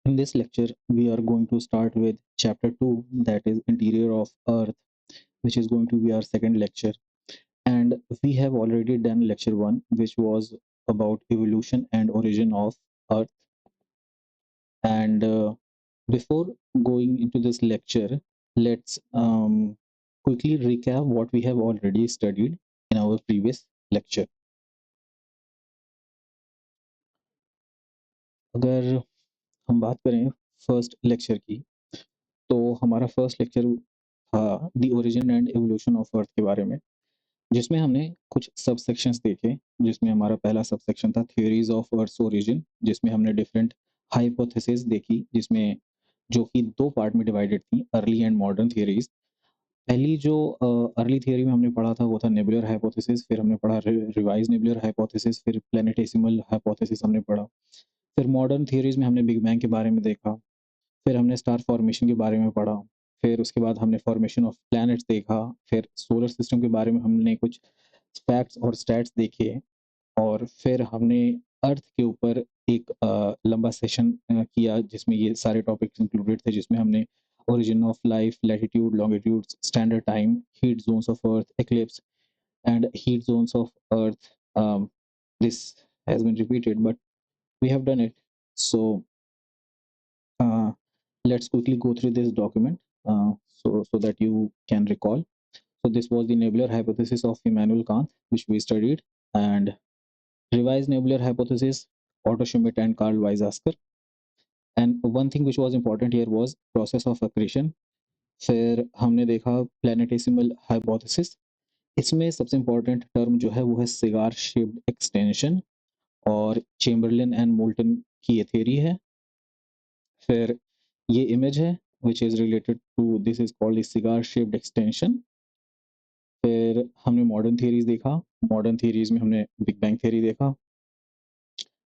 In this lecture, we are going to start with chapter 2, that is Interior of Earth, which is going to be our second lecture. And we have already done lecture 1, which was about evolution and origin of Earth. And before going into this lecture, let's quickly recap what we have already studied in our previous lecture. अगर हम बात करें first lecture की, तो हमारा first lecture था the origin and evolution of earth के बारे में, जिसमें हमने कुछ सब सेक्शंस देखे। जिसमें हमारा पहला सब सेक्शन था थ्योरीज ऑफ अर्थ ओरिजिन, जिसमें हमने डिफरेंट हाइपोथेसिस देखी, जिसमें जो कि दो पार्ट में डिवाइडेड थी, अर्ली एंड मॉडर्न थ्योरीज। पहली जो अर्ली थ्योरी में हमने पढ़ा था वो था नेबुलर हाइपोथेसिस, फिर हमने पढ़ा रिवाइज नेबुलर हाइपोथेसिस, फिर प्लैनेटेसिमल हाइपोथेसिस हमने पढ़ा। फिर मॉडर्न थ्योरीज में हमने बिग बैंग के बारे में देखा, फिर हमने स्टार फॉर्मेशन के बारे में पढ़ा, फिर उसके बाद हमने फॉर्मेशन ऑफ प्लैनेट्स देखा, फिर सोलर सिस्टम के बारे में हमने कुछ फैक्ट्स और स्टैट्स देखे, और फिर हमने अर्थ के ऊपर एक लंबा सेशन किया जिसमें ये सारे टॉपिक्स इंक्लूडेड थे, जिसमें हमने origin of life, latitude, longitude, standard time, heat zones of earth, eclipse and heat zones of earth. This has been repeated, but we have done it. So uh, let's quickly go through this document so that you can recall. So this was the nebular hypothesis of Immanuel Kant, which we studied, and revised nebular hypothesis, Otto Schmidt and Carl Weizsäcker. And one thing which was important here was process of accretion. फिर हमने देखा प्लैनेटेसिमल hypothesis. इसमें सबसे important term जो है वो है cigar shaped extension, और चेम्बरलिन एंड मोल्टन की ये थ्योरी है। फिर ये इमेज है which is related to this is called cigar shaped extension. फिर हमने मॉडर्न थ्योरीज देखा। मॉडर्न थ्योरीज में हमने बिग बैंग थ्योरी देखा,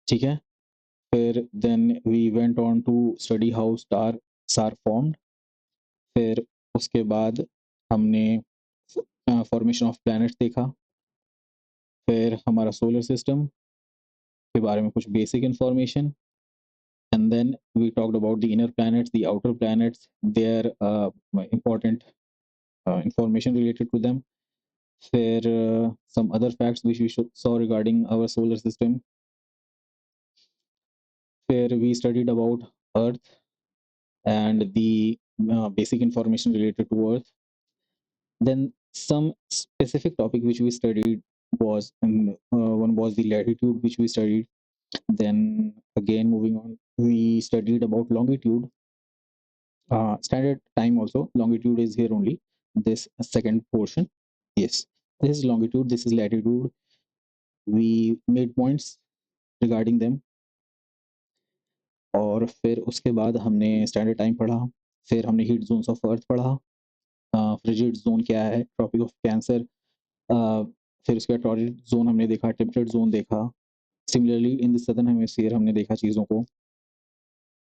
ठीक है। फिर then we went on to study how stars are formed. फिर उसके बाद हमने फॉर्मेशन ऑफ प्लैनेट्स देखा। फिर हमारा सोलर सिस्टम के बारे में कुछ basic information, and then we talked about the inner planets, the outer planets, their important information related to them. फिर some other facts which we saw regarding our solar system. फिर we studied about Earth and the basic information related to Earth. Then some specific topic which we studied was, one was the latitude which we studied. Then again moving on, we studied about longitude, standard time also. Longitude is here only, this second portion. Yes, this is longitude, this is latitude. We made points regarding them, और फिर उसके बाद हमने standard time पढ़ा। फिर हमने heat zones of earth पढ़ा, frigid zone क्या है, ट्रॉपिक ऑफ कैंसर। फिर उसके बाद टॉरिड जोन हमने देखा, टेम्परेट जोन देखा। Similarly in the southern hemisphere हमने देखा चीज़ों को,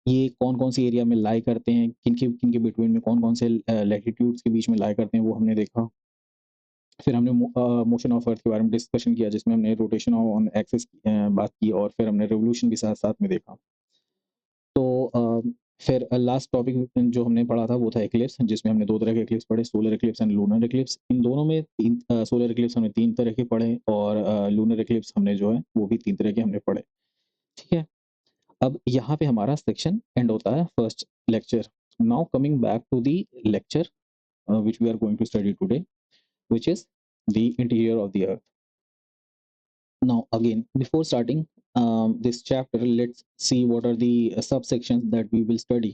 ये कौन-कौन सी एरिया में लाई करते हैं, किनके बिटवीन में कौन-कौन से लैटिट्यूड्स के बीच में लाई करते हैं, वो हमने देखा। फिर हमने मोशन ऑफ अर्थ के बारे में डिस्कशन किया, जिसमें हमने रोटेशन ऑन एक्सिस बात की, और फिर हमने रिवोल्यूशन भी साथ-साथ में देखा। तो फिर लास्ट टॉपिक जो हमने पढ़ा था वो था एक्लिप्स, जिसमें हमने 2 तरह के एक्लिप्स पढ़े, solar eclipse and lunar eclipse. इन दोनों में सोलर एक्लिप्स हमने 3 तरह के पढ़े, और लूनर एक्लिप्स हमने जो है वो भी 3 तरह के हमने पढ़े, ठीक है। अब यहाँ पे हमारा सेक्शन एंड होता है first lecture. Now coming back to the lecture which we are going to study today, which is the interior of the earth. Now again, before starting this chapter, let's see what are the subsections that we will study.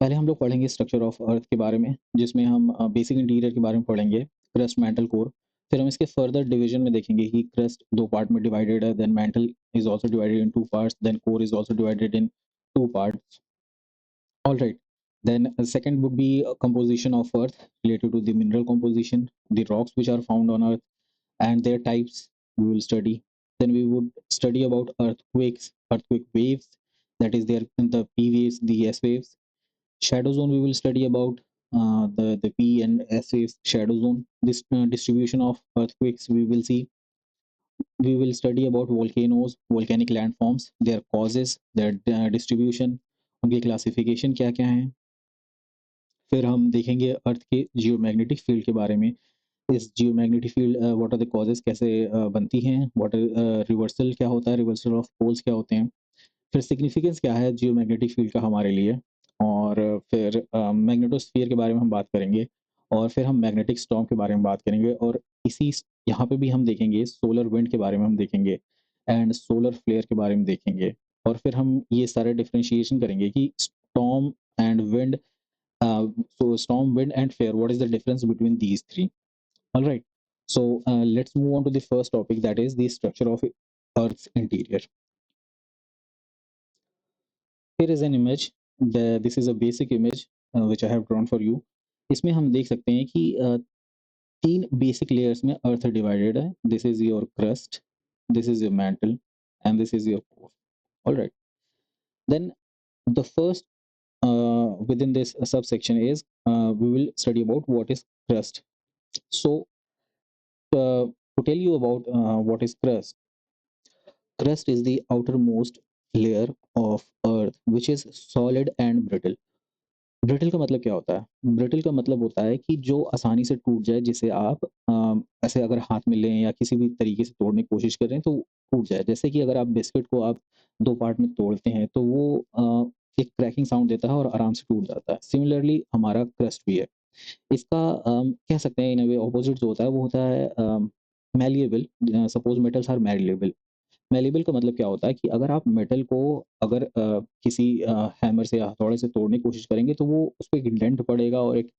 पहले हम लोग पढ़ेंगे structure of earth के बारे में, जिसमें हम basic interior के बारे में पढ़ेंगे, क्रस्ट, मेंटल, कोर। फिर हम इसके फर्दर डिवीजन में देखेंगे कि क्रस्ट 2 पार्ट में डिवाइडेड है, then mantle is also divided in 2 parts, then core is also divided in 2 parts. All right. Then second would be a composition of earth related to the mineral composition, the rocks which are found on earth and their types we will study. Then we would study about earthquakes, earthquake waves, that is there in the P waves, the S waves. Shadow zone we will study about the P and S waves shadow zone. This distribution of earthquakes we will see. We will study about volcanoes, volcanic landforms, their causes, their distribution, उनकी classification क्या-क्या हैं। फिर हम देखेंगे अर्थ के geomagnetic field के बारे में। इस geomagnetic field what are the causes, कैसे बनती हैं, रिवर्सल क्या होता है, रिवर्सल ऑफ पोल्स क्या होते हैं। फिर सिग्निफिकेंस क्या है जियोमैग्नेटिक फ़ील्ड का हमारे लिए, और फिर मैग्नेटोस्फीयर के बारे में हम बात करेंगे, और फिर हम मैग्नेटिक स्टॉर्म के बारे में बात करेंगे, और इसी स यहाँ पे भी हम देखेंगे सोलर विंड के बारे में हम देखेंगे, एंड सोलर फ्लेयर के बारे में देखेंगे। और फिर हम ये सारे डिफरेंशिएशन करेंगे कि storm and wind, so storm, wind, and flare. What is the difference between these three? All right. So let's move on to the first topic, that is the structure of Earth's interior. Here is an image. This is a basic image which I have drawn for you. इसमें हम देख सकते हैं कि तीन basic layers में earth divided है. This is your crust, this is your mantle, and this is your core. All right. Then the first within this subsection is we will study about what is crust. So to tell you about what is crust, crust is the outermost layer of earth which is solid and brittle. Brittle का मतलब क्या होता है? Brittle का मतलब होता है कि जो आसानी से टूट जाए, जिसे आप ऐसे अगर हाथ में लें या किसी भी तरीके से तोड़ने की कोशिश करें तो टूट जाए। जैसे कि अगर आप बिस्किट को आप 2 पार्ट में तोड़ते हैं तो वो एक क्रैकिंग साउंड देता है और आराम से टूट जाता है। सिमिलरली हमारा क्रस्ट भी है। इसका कह सकते हैं इन अ वे ऑपोज़िट जो होता है वो होता है malleable. Suppose metals are malleable. Malleable का मतलब क्या होता है कि अगर आप मेटल को अगर किसी हैमर से या हथौड़े से तोड़ने की कोशिश करेंगे तो वो उसपे एक डेंट पड़ेगा, और एक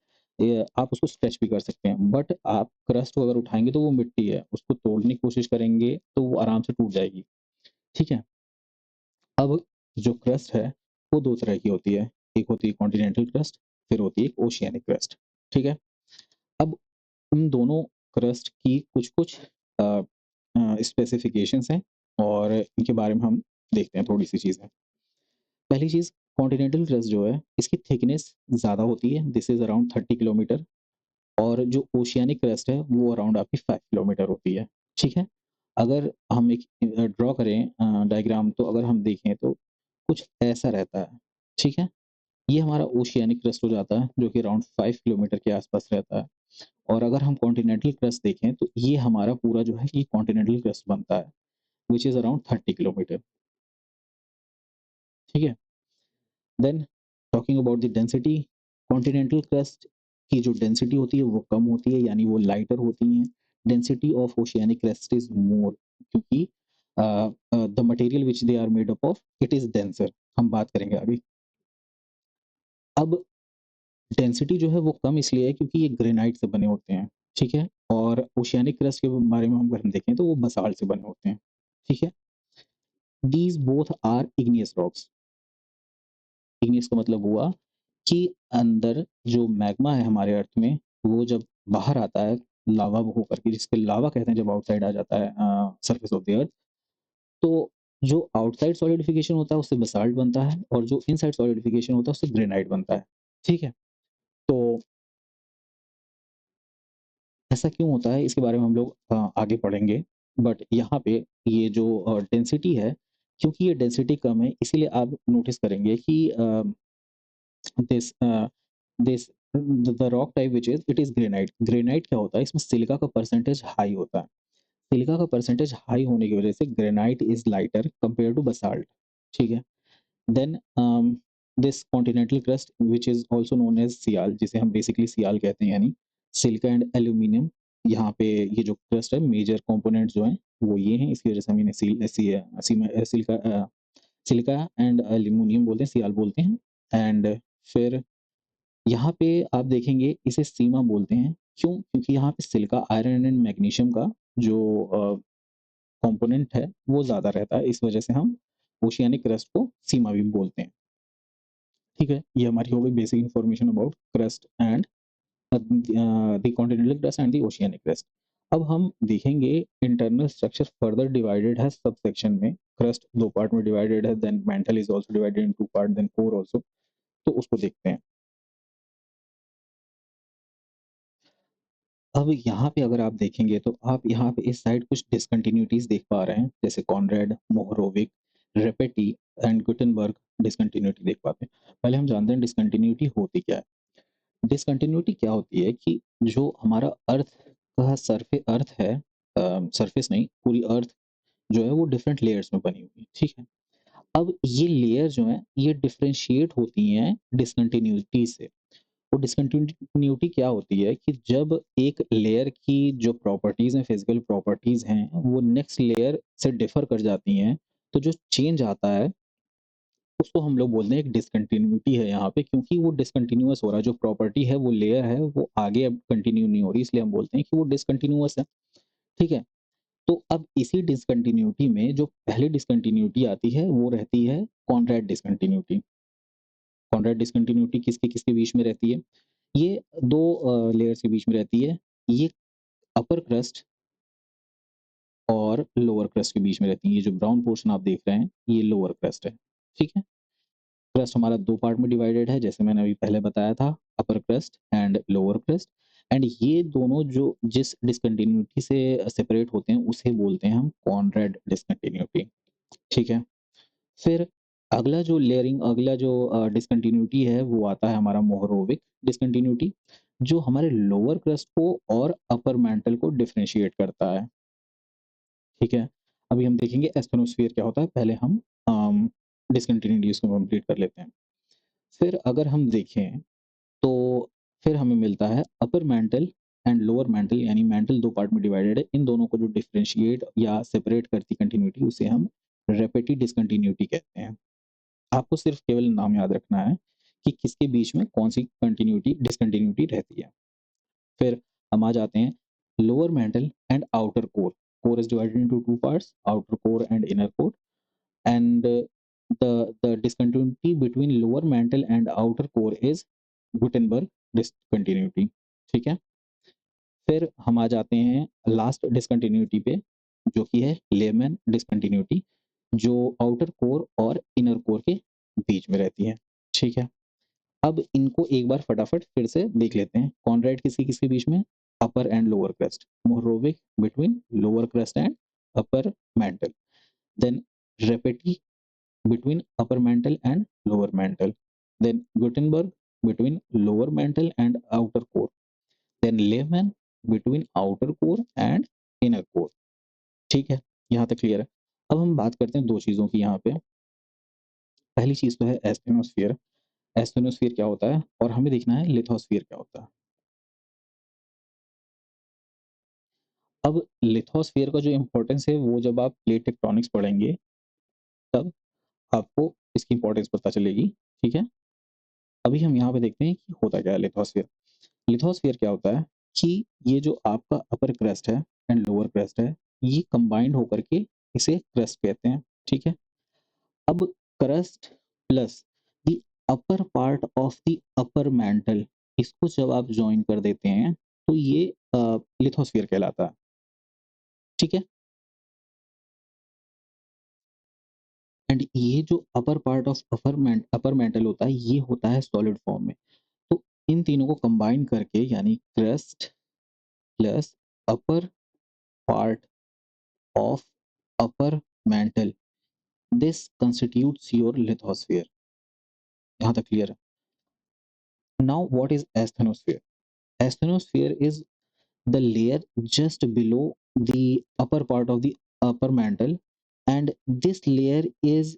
आप उसको स्ट्रेच भी कर सकते हैं। बट आप क्रस्ट को अगर उठाएँगे तो वो मिट्टी है, उसको तोड़ने की कोशिश करेंगे तो वो आराम से टूट जाएगी। ठीक है? अब जो क्रस्ट है वो 2 तरह की होती है। एक होती है कॉन्टिनेंटल क्रस्ट, फिर होती है ओशियानिक क्रस्ट। ठीक है? अब उन दोनों क्रस्ट की कुछ-कुछ स्पेसिफिकेशंस हैं, और इनके बारे में हम देखते हैं थोड़ी-सी चीज़ें। पहली चीज़, कॉन्टिनेंटल क्रस्ट जो है, इसकी थिकनेस ज़्यादा होती है, दिस इज़ अराउंड 30 किलोमीटर, और जो ओशियानिक क्रस्ट है, वो अराउंड आपकी 5 किलोमीटर होती है, ठीक है? अगर हम एक ड्रॉ करें डायग्राम, तो अगर हम देखें तो कुछ ऐसा रहता है, ठीक है? ये हमारा ओशियानिक क्रस्ट हो जाता है, जो कि अराउंड 5 किलोमीटर के आसपास रहता है। और अगर हम कॉन्टिनेंटल क्रस्ट देखें, तो ये हमारा पूरा जो है, ये कॉन्टिनेंटल क्रस्ट बनता है, व्हिच इज़ अराउंड 30 किलोमीटर, ठीक है? Then talking about the density, continental crust की जो डेंसिटी होती है वो कम होती है, यानी वो लाइटर होती हैं। Density of oceanic crust is more, क्योंकि the material which they are made up of, it is denser. हम बात करेंगे आगे। अब डेंसिटी जो है वो कम इसलिए है क्योंकि ये ग्रेनाइट से बने होते हैं, ठीक है? और ओशियानिक क्रस्ट के बारे में हम अगर हम देखें तो वो बासाल्ट से बने होते हैं, ठीक है? These both are igneous rocks. Igneous का मतलब हुआ कि अंदर जो मैग्मा है हमारे अर्थ में, वो जब बाहर आता है लावा होकर के, जिसको लावा कहते हैं, जब आउटसाइड आ जाता है सरफेस ऑफ द अर्थ, तो जो आउटसाइड सॉलिडिफिकेशन होता है उससे बासाल्ट बनता है, और जो इनसाइड सॉलिडिफिकेशन होता है उससे ग्रेनाइट बनता है, ठीक है? तो ऐसा क्यों होता है इसके बारे में हम लोग आगे पढ़ेंगे। बट यहाँ पे ये जो डेंसिटी है, क्योंकि ये डेंसिटी कम है, इसीलिए आप नोटिस करेंगे कि this this the rock type which is it is granite. Granite क्या होता है, इसमें सिलिका का परसेंटेज हाई होता है। सिलिका का परसेंटेज हाई होने की वजह से granite is lighter compare to basalt, ठीक है? Then this continental crust which is also known as sial, जिसे हम बेसिकली सियाल कहते हैं, यानी सिलिका एंड एल्यूमीनियम। यहाँ पे ये जो क्रस्ट है, मेजर कंपोनेंट्स जो हैं वो ये हैं, इसकी वजह से हम इन्हें सिलिका एंड एल्यूमीनियम बोलते हैं, सियाल बोलते हैं। एंड फिर यहाँ पे आप देखेंगे इसे सीमा बोलते हैं। क्यों? क्योंकि यहाँ पे सिलिका, आयरन एंड मैग्नीशियम का जो कंपोनेंट है वो ज़्यादा रहता है, इस वजह से हम ओशियानिक क्रस्ट को सीमा भी बोलते हैं। ठीक है? ये हमारी हो गई basic information about crust and the continental crust and the oceanic crust. अब हम देखेंगे इंटरनल स्ट्रक्चर फर्दर डिवाइडेड है सबसेक्शन में। क्रस्ट 2 पार्ट में डिवाइडेड है, then mantle is also divided in 2 part, then core also. तो उसको देखते हैं। अब यहाँ पे अगर आप देखेंगे तो आप यहाँ पे इस साइड कुछ डिसकंटिन्यूटीज़ देख पा रहे हैं, जैसे कॉनरैड, मोहरोविक, रेपेटी एंड गुटेनबर्ग। डिसकंटिन्यूटी देख पाते हैं। पहले हम जानते हैं डिसकंटिन्यूटी होती क्या है। डिसकंटिन्यूटी क्या होती है कि जो हमारा अर्थ का अर्थ है, सरफेस नहीं, पूरी अर्थ जो है वो डिफरेंट लेयर्स में बनी हुई है, ठीक है। अब ये लेयर जो है ये डिफरेंशिएट होती हैं डिसकंटिन्यूटी से। वो डिसकंटिन्यूटी क्या होती है कि जब एक लेयर की जो प्रॉपर्टीज हैं, फिजिकल प्रॉपर्टीज हैं, वो नेक्स्ट लेयर से डिफर कर जाती हैं, तो जो चेंज आता है उसको हम लोग बोलते हैं एक डिसकंटिन्यूटी है यहाँ पे, क्योंकि वो डिसकंटिन्यूअस हो रहा है। जो प्रॉपर्टी है वो लेयर है वो आगे अब कंटिन्यू नहीं हो रही, इसलिए हम बोलते हैं कि वो डिसकंटिन्यूअस है, ठीक है। तो अब इसी डिसकंटिन्यूटी में जो पहली डिसकंटिन्यूटी आती है वो रहती है कॉन्ट्रैक्ट डिसकंटिन्यूटी। कॉन्ट्रैक्ट डिसकंटिन्यूटी किसके किसके बीच में रहती है? ये दो लेयर्स के बीच में रहती है। ये अपर क्रस्ट और लोअर क्रस्ट के बीच में रहती है। ये जो ब्राउन पोर्शन आप देख रहे हैं ये लोअर क्रस्ट है, ठीक है। क्रस्ट हमारा दो पार्ट में डिवाइडेड है, जैसे मैंने अभी पहले बताया था, upper crust and lower crust. And ये दोनों जो जिस डिसकंटिन्यूटी से सेपरेट होते हैं उसे बोलते हैं हम कॉन्ट्रैक्ट डिसकंटिन्यूटी, ठीक है। फिर अगला जो डिसकंटिन्यूटी है वो आता है हमारा मोहरोविक डिसकंटिन्यूटी, जो हमारे लोअर क्रस्ट को और अपर मेंटल को डिफरेंशिएट करता है, ठीक है। अभी हम देखेंगे एस्थेनोस्फीयर क्या होता है, पहले हम डिसकंटिन्यूटीज को कंप्लीट कर लेते हैं। फिर अगर हम देखें तो फिर हमें मिलता है upper mantle and lower mental, यानी मेंटल दो पार्ट में डिवाइडेड है। इन दोनों को जो डिफरेंशिएट या सेपरेट करती कंटिन्यूटी उसे हम रेपेटिव डिसकंटिन्यूटी कहते हैं। आपको सिर्फ केवल नाम याद रखना है कि किसके बीच में कौन सी कंटिन्यूटी डिसकंटिन्यूटी रहती है। फिर हम आ जाते हैं lower mental and outer core. Core is divided into two parts, outer core and inner core. And the discontinuity between lower mantle and outer core is Gutenberg discontinuity, ठीक है। फिर हम आ जाते हैं लास्ट डिसकंटिन्यूटी पे, जो कि है लेमन डिसकंटिन्यूटी, जो आउटर कोर और इनर कोर के बीच में रहती है, ठीक है। अब इनको एक बार फटाफट फिर से देख लेते हैं। कॉन्ड्राइट किसी किसके बीच में? Upper and lower crust. Mohorovicic between lower crust and upper mantle. Then Repetti between upper mantle and lower mantle, then Gutenberg between lower mantle and outer core, then Lehman between outer core and inner core, ठीक है। यहाँ तक clear है। अब हम बात करते हैं दो चीज़ों की यहाँ पे। पहली चीज़ तो है एस्थेनोस्फीयर। एस्थेनोस्फीयर क्या होता है और हमें देखना है लिथोस्फीयर क्या होता है। अब लिथोस्फीयर का जो इम्पोर्टेंस है वो जब आप प्लेट टेक्टोनिक्स पढ़ेंगे तब आपको इसकी इम्पोर्टेंस पता चलेगी, ठीक है। अभी हम यहाँ पे देखते हैं कि होता क्या है लिथोस्फीयर। लिथोस्फीयर क्या होता है कि ये जो आपका अपर क्रस्ट है एंड लोअर क्रस्ट है, ये कंबाइंड होकर के इसे क्रस्ट कहते हैं, ठीक है। अब crust plus the upper part of the upper mantle, इसको जब आप ज्वाइन कर देते हैं तो ये लिथोस्फीयर कहलाता है, ठीक है। एंड ये जो upper part of upper mantle होता है ये होता है सॉलिड फॉर्म में। तो इन तीनों को कंबाइन करके यानी crust plus upper part of upper mantle, this constitutes your lithosphere। यहाँ तक क्लियर है। Now what is asthenosphere? Asthenosphere is the layer just below the upper part of the upper mantle, and this layer is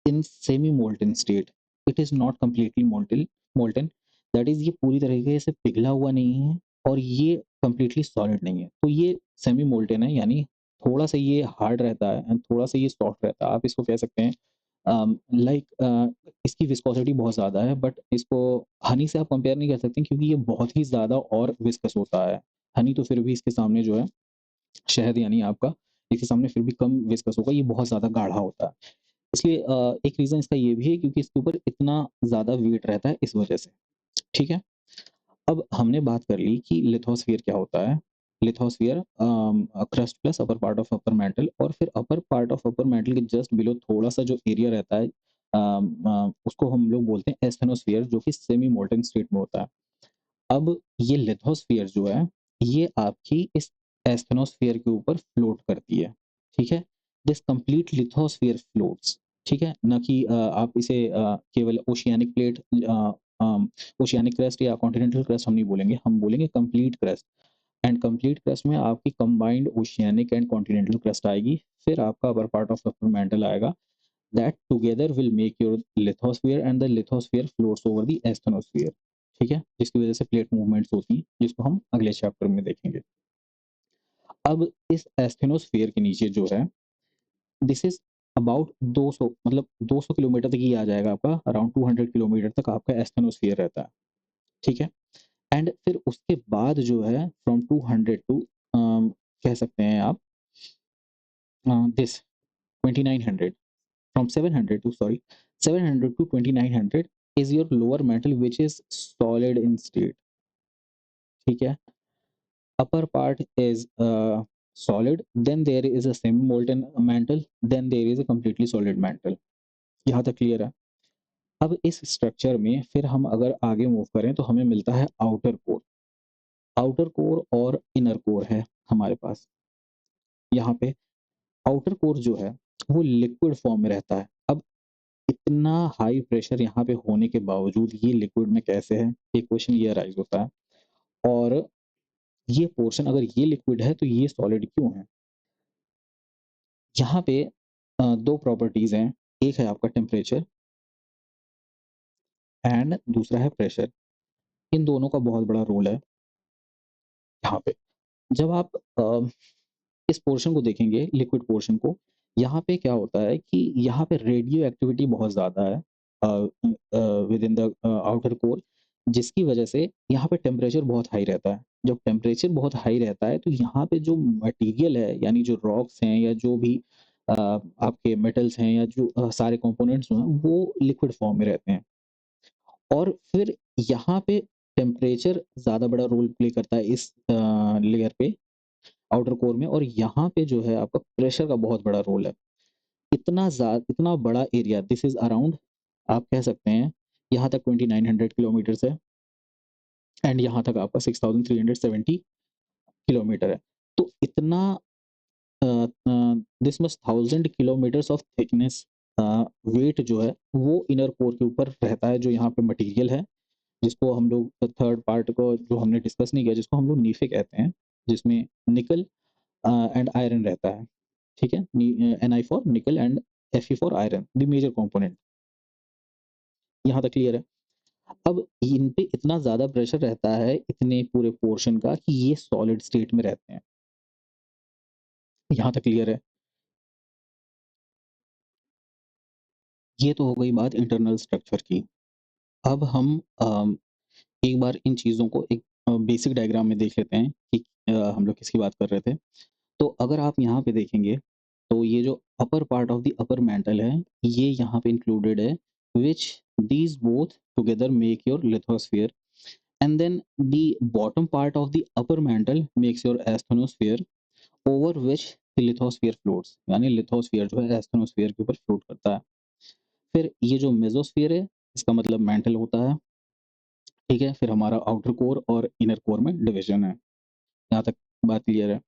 in semi molten state। It is not completely molten, that is ये पूरी तरीके से पिघला हुआ नहीं है और ये completely solid नहीं है। तो ये सेमी मोल्टन है, यानी थोड़ा सा ये हार्ड रहता है एंड थोड़ा सा ये सॉफ्ट रहता है। आप इसको कह सकते हैं इसकी विस्कोसिटी बहुत ज़्यादा है, बट इसको हनी से आप कंपेयर नहीं कर सकते क्योंकि ये बहुत ही ज़्यादा और विस्कस होता है। हनी तो फिर भी इसके सामने जो है, शहद यानी आपका, इसके सामने फिर भी कम विस्कस होगा, ये बहुत ज़्यादा गाढ़ा होता है। इसलिए एक रीज़न इसका ये भी है क्योंकि इसके ऊपर इतना ज़्यादा वेट रहता है इस वजह से, ठीक है। अब हमने बात कर ली कि लिथोस्फीयर क्या होता है। Lithosphere crust plus upper part of upper mantle, और फिर अपर पार्ट ऑफ अपर मेंटल के जस्ट बिलो थोड़ा सा जो एरिया रहता है उसको हम लोग बोलते हैं एस्थेनोस्फीयर, जो कि सेमी मोल्टन स्टेट में होता है। अब ये लिथोस्फीयर जो है ये आपकी इस एस्थेनोस्फीयर के ऊपर फ्लोट करती है, ठीक है। This complete lithosphere floats. ठीक है? ना कि आप इसे केवल ओशियानिक प्लेट ओशियानिक क्रस्ट या कॉन्टिनेंटल क्रस्ट हम नहीं बोलेंगे, हम बोलेंगे complete crust. And complete crust में आपकी combined oceanic and continental crust आएगी, फिर आपका upper part of upper mantle आएगा, that together will make your lithosphere and the lithosphere floats over the asthenosphere. ठीक है? जिसकी वजह से प्लेट मूवमेंट्स होती हैं, जिसको हम अगले चैप्टर में देखेंगे। अब इस एस्थेनोस्फीयर के नीचे जो है, दिस इज अबाउट 200, मतलब 200 किलोमीटर तक ही आ जाएगा आपका, अराउंड 200 किलोमीटर तक आपका एस्थेनोस्फीयर रहता है। ठीक है? एंड फिर उसके बाद जो है फ्रॉम 200 टू कह सकते हैं आप this 2900, from 700 to sorry 700 to 2900 is your lower mantle which is solid in state. ठीक है? upper part is solid, then there is a semi molten mantle, then there is a completely solid mantle। यहाँ तक clear है? अब इस structure में फिर हम अगर आगे मूव करें तो हमें मिलता है आउटर कोर। आउटर कोर और इनर कोर है हमारे पास। यहाँ पे आउटर कोर जो है वो लिक्विड फॉर्म में रहता है। अब इतना हाई प्रेशर यहाँ पे होने के बावजूद ये लिक्विड में कैसे है, एक क्वेश्चन ये अराइज होता है। और ये पोर्शन अगर ये लिक्विड है तो ये सॉलिड क्यों है? यहाँ पे दो प्रॉपर्टीज हैं, एक है आपका टेम्परेचर एंड दूसरा है प्रेशर। इन दोनों का बहुत बड़ा रोल है यहाँ पे। जब आप इस पोर्शन को देखेंगे, लिक्विड पोर्शन को, यहाँ पे क्या होता है कि यहाँ पे रेडियो एक्टिविटी बहुत ज़्यादा है with in the outer core, जिसकी वजह से यहाँ पे टेम्परेचर बहुत हाई रहता है। जब टेम्परेचर बहुत हाई रहता है तो यहाँ पे जो मटेरियल है, यानी जो रॉक्स हैं या जो भी आपके मेटल्स हैं या जो सारे कंपोनेंट्स हैं, वो लिक्विड फॉर्म में रहते हैं। और फिर यहाँ पे टेम्परेचर ज़्यादा बड़ा रोल प्ले करता है इस लेयर पे, आउटर कोर में, और यहाँ पे जो है आपका प्रेशर का बहुत बड़ा रोल है। इतना बड़ा एरिया, दिस इज अराउंड, आप कह सकते हैं यहाँ तक 2900 किलोमीटर है एंड यहाँ तक आपका 6370 किलोमीटर है। तो इतना this much 1000 kilometres of thickness weight जो है वो इनर कोर के ऊपर रहता है, जो यहाँ पे मटेरियल है, जिसको हम लोग थर्ड पार्ट को जो हमने डिस्कस नहीं किया, जिसको हम लोग नीफे कहते हैं, जिसमें निकल एंड आयरन रहता है। ठीक है? Ni for nickel and Fe for iron, the major component. यहाँ तक क्लियर है? अब इन पे इतना ज़्यादा प्रेशर रहता है इतने पूरे पोर्शन का कि ये सॉलिड स्टेट में रहते हैं। यहाँ तक क्लियर है? ये तो हो गई बात इंटरनल स्ट्रक्चर की। अब हम एक बार इन चीज़ों को एक बेसिक डायग्राम में देख लेते हैं कि हम लोग किसकी बात कर रहे थे। तो अगर आप यहाँ पे देखेंगे तो ये जो upper part of the upper mantle है, ये यहाँ पे इंक्लूडेड है, which these both together make your lithosphere, and then the bottom part of the upper mantle makes your asthenosphere, over which the lithosphere floats, यानी lithosphere जो है asthenosphere के ऊपर फ्लोट करता है। फिर ये जो मेसोस्फीयर है, इसका मतलब मैंटल होता है। ठीक है? फिर हमारा आउटर कोर और इनर कोर में डिवीजन है। यहाँ तक बात क्लियर है?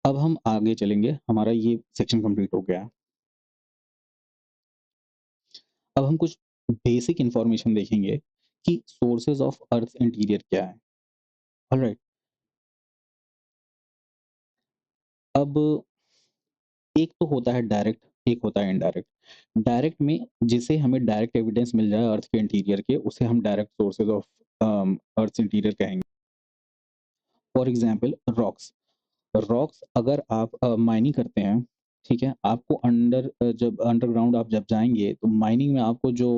अब हम आगे चलेंगे, हमारा ये सेक्शन कंप्लीट हो गया है। अब हम कुछ बेसिक इंफॉर्मेशन देखेंगे कि सोर्सेज ऑफ अर्थ इंटीरियर क्या है। ऑलराइट, अब एक तो होता है डायरेक्ट, एक होता है इनडायरेक्ट। डायरेक्ट में जिसे हमें डायरेक्ट एविडेंस मिल जाए अर्थ के इंटीरियर के, उसे हम direct sources of earth interior कहेंगे। For example rocks. रॉक्स अगर आप माइनिंग करते हैं, ठीक है, आपको जब अंडरग्राउंड आप जब जाएंगे तो माइनिंग में आपको जो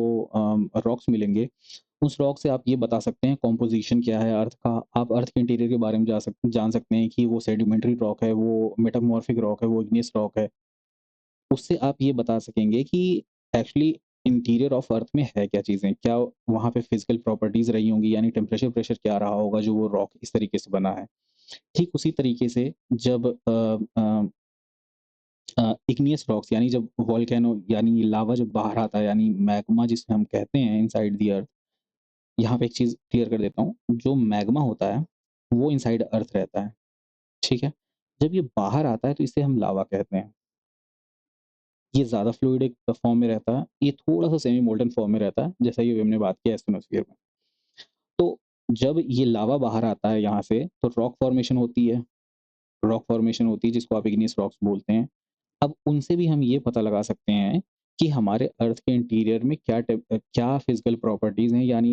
रॉक्स मिलेंगे, उस रॉक से आप ये बता सकते हैं कॉम्पोजिशन क्या है अर्थ का। आप अर्थ के इंटीरियर के बारे में जान सकते हैं कि वो सेडिमेंट्री रॉक है, वो मेटामॉर्फिक रॉक है, वो इग्नियस रॉक है। उससे आप ये बता सकेंगे कि एक्चुअली इंटीरियर ऑफ अर्थ में है क्या चीज़ें, क्या वहाँ पे फिजिकल प्रॉपर्टीज रही होंगी, यानी टेम्परेचर प्रेशर क्या रहा होगा जो वो रॉक इस तरीके से बना है। ठीक उसी तरीके से जब इग्नियस रॉक्स, यानी जब वोल्केनो यानी लावा जब बाहर आता है, यानी मैग्मा जिसे हम कहते हैं इनसाइड द अर्थ। यहाँ पे एक चीज़ क्लियर कर देता हूँ, जो मैग्मा होता है वो इनसाइड अर्थ रहता है। ठीक है? जब ये बाहर आता है तो इसे हम लावा कहते हैं। ये ज़्यादा फ्लूइडिक फॉर्म में रहता है, ये थोड़ा-सा सेमी मोल्टन फॉर्म में रहता है, जैसा कि अभी हमने बात किया एस्टेनोस्फीयर में। तो जब ये लावा बाहर आता है यहाँ से, तो रॉक फॉर्मेशन होती है। रॉक फॉर्मेशन होती है जिसको आप इग्नियस रॉक्स बोलते हैं। अब उनसे भी हम ये पता लगा सकते हैं कि हमारे अर्थ के इंटीरियर में क्या फिज़िकल प्रॉपर्टीज़ हैं, यानी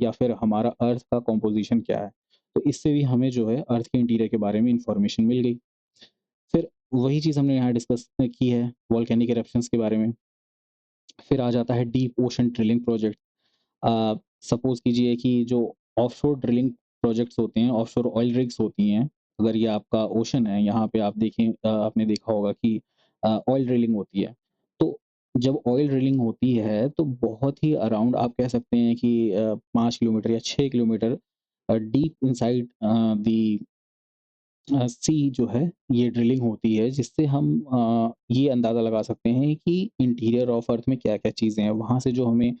या फिर हमारा अर्थ का कंपोज़िशन क्या है। तो इससे भी हमें जो है अर्थ के इंटीरियर के बारे में इन्फॉर्मेशन मिल गई। फिर वही चीज़ हमने यहाँ डिस्कस की है वोल्केनिक इरप्शंस के बारे में। फिर आ जाता है deep ocean drilling project. Suppose कीजिए कि जो ऑफ़शोर ड्रिलिंग प्रोजेक्ट्स होते हैं, ऑफ़शोर ऑयल रिग्स होती हैं, अगर ये आपका ओशन है, यहाँ पे आप देखें, आपने देखा होगा कि ऑयल ड्रिलिंग होती है। तो जब ऑयल ड्रिलिंग होती है, तो बहुत ही अराउंड आप कह सकते हैं कि 5 किलोमीटर या 6 किलोमीटर डीप इनसाइड सी जो है, ये ड्रिलिंग होती है, जिससे हम ये अंदाज़ा लगा सकते हैं कि इंटीरियर ऑफ अर्थ में क्या-क्या चीज़ें हैं। वहाँ से जो हमें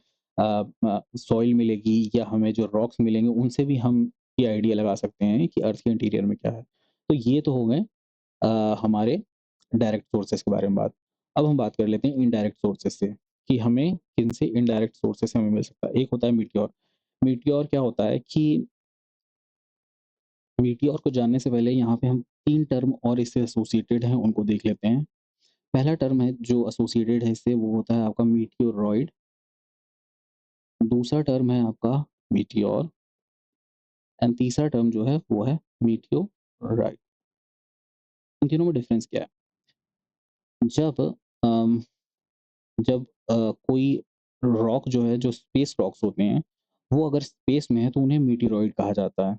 सॉइल मिलेगी या हमें जो रॉक्स मिलेंगे, उनसे भी हम ये आइडिया लगा सकते हैं कि अर्थ के इंटीरियर में क्या है। तो ये तो हो गए हमारे डायरेक्ट सोर्सेज़ के बारे में बात। अब हम बात कर लेते हैं इनडायरेक्ट सोर्सेज़ से, कि हमें किनसे इनडायरेक्ट सोर्सेज़ से हमें मिल सकता है। एक होता है मीटियोर। मीटियोर क्या होता है कि मीटियोर को जानने से पहले यहाँ पे हम 3 टर्म और इससे एसोसिएटेड हैं, उनको देख लेते हैं। पहला टर्म है जो एसोसिएटेड है इससे, वो होता है आपका मीटियोरॉइड। दूसरा टर्म है आपका मीटियोर एंड तीसरा टर्म जो है वो है मीटियोराइट। इन तीनों में डिफरेंस क्या है? जब अम, जब कोई रॉक जो है, जो स्पेस रॉक्स होते हैं, वो अगर स्पेस में है तो उन्हें मीटियोरॉइड कहा जाता है।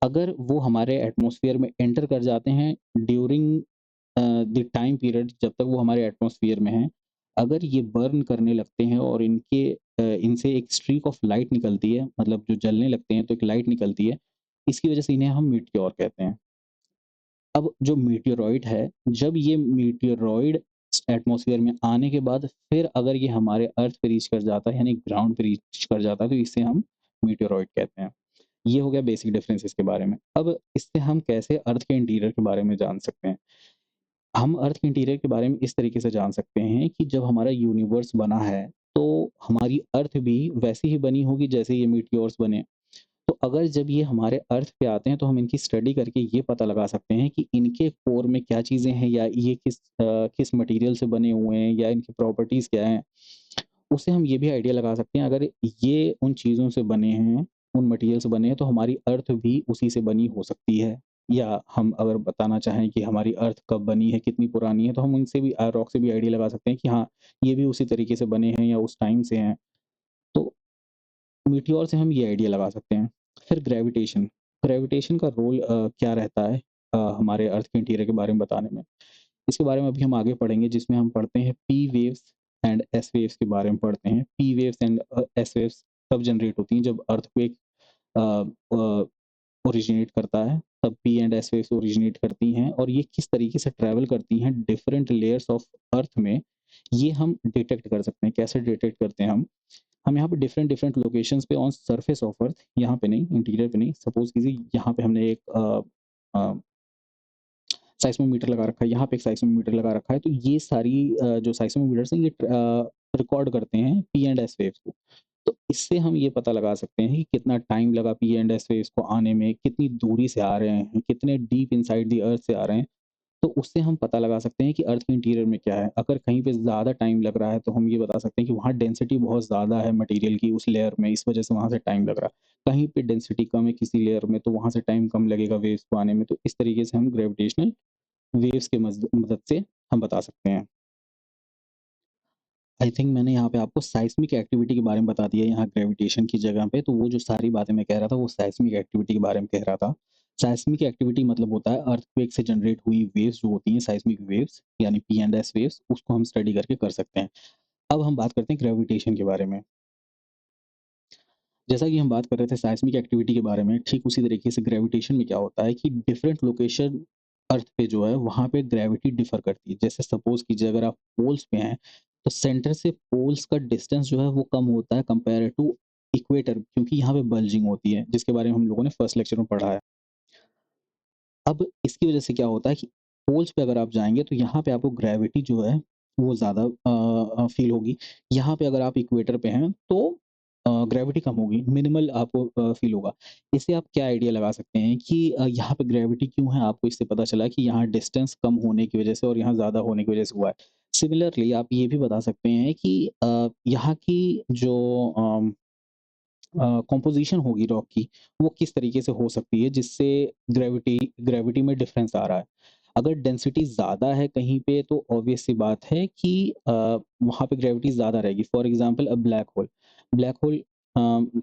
अगर वो हमारे एटमॉस्फेयर में एंटर कर जाते हैं ड्यूरिंग द टाइम पीरियड, जब तक वो हमारे एटमॉस्फेयर में हैं, अगर ये बर्न करने लगते हैं और इनसे एक स्ट्रीक ऑफ लाइट निकलती है, मतलब जो जलने लगते हैं तो एक लाइट निकलती है, इसकी वजह से इन्हें हम मीटियोर कहते हैं। अब जो मीटियोरॉइड है, जब ये मीटियोरॉइड एटमॉस्फेयर में आने के बाद फिर अगर ये हमारे अर्थ पे रीच कर जाता है, यानी ग्राउंड पे रीच कर जाता है, तो इसे हम मीटियोरॉइड कहते हैं। ये हो गया बेसिक डिफरेंस इसके बारे में। अब इससे हम कैसे अर्थ के इंटीरियर के बारे में जान सकते हैं? हम अर्थ के इंटीरियर के बारे में इस तरीके से जान सकते हैं कि जब हमारा यूनिवर्स बना है, तो हमारी अर्थ भी वैसी ही बनी होगी जैसे ये मीटियोर्स बने। तो अगर जब ये हमारे अर्थ पे आते हैं, तो हम इनकी स्टडी करके ये पता लगा सकते हैं कि इनके कोर में क्या चीज़ें हैं, या ये किस मटेरियल से बने हुए हैं, या इनकी प्रॉपर्टीज़ क्या हैं। उससे हम ये भी आइडिया लगा सकते हैं, अगर ये उन चीज़ों से बने हैं, उन मटेरियल से बने हैं, तो हमारी अर्थ भी उसी से बनी हो सकती है। या हम अगर बताना चाहें कि हमारी अर्थ कब बनी है, कितनी पुरानी है, तो हम उनसे भी रॉक से भी आइडिया लगा सकते हैं कि हाँ, ये भी उसी तरीके से बने हैं या उस टाइम से हैं। तो मीटियोर से हम ये आइडिया लगा सकते हैं। फिर ग्रेविटेशन, ग्रेविटेशन का रोल क्या रहता है हमारे अर्थ के इंटीरियर के बारे में बताने में। इसके बारे में अभी हम आगे पढ़ेंगे, जिसमें हम पढ़ते हैं P waves and S waves के बारे में पढ़ते हैं। P waves and S waves तब जनरेट होती हैं जब अर्थक्वेक ओरिजिनेट करता है, तब P and S waves originate करती हैं, और ये किस तरीके से ट्रैवल करती हैं डिफरेंट लेयर्स ऑफ अर्थ में, ये हम डिटेक्ट कर सकते हैं। कैसे डिटेक्ट करते हैं हम यहाँ पे डिफरेंट डिफरेंट लोकेशंस पे ऑन सरफेस ऑफ अर्थ, यहाँ पे नहीं, इंटीरियर पे नहीं, सपोज कीजिए यहाँ पे हमने एक साइस्मोमीटर लगा रखा है, यहाँ पे एक साइस्मोमीटर लगा रखा है, तो ये सारी जो साइस्मोमीटर्स हैं, ये रिकॉर्ड करते हैं पी एंड एस वेव्स को। तो इससे हम ये पता लगा सकते हैं कि कितना टाइम लगा पी एंड एस वेव्स को आने में, कितनी दूरी से आ रहे हैं, कितने डीप इनसाइड द अर्थ से आ रहे हैं। तो उससे हम पता लगा सकते हैं कि अर्थ के इंटीरियर में क्या है। अगर कहीं पे ज़्यादा टाइम लग रहा है, तो हम ये बता सकते हैं कि वहाँ डेंसिटी बहुत ज़्यादा है मटेरियल की उस लेयर में, इस वजह से वहाँ से टाइम लग रहा है। कहीं पे डेंसिटी कम है किसी लेयर में, तो वहाँ से टाइम कम लगेगा वेव्स को आने में। तो इस तरीके से हम ग्रेविटेशनल वेव्स के मदद से हम बता सकते हैं। आई थिंक मैंने यहाँ पे आपको साइस्मिक एक्टिविटी के बारे में बता दिया, यहाँ ग्रेविटेशन की जगह पे। तो वो जो सारी बातें मैं कह रहा था, वो साइस्मिक एक्टिविटी के बारे में कह रहा था। साइस्मिक एक्टिविटी मतलब होता है अर्थक्वेक से जनरेट हुई वेव्स जो होती हैं, साइस्मिक वेव्स यानी पी एंड एस वेव्स, उसको हम स्टडी करके कर सकते हैं। अब हम बात करते हैं ग्रेविटेशन के बारे में। जैसा कि हम बात कर रहे थे साइस्मिक एक्टिविटी के बारे में, ठीक उसी तरीके से ग्रेविटेशन में क्या होता है कि डिफरेंट लोकेशन अर्थ पे जो है, वहाँ पे ग्रेविटी डिफर करती है। जैसे सपोज कीजिए अगर आप पोल्स पे हैं, तो सेंटर से पोल्स का डिस्टेंस जो है वो कम होता है कंपेयर टू इक्वेटर, क्योंकि यहाँ पे बल्जिंग होती है, जिसके बारे में हम लोगों ने फर्स्ट लेक्चर में पढ़ा है। अब इसकी वजह से क्या होता है कि पोल्स पे अगर आप जाएंगे, तो यहाँ पे आपको ग्रेविटी जो है वो ज़्यादा फ़ील होगी। यहाँ पे अगर आप इक्वेटर पे हैं तो ग्रेविटी कम होगी, मिनिमल आपको फ़ील होगा। इससे आप क्या आइडिया लगा सकते हैं कि यहाँ पे ग्रेविटी क्यों है? आपको इससे पता चला कि यहाँ डिस्टेंस कम होने की वज़ह से और यहाँ ज़्यादा होने की वज़ह से हुआ है। सिमिलरली आप ये भी बता सकते हैं कि यहाँ की जो कंपोज़िशन होगी रॉक की, वो किस तरीके से हो सकती है जिससे ग्रेविटी ग्रेविटी में डिफ़रेंस आ रहा है। अगर डेंसिटी ज़्यादा है कहीं पे तो ऑब्वियस सी बात है कि वहाँ पे ग्रेविटी ज़्यादा रहेगी। For example a black hole. Black hole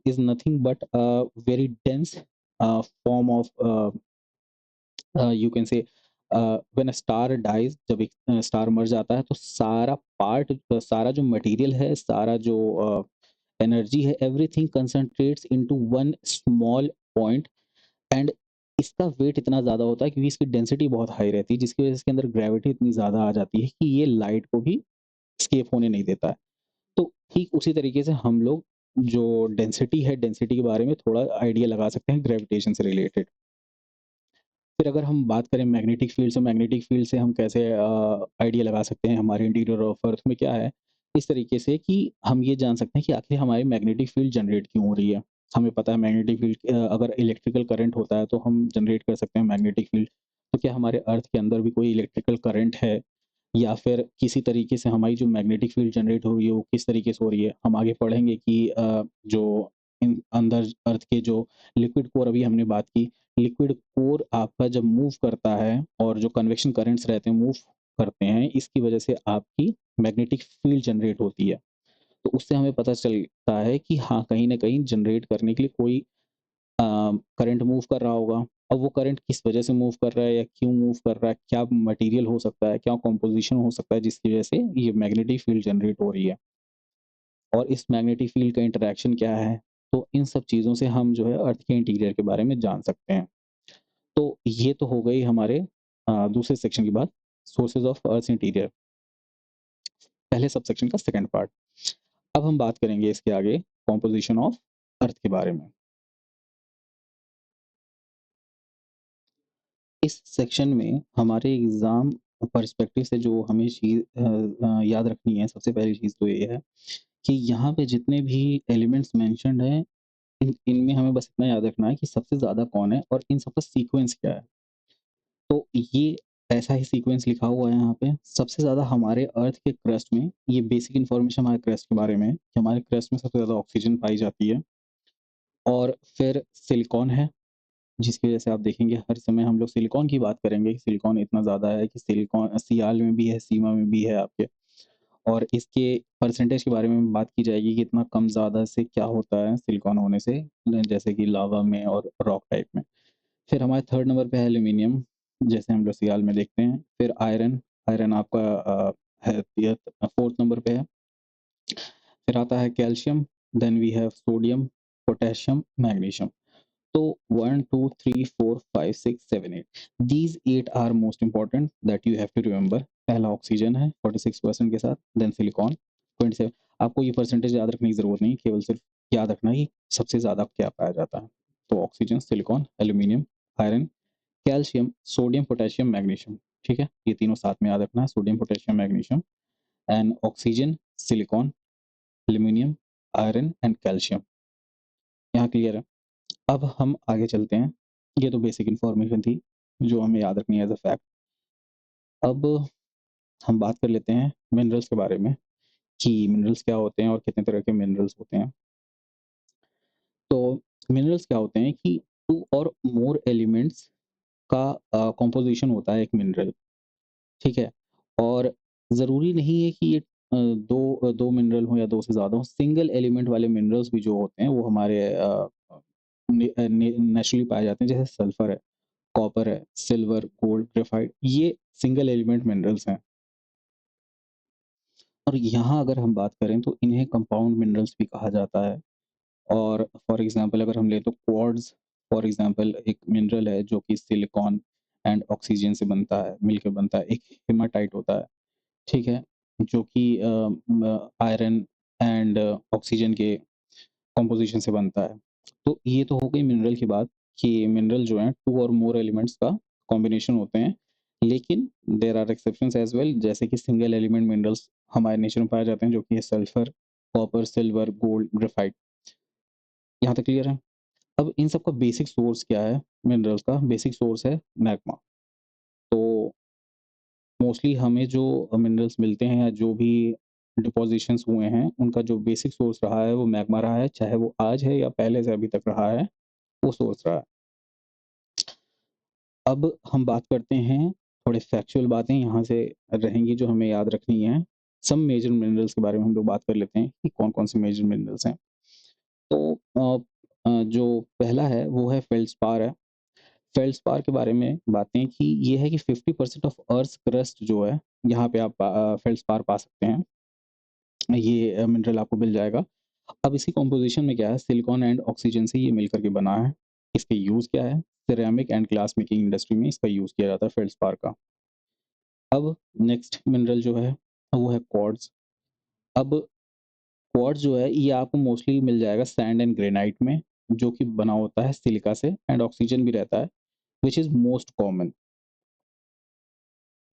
is nothing but a very dense form of you can say when a star dies, जब एक स्टार मर जाता है तो सारा पार्ट सारा जो मटेरियल है, सारा जो एनर्जी है, everything concentrates into one small point and इसका वेट इतना ज़्यादा होता है क्योंकि इसकी डेंसिटी बहुत हाई रहती है, जिसकी वज़ह से इसके अंदर ग्रेविटी इतनी ज़्यादा आ जाती है कि ये लाइट को भी एस्केप होने नहीं देता है। तो ठीक उसी तरीके से हम लोग जो डेंसिटी है, डेंसिटी के बारे में थोड़ा आइडिया लगा सकते हैं ग्रेविटेशन से रिलेटेड। फिर अगर हम बात करें मैग्नेटिक फील्ड से हम कैसे आइडिया लगा सकते हैं हमारे इंटीरियर ऑफ अर्थ में क्या है, इस तरीके से कि हम ये जान सकते हैं कि आखिर हमारी मैग्नेटिक फील्ड जनरेट क्यों हो रही है। हमें पता है मैग्नेटिक फील्ड अगर इलेक्ट्रिकल करंट होता है तो हम जनरेट कर सकते हैं मैग्नेटिक फील्ड। तो क्या हमारे अर्थ के अंदर भी कोई इलेक्ट्रिकल करंट है या फिर किसी तरीके से हमारी जो मैग्नेटिक फील्ड जनरेट हो रही है वो किस तरीके से हो रही है? हम आगे पढ़ेंगे कि जो इन अंदर अर्थ के जो लिक्विड कोर अभी हमने बात की, लिक्विड कोर आपका जब मूव करता है और जो कन्वेक्शन करंट्स रहते हैं मूव करते हैं, इसकी वजह से आपकी मैग्नेटिक फील्ड जनरेट होती है। तो उससे हमें पता चलता है कि हाँ, कहीं न कहीं जनरेट करने के लिए कोई अ, करंट मूव कर रहा होगा। अब वो करंट किस वजह से मूव कर रहा है या क्यों मूव कर रहा है, क्या मटेरियल हो सकता है, क्या कंपोज़िशन हो सकता है जिसकी वजह से ये मैग्नेटिक फील्ड जनरेट हो रही है और इस मैग्नेटिक फील्ड का इंटरैक्शन क्या है? तो इन सब चीज़ों से हम जो है अर्थ के इंटीरियर के बारे में जान सकते हैं। तो ये तो हो गई हमारे दूसरे सेक्शन की बात, सोर्सेज़ ऑफ अर्थ इंटीरियर, पहले सबसेक्शन का सेकंड पार्ट। अब हम बात करेंगे इसके आगे कंपोज़िशन ऑफ अर्थ के बारे में। इस सेक्शन में हमारे एग्ज़ाम पर्सपेक्टिव से जो हमें चीज़ याद रखनी है, सबसे पहली चीज़ तो ये है कि यहाँ पे जितने भी एलिमेंट्स मेंशन्ड हैं, इनमें हमें बस इतना याद रखना है कि सबसे ज़्यादा कौन है और इन सबका सीक्वेंस क्या है। तो ये ऐसा ही सीक्वेंस लिखा हुआ है यहाँ पे। सबसे ज़्यादा हमारे अर्थ के क्रस्ट में, ये बेसिक इन्फॉर्मेशन हमारे क्रस्ट के बारे में है कि हमारे क्रस्ट में सबसे ज़्यादा ऑक्सीजन पाई जाती है और फिर सिलिकॉन है, जिसकी वज़ह से आप देखेंगे हर समय हम लोग सिलिकॉन की बात करेंगे कि सिलिकॉन इतना ज़्यादा है कि सिलिकॉन सियाल में भी है, सीमा में भी है आपके। और इसके परसेंटेज के बारे में बात की जाएगी कि इतना कम ज़्यादा से क्या होता है सिलिकॉन होने से, जैसे कि लावा में और रॉक टाइप में। फिर हमारे थर्ड नंबर पे है एल्यूमीनियम, जैसे हम लोग सियाल में देखते हैं। फिर आयरन, आयरन आपका है फोर्थ नंबर पे है। फिर आता है calcium, then we have sodium, potassium, magnesium. तो 1, 2, 3, 4, 5, 6, 7, 8 these 8 are most important that you have to remember. पहला ऑक्सीजन है 46% के साथ, देन सिलिकॉन 27। आपको ये परसेंटेज याद रखने की ज़रूरत नहीं, केवल सिर्फ याद रखना है कि सबसे ज़्यादा क्या पाया जाता है। तो oxygen, silicon, aluminium, iron, calcium, sodium, potassium, magnesium, ठीक है? ये तीनों साथ में याद रखना है, sodium, potassium, magnesium and oxygen, silicon, aluminium, iron and calcium. यहाँ क्लियर है? अब हम आगे चलते हैं। ये तो बेसिक इन्फॉर्मेशन थी, जो हमें याद रखनी है एज़ अ फैक्ट। अब हम बात कर लेते हैं मिनरल्स के बारे में कि मिनरल्स क्या होते हैं और कितने तरह के मिनरल्स होते हैं। तो मिनरल्स क्या होते हैं कि 2 और मोर एलिमेंट्स का कंपोज़िशन होता है एक मिनरल, ठीक है? और ज़रूरी नहीं है कि ये 2 मिनरल हों या 2 से ज़्यादा हों, सिंगल एलिमेंट वाले मिनरल्स भी जो होते हैं वो हमारे नेचुरली पाए जाते हैं, जैसे सल्फर है, कॉपर है, सिल्वर, गोल्ड, ग्रेफाइट, ये सिंगल एलिमेंट मिनरल्स हैं। और यहाँ अगर हम बात करें तो इन्हें कंपाउंड मिनरल्स भी कहा जाता है। और फॉर एग्ज़ाम्पल अगर हम लें तो क्वार्ट्ज़ फॉर एग्ज़ाम्पल एक मिनरल है जो कि सिलिकॉन एंड ऑक्सीजन से बनता है, मिलके बनता है। एक हेमाटाइट होता है, ठीक है? जो कि आयरन एंड ऑक्सीजन के कंपोज़िशन से बनता है। तो ये तो हो गई मिनरल की बात कि मिनरल जो हैं 2 और मोर एलिमेंट्स का कॉम्बिनेशन होते हैं। लेकिन there are exceptions as well, जैसे कि सिंगल एलिमेंट मिनरल्स हमारे नेचर में पाए जाते हैं, जो कि है sulphur, copper, silver, gold, graphite. यहाँ तक क्लियर है? अब इन सब का बेसिक सोर्स क्या है? मिनरल्स का बेसिक सोर्स है मैग्मा। तो मोस्टली हमें जो मिनरल्स मिलते हैं या जो भी डिपोज़िशंस हुए हैं, उनका जो बेसिक सोर्स रहा है वो मैग्मा रहा है, चाहे वो आज है या पहले से अभी तक रहा है, वो सोर्स रहा है। अब हम बात करते हैं, थोड़े फैक्चुअल बातें यहाँ से रहेंगी जो हमें याद रखनी है। सम मेजर मिनरल्स के बारे में हम लोग बात कर लेते हैं कि कौन-कौन से मेजर मिनरल्स हैं। तो जो पहला है वो है फेल्ड्स्पार है। फेल्ड्स्पार के बारे में बातें कि ये है कि 50% ऑफ अर्थ क्रस्ट जो है, यहाँ पे आप फेल्ड्स्पार पा सकते हैं। ये मिनरल आपको मिल जाएगा। अब इसकी कंपोज़िशन में क्या है, सिलिकॉन एंड ऑक्सीजन से ये मिलकर के बना है। इसका यूज़ क्या है? Ceramic and glass making industry में इसका यूज़ किया जाता है फेल्ड्स्पार का। अब नेक्स्ट मिनरल जो है वो है क्वार्ट्ज़। अब क्वार्ट्ज़ जो है ये आपको मोस्टली मिल जाएगा सैंड एंड ग्रेनाइट में, जो कि बना होता है सिलिका से एंड ऑक्सीजन भी रहता है, व्हिच इज़ मोस्ट कॉमन।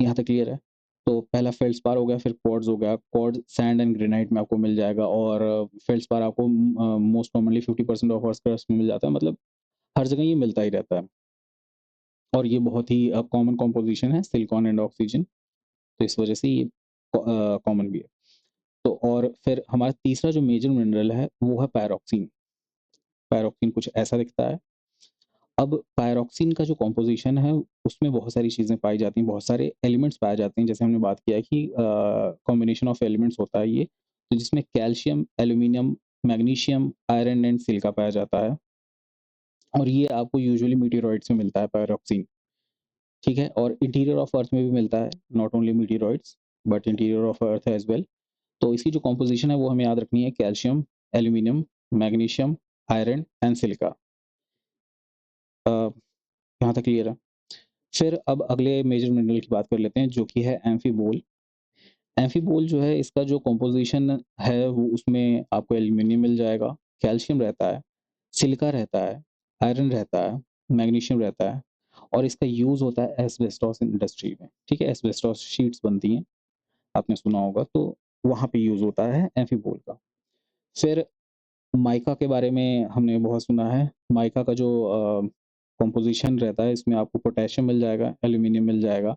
यहाँ तक क्लियर है? तो पहला फेल्ड्स्पार हो गया, फिर क्वार्ट्ज़ हो गया। क्वार्ट्ज़ सैंड एंड ग्रेनाइट में आपको मिल जाएगा, और फेल्ड्स्पार आपको most commonly 50% of earth crust में मिल जाता है, मतलब हर जगह ये मिलता ही रहता है। और ये बहुत ही कॉमन कंपोज़िशन है सिलिकॉन एंड ऑक्सीजन, तो इस वजह से ये कॉमन भी है। तो और फिर हमारा तीसरा जो मेजर मिनरल है वो है पैरोक्सिन। पैरोक्सिन कुछ ऐसा दिखता है। अब पैरोक्सिन का जो कंपोज़िशन है उसमें बहुत सारी चीज़ें पाई जाती हैं, बहुत सारे एलिमेंट्स पाए जाते हैं। जैसे हमने बात किया है कि कॉम्बिनेशन ऑफ एलिमेंट्स होता है ये, तो जिसमें calcium, aluminium, magnesium, iron and silica पाया जाता है, और ये आपको यूजुअली मीटेरॉइड्स में मिलता है पैरोक्सिन। ठीक है? और इंटीरियर ऑफ अर्थ में भी मिलता है, not only meteoroids but interior of earth as well. तो इसकी जो कंपोज़िशन है वो हमें याद रखनी है, calcium, aluminium, magnesium, iron and silica. Uh, यहाँ तक क्लियर है? फिर अब अगले मेजर मिनरल की बात कर लेते हैं, जो कि है एम्फीबोल। एम्फीबोल जो है इसका जो कंपोज़िशन है वो उसमें आपको एल्यूमीनियम मिल जाएगा, कैल्शियम रहता है, सिलिका रहता है, आयरन रहता है, मैग्नीशियम रहता है, और इसका यूज़ होता है एस्बेस्टॉस इंडस्ट्री में। ठीक है? एस्बेस्टॉस शीट्स बनती हैं, आपने सुना होगा, तो वहाँ पे यूज़ होता है एम्फीबोल का। फिर माइका के बारे में हमने बहुत सुना है। माइका का जो कंपोज़िशन रहता है, इसमें आपको पोटेशियम मिल जाएगा, एल्यूमीनियम मिल जाएगा,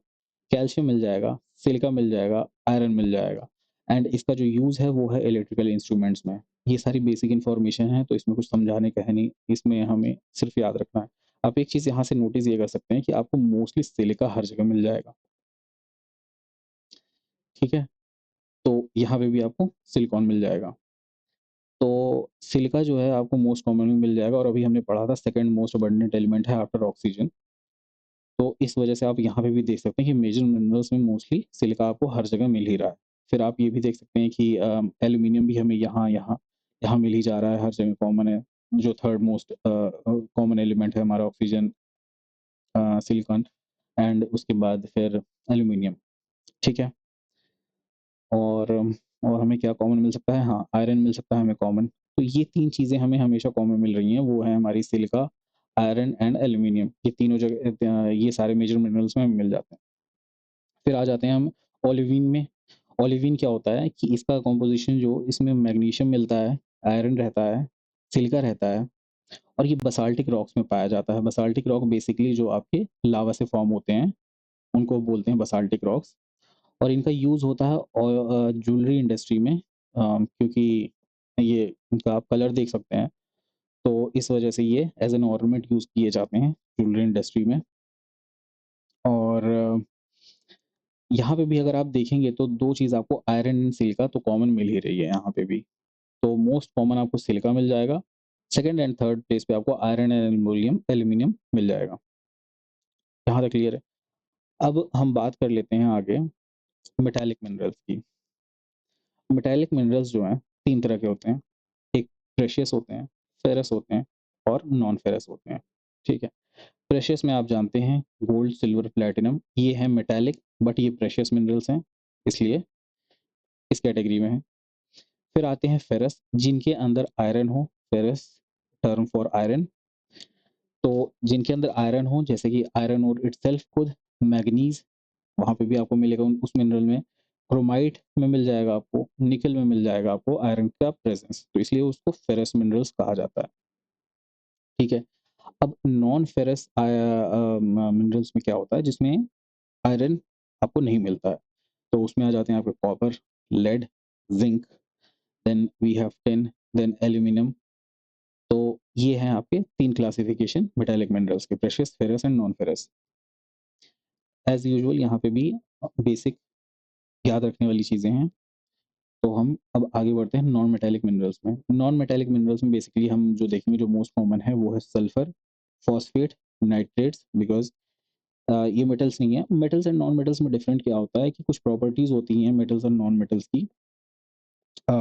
कैल्शियम मिल जाएगा, सिलिका मिल जाएगा, आयरन मिल जाएगा, एंड इसका जो यूज़ है वो है इलेक्ट्रिकल इंस्ट्रूमेंट्स में। ये सारी बेसिक इन्फॉर्मेशन है, तो इसमें कुछ समझाने का है नहीं, इसमें हमें सिर्फ़ याद रखना है। आप एक चीज़ यहाँ से नोटिस ये कर सकते हैं कि आपको मोस्टली सिलिका हर जगह मिल जाएगा। ठीक है? तो यहाँ पे भी आपको सिलिकॉन मिल जाएगा। तो सिलिका जो है आपको मोस्ट कॉमनली मिल जाएगा, और अभी हमने पढ़ा था सेकंड मोस्ट अबंडेंट एलिमेंट है आफ्टर ऑक्सीजन। तो इस वजह से आप यहाँ पे भी देख सकते हैं कि मेजर मिनरल्स में मोस्टली सिलिका आपको हर जगह मिल ही रहा है। फिर आप ये भी देख सकते हैं कि एल्यूमीनियम भी हमें यहाँ मिल ही जा रहा है, हर जगह कॉमन है। जो थर्ड मोस्ट कॉमन एलिमेंट है हमारा ऑक्सीजन, सिलिकॉन, एंड उसके बाद फिर एल्यूमीनियम। ठीक है? और और हमें क्या कॉमन मिल सकता है? हाँ, आयरन मिल सकता है हमें कॉमन। तो ये 3 चीज़ें हमें हमेशा कॉमन मिल रही हैं, वो है हमारी सिलिका, आयरन एंड एल्यूमीनियम। ये तीनों जगह ये सारे मेजर मिनरल्स में हमें मिल जाते हैं। फिर आ जाते हैं हम ओलिवीन में। ओलिवीन क्या होता है कि इसका कंपोज़िशन जो इसमें मैग्नीशियम मिलता है, आयरन रहता है, सिलिका रहता है, और ये बासाल्टिक रॉक्स में पाया जाता है। बासाल्टिक रॉक बेसिकली जो आपके लावा से फॉर्म होते हैं, उनको बोलते हैं बासाल्टिक रॉक्स। और इनका यूज़ होता है ज्वेलरी इंडस्ट्री में, क्योंकि ये इनका आप कलर देख सकते हैं, तो इस वजह से ये एज़ एन ऑर्नामेंट यूज़ किए जाते हैं ज्वेलरी इंडस्ट्री में। और यहाँ पे भी अगर आप देखेंगे तो 2 चीज़ आपको आयरन एंड सिलिका तो कॉमन मिल ही रही है यहाँ पे भी। तो मोस्ट कॉमन आपको सिलिका मिल जाएगा, सेकंड एंड थर्ड प्लेस पे आपको आयरन एंड एल्यूमीनियम मिल जाएगा। यहाँ तक क्लियर है? अब हम बात कर लेते हैं आगे मेटालिक मिनरल्स की। मेटालिक मिनरल्स जो हैं 3 तरह के होते हैं। एक प्रेशियस होते हैं, फेरस होते हैं, और नॉन फेरस होते हैं। ठीक है? प्रेशियस में आप जानते हैं गोल्ड, सिल्वर, प्लैटिनम, ये हैं मेटालिक, बट ये प्रेशियस मिनरल्स हैं, इसलिए इस कैटेगरी में हैं। फिर आते हैं फेरस, जिनके अंदर आयरन हो, फेरस टर्म फॉर आयरन। तो जिनके अंदर आयरन हो, जैसे कि आयरन ओर इटसेल्फ खुद, मैग्नीज, वहाँ पे भी आपको मिलेगा उस मिनरल में, क्रोमाइट में मिल जाएगा आपको, निकल में मिल जाएगा आपको आयरन का प्रेजेंस, तो इसलिए उसको फेरस मिनरल्स कहा जाता है। ठीक है। अब नॉन फेरस मिनरल्स में क्या होता है, जिसमें आयरन आपको नहीं मिलता है, तो उसमें आ जाते हैं आपके copper, lead, zinc, then we have tin, then aluminium. तो ये हैं आपके 3 क्लासिफिकेशन मेटालिक मिनरल्स के, precious, ferrous and non ferrous. As usual यहाँ पे भी बेसिक याद रखने वाली चीज़ें हैं। तो हम अब आगे बढ़ते हैं नॉन मेटालिक मिनरल्स में। नॉन मेटालिक मिनरल्स में बेसिकली हम जो देखेंगे, जो मोस्ट कॉमन है वो है सल्फर, फॉस्फेट, नाइट्रेट्स, बिकॉज़ ये मेटल्स नहीं है। मेटल्स एंड नॉन मेटल्स में डिफरेंट क्या होता है कि कुछ प्रॉपर्टीज़ होती हैं मेटल्स और नॉन मेटल्स की, अ,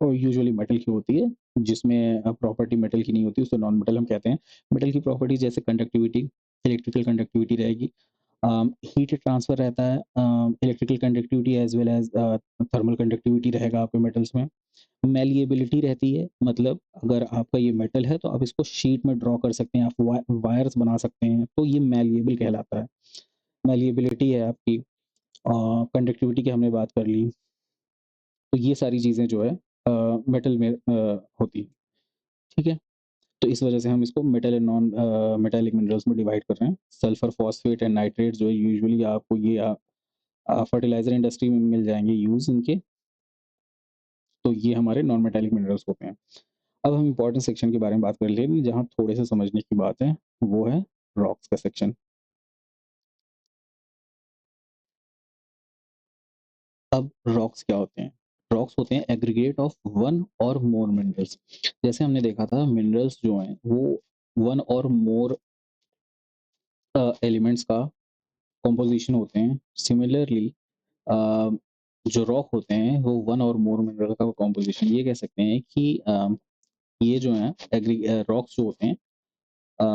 और यूजुअली मेटल की होती है, जिसमें प्रॉपर्टी मेटल की नहीं होती, उसे नॉन मेटल हम कहते हैं। मेटल की प्रॉपर्टी जैसे कंडक्टिविटी, इलेक्ट्रिकल कंडक्टिविटी रहेगी, हीट ट्रांसफ़र रहता है, electrical conductivity as well as thermal conductivity रहेगा आपके मेटल्स में। मैलिएबिलिटी रहती है, मतलब अगर आपका ये मेटल है तो आप इसको शीट में ड्रॉ कर सकते हैं, आप वायर्स बना सकते हैं, तो ये मैलिएबल कहलाता है। मैलिएबिलिटी है आपकी, कंडक्टिविटी की हमने बात कर ली, तो ये सारी चीज़ें जो है मेटल में होती हैं, ठीक है? तो इस वजह से हम इसको metal and non metallic minerals में डिवाइड कर रहे हैं। सल्फर, फॉस्फेट एंड नाइट्रेट जो है यूजुअली आपको ये फर्टिलाइज़र इंडस्ट्री में मिल जाएँगे यूज़ इनके, तो ये हमारे नॉन मेटालिक मिनरल्स होते हैं। अब हम इम्पोर्टेंट सेक्शन के बारे में बात कर लेंगे, जहाँ थोड़े से समझने की बात है, वो है रॉक्स का सेक्शन। अब रॉक्स क्या होते हैं? रॉक्स होते हैं एग्रीगेट ऑफ वन और मोर मिनरल्स। जैसे हमने देखा था मिनरल्स जो हैं वो वन और मोर एलिमेंट्स का कंपोजिशन होते हैं। सिमिलरली अ, जो रॉक होते हैं वो वन और मोर मिनरल का कंपोजिशन, ये कह सकते हैं कि ये जो हैं रॉक्स जो होते हैं,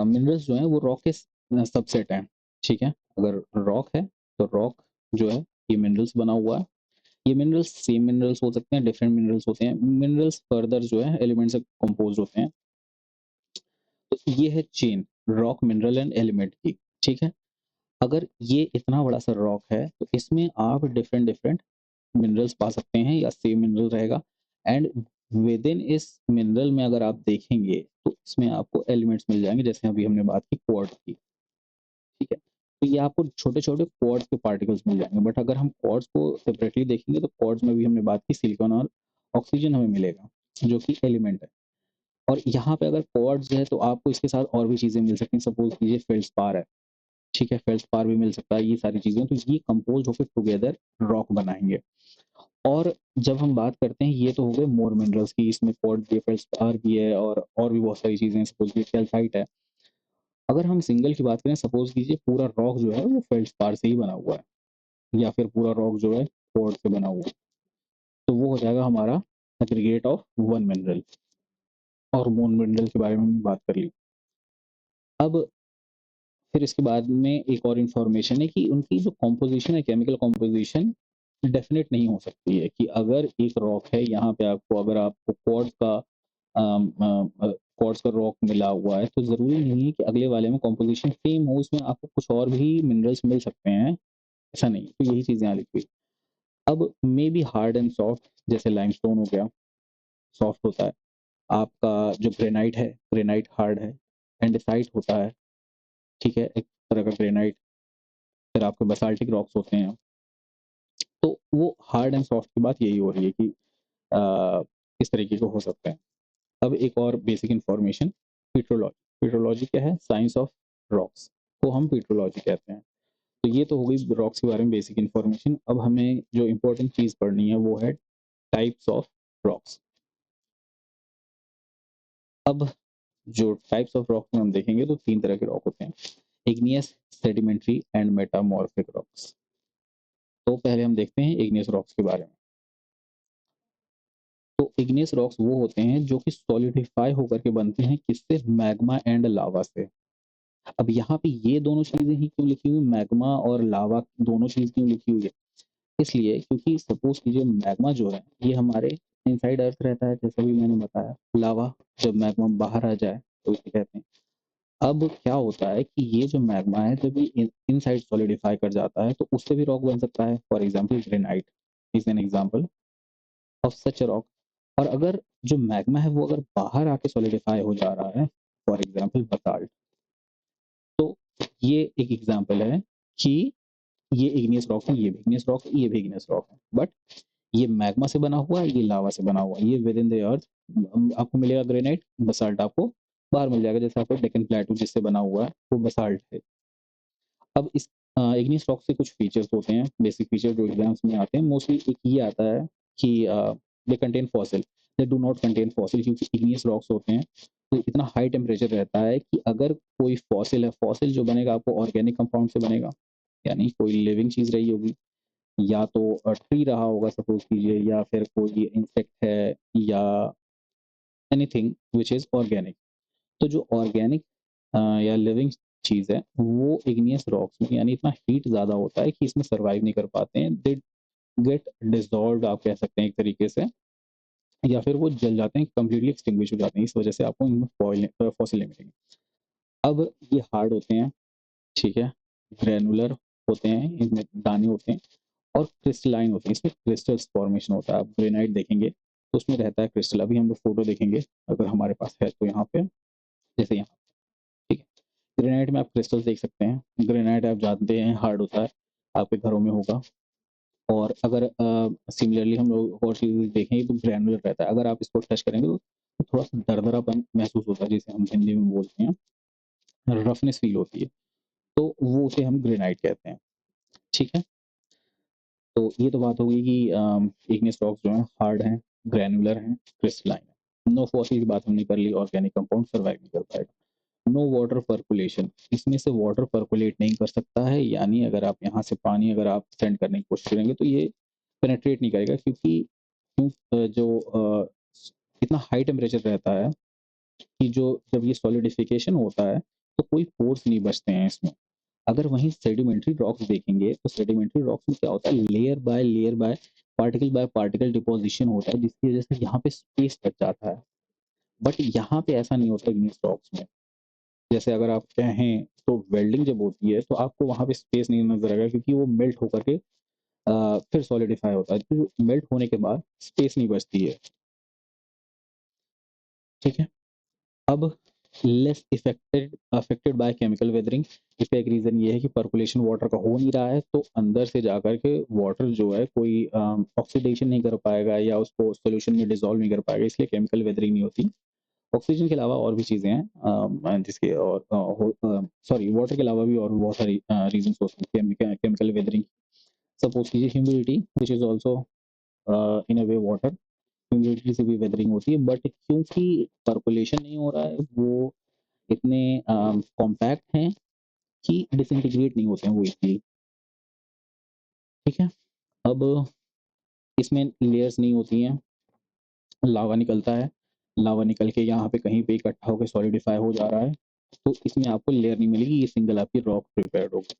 मिनरल्स जो हैं वो रॉक के सबसेट हैं, ठीक है? अगर रॉक है तो रॉक जो है ये मिनरल्स बना हुआ है। ये मिनरल्स सेम मिनरल्स हो सकते हैं, डिफरेंट मिनरल्स होते हैं। मिनरल्स फर्दर जो है एलिमेंट से कंपोज होते हैं। तो ये है chain rock, mineral and element की, ठीक है? अगर ये इतना बड़ा सा रॉक है तो इसमें आप डिफरेंट डिफरेंट मिनरल्स पा सकते हैं या सेम मिनरल रहेगा, एंड विद इन इस मिनरल में अगर आप देखेंगे तो इसमें आपको एलिमेंट्स मिल जाएंगे, जैसे अभी हमने बात की क्वार्ट्ज की, ठीक है? तो ये आपको छोटे-छोटे क्वार्ट्ज के पार्टिकल्स मिल जाएँगे, बट अगर हम क्वार्ट्ज को सेपरेटली देखेंगे तो क्वार्ट्ज में भी हमने बात की सिलिकॉन और ऑक्सीजन हमें मिलेगा, जो कि एलिमेंट है। और यहाँ पे अगर क्वार्ट्ज है तो आपको इसके साथ और भी चीज़ें मिल सकती हैं, सपोज़ कीजिए फेल्डस्पार है, ठीक है? फेल्डस्पार भी मिल सकता है, ये सारी चीज़ें, तो ये कंपोज़ होकर टुगेदर रॉक बनाएँगे। और जब हम बात करते हैं, ये तो हो गए मोर मिनरल्स की, इसमें क्वार्ट्ज भी है, फेल्डस्पार भी है और भी बहुत सारी चीज़ें हैं, सपोज़ कीजिए कैल्साइट है। अगर हम सिंगल की बात करें, सपोज़ कीजिए पूरा रॉक जो है वो फेल्डस्पार से ही बना हुआ है, या फिर पूरा रॉक जो है क्वार्ट्ज से बना हुआ है, तो वो हो जाएगा हमारा एग्रीगेट ऑफ वन मिनरल। और मोन मिनरल के बारे में हमने बात कर ली। अब फिर इसके बाद में एक और इन्फॉर्मेशन है कि उनकी जो कॉम्पोज़िशन है, केमिकल कॉम्पोज़िशन डेफ़िनेट नहीं हो सकती है, कि अगर एक रॉक है, यहाँ पे आपको अगर आपको क्वार्ट्ज का रॉक मिला हुआ है, तो ज़रूरी नहीं है कि अगले वाले में कॉम्पोज़िशन सेम हो, उसमें आपको कुछ और भी मिनरल्स मिल सकते हैं, ऐसा नहीं। तो यही चीज़ें यहाँ लिखी हुई। अब may be hard and soft, जैसे लाइमस्टोन हो गया, सॉफ्ट होता है। आपका जो ग्रेनाइट है, ग्रेनाइट हार्ड है। एंडेसाइट होता है, ठीक है? एक तरह का ग्रेनाइट। फिर आपके बासाल्टिक रॉक्स होते हैं। तो वो हार्ड एंड सॉफ्ट की बात यही हो रही है कि किस तरीके का हो सकता है। अब एक और बेसिक इन्फॉर्मेशन, पेट्रोलॉजी। पेट्रोलॉजी क्या है? साइंस ऑफ रॉक्स को हम पेट्रोलॉजी कहते हैं। तो ये तो हो गई रॉक्स के बारे में बेसिक इन्फॉर्मेशन। अब हमें जो इम्पोर्टेंट चीज़ पढ़नी है वो है टाइप्स ऑफ रॉक्स। अब जो टाइप्स ऑफ रॉक में हम देखेंगे तो 3 तरह के रॉक होते हैं, igneous, sedimentary and metamorphic rocks. तो पहले हम देखते हैं इग्नियस रॉक्स के बारे में। तो इग्नियस रॉक्स वो होते हैं जो कि सॉलिडिफाई होकर के बनते हैं, किससे? मैग्मा एंड लावा से। अब यहाँ पे ये दोनों चीज़ें ही क्यों लिखी हुई, मैग्मा और लावा दोनों चीज़ क्यों लिखी हुई है? इसलिए क्योंकि सपोज़ कीजिए मैग्मा जो है ये हमारे इनसाइड अर्थ रहता है, जैसे भी मैंने बताया। लावा जब मैग्मा बाहर आ जाए तो इसे कहते हैं अब क्या होता है कि ये जो मैग्मा है जब ये इनसाइड सॉलिडिफाई कर जाता है तो उससे भी रॉक बन सकता है। For example granite is an example of such a rock. और अगर जो मैग्मा है वो अगर बाहर आके सॉलिडिफाई हो जा रहा है, फॉर एग्जांपल बसाल्ट, तो ये एक एग्जांपल है कि ये इग्नियस रॉक है, ये भी इग्नियस रॉक है, ये भी इग्नियस रॉक है, बट ये मैग्मा से बना हुआ है, ये लावा से बना हुआ है, ये विद इन द अर्थ आपको मिलेगा ग्रेनाइट, बसाल्ट आपको बाहर मिल जाएगा। जैसे आपको डेक्कन प्लेटू जिससे बना हुआ है वो बसाल्ट है। अब इस इग्नियस रॉक से कुछ फीचर्स होते हैं, बेसिक फीचर जो एग्जाम्स में आते हैं मोस्टली एक ये आता है कि they contain fossil, they do not contain fossil, क्योंकि इग्नियस रॉक्स होते हैं तो इतना हाई टेम्परेचर रहता है कि अगर कोई फॉसिल है, फॉसिल जो बनेगा आपको ऑर्गेनिक कंपाउंड से बनेगा, यानी कोई लिविंग चीज रही होगी, या तो ट्री रहा होगा सपोज कीजिए, या फिर कोई इंसेक्ट है, या एनीथिंग विच इज ऑर्गेनिक। तो जो ऑर्गेनिक या लिविंग चीज़ है वो इग्नियस रॉक्स में यानी इतना हीट ज़्यादा होता है कि इसमें सर्वाइव नहीं कर पाते हैं, दे गेट डिसॉल्व्ड आप कह सकते हैं एक तरीके से, या फिर वो जल जाते हैं, कंप्लीटली एक्सटिंग्विश हो जाते हैं। इस वजह से आपको इनमें फॉसिल मिलेंगे। अब ये हार्ड होते हैं, ठीक है, ग्रेनुलर होते हैं, इनमें दाने होते हैं, और क्रिस्टलाइन होते हैं, इसमें क्रिस्टल्स फॉर्मेशन होता है। आप ग्रेनाइट देखेंगे तो उसमें रहता है क्रिस्टल। अभी हम लोग फोटो देखेंगे अगर हमारे पास है तो यहाँ पे, जैसे यहाँ, ठीक है, ग्रेनाइट में आप क्रिस्टल्स देख सकते हैं। ग्रेनाइट आप जानते हैं हार्ड होता है, आपके घरों में होगा। और अगर सिमिलरली हम लोग और चीज़ देखेंगे तो ग्रैनुलर रहता है, अगर आप इसको टच करेंगे तो थोड़ा सा दरदरापन महसूस होता है, जिसे हम हिंदी में बोलते हैं, रफनेस फील होती है, तो वो उसे हम ग्रेनाइट कहते हैं। ठीक है, तो ये तो बात हो गई कि इग्नियस रॉक्स जो हैं हार्ड हैं, ग्रैनुलर हैं, क्रिस्टलाइन है। नो फॉसिल की बात हमने कर ली, ऑर्गेनिक कंपाउंड सर्वाइव नहीं कर पाएगा। नो वाटर पर्कुलेशन, इसमें से वाटर पर्कुलेट नहीं कर सकता है, यानी अगर आप यहाँ से पानी अगर आप सेंड करने की कोशिश करेंगे तो ये पेनेट्रेट नहीं करेगा, क्योंकि जो इतना हाई टेम्परेचर रहता है कि जो जब ये सॉलिडिफिकेशन होता है तो कोई पोर्स नहीं बचते हैं इसमें। अगर वहीं सेडिमेंट्री रॉक्स देखेंगे तो सेडिमेंट्री रॉक्स में क्या होता है, लेयर बाय पार्टिकल डिपोजिशन होता है, जिसकी वजह से यहाँ पे स्पेस बच जाता है। बट यहाँ पे ऐसा नहीं होता इग्नियस रॉक्स में। जैसे अगर आप कहें तो वेल्डिंग जब होती है तो आपको वहाँ पे स्पेस नहीं नजर आएगा, क्योंकि वो मेल्ट होकर के फिर सॉलिडिफाई होता है, तो मेल्ट होने के बाद स्पेस नहीं बचती है। ठीक है, अब less affected affected by chemical weathering, इसका एक रीजन ये है कि पर्कुलेशन वाटर का हो नहीं रहा है, तो अंदर से जाकर के वाटर जो है कोई ऑक्सीडेशन नहीं कर पाएगा या उसको सोल्यूशन में डिजोल्व नहीं कर पाएगा, इसलिए केमिकल वेदरिंग नहीं होती। ऑक्सीजन के अलावा और भी चीज़ें हैं, जिसके और सॉरी वाटर के अलावा भी और बहुत सारी रीजंस होते हैं केमिकल वेदरिंग। सपोज कीजिए humidity which is also in a way water, humidity से भी वेदरिंग होती है, बट क्योंकि पर्कुलेशन नहीं हो रहा है वो इतने कॉम्पैक्ट हैं कि डिसइंटीग्रेट नहीं होते हैं वो इजीली। ठीक है, अब इसमें लेयर्स नहीं होती हैं, लावा निकलता है, लावा निकल के यहाँ पे कहीं पे इकट्ठा होकर सॉलिडिफाई हो जा रहा है, तो इसमें आपको लेयर नहीं मिलेगी, ये सिंगल आपकी रॉक प्रिपेयर्ड होगी।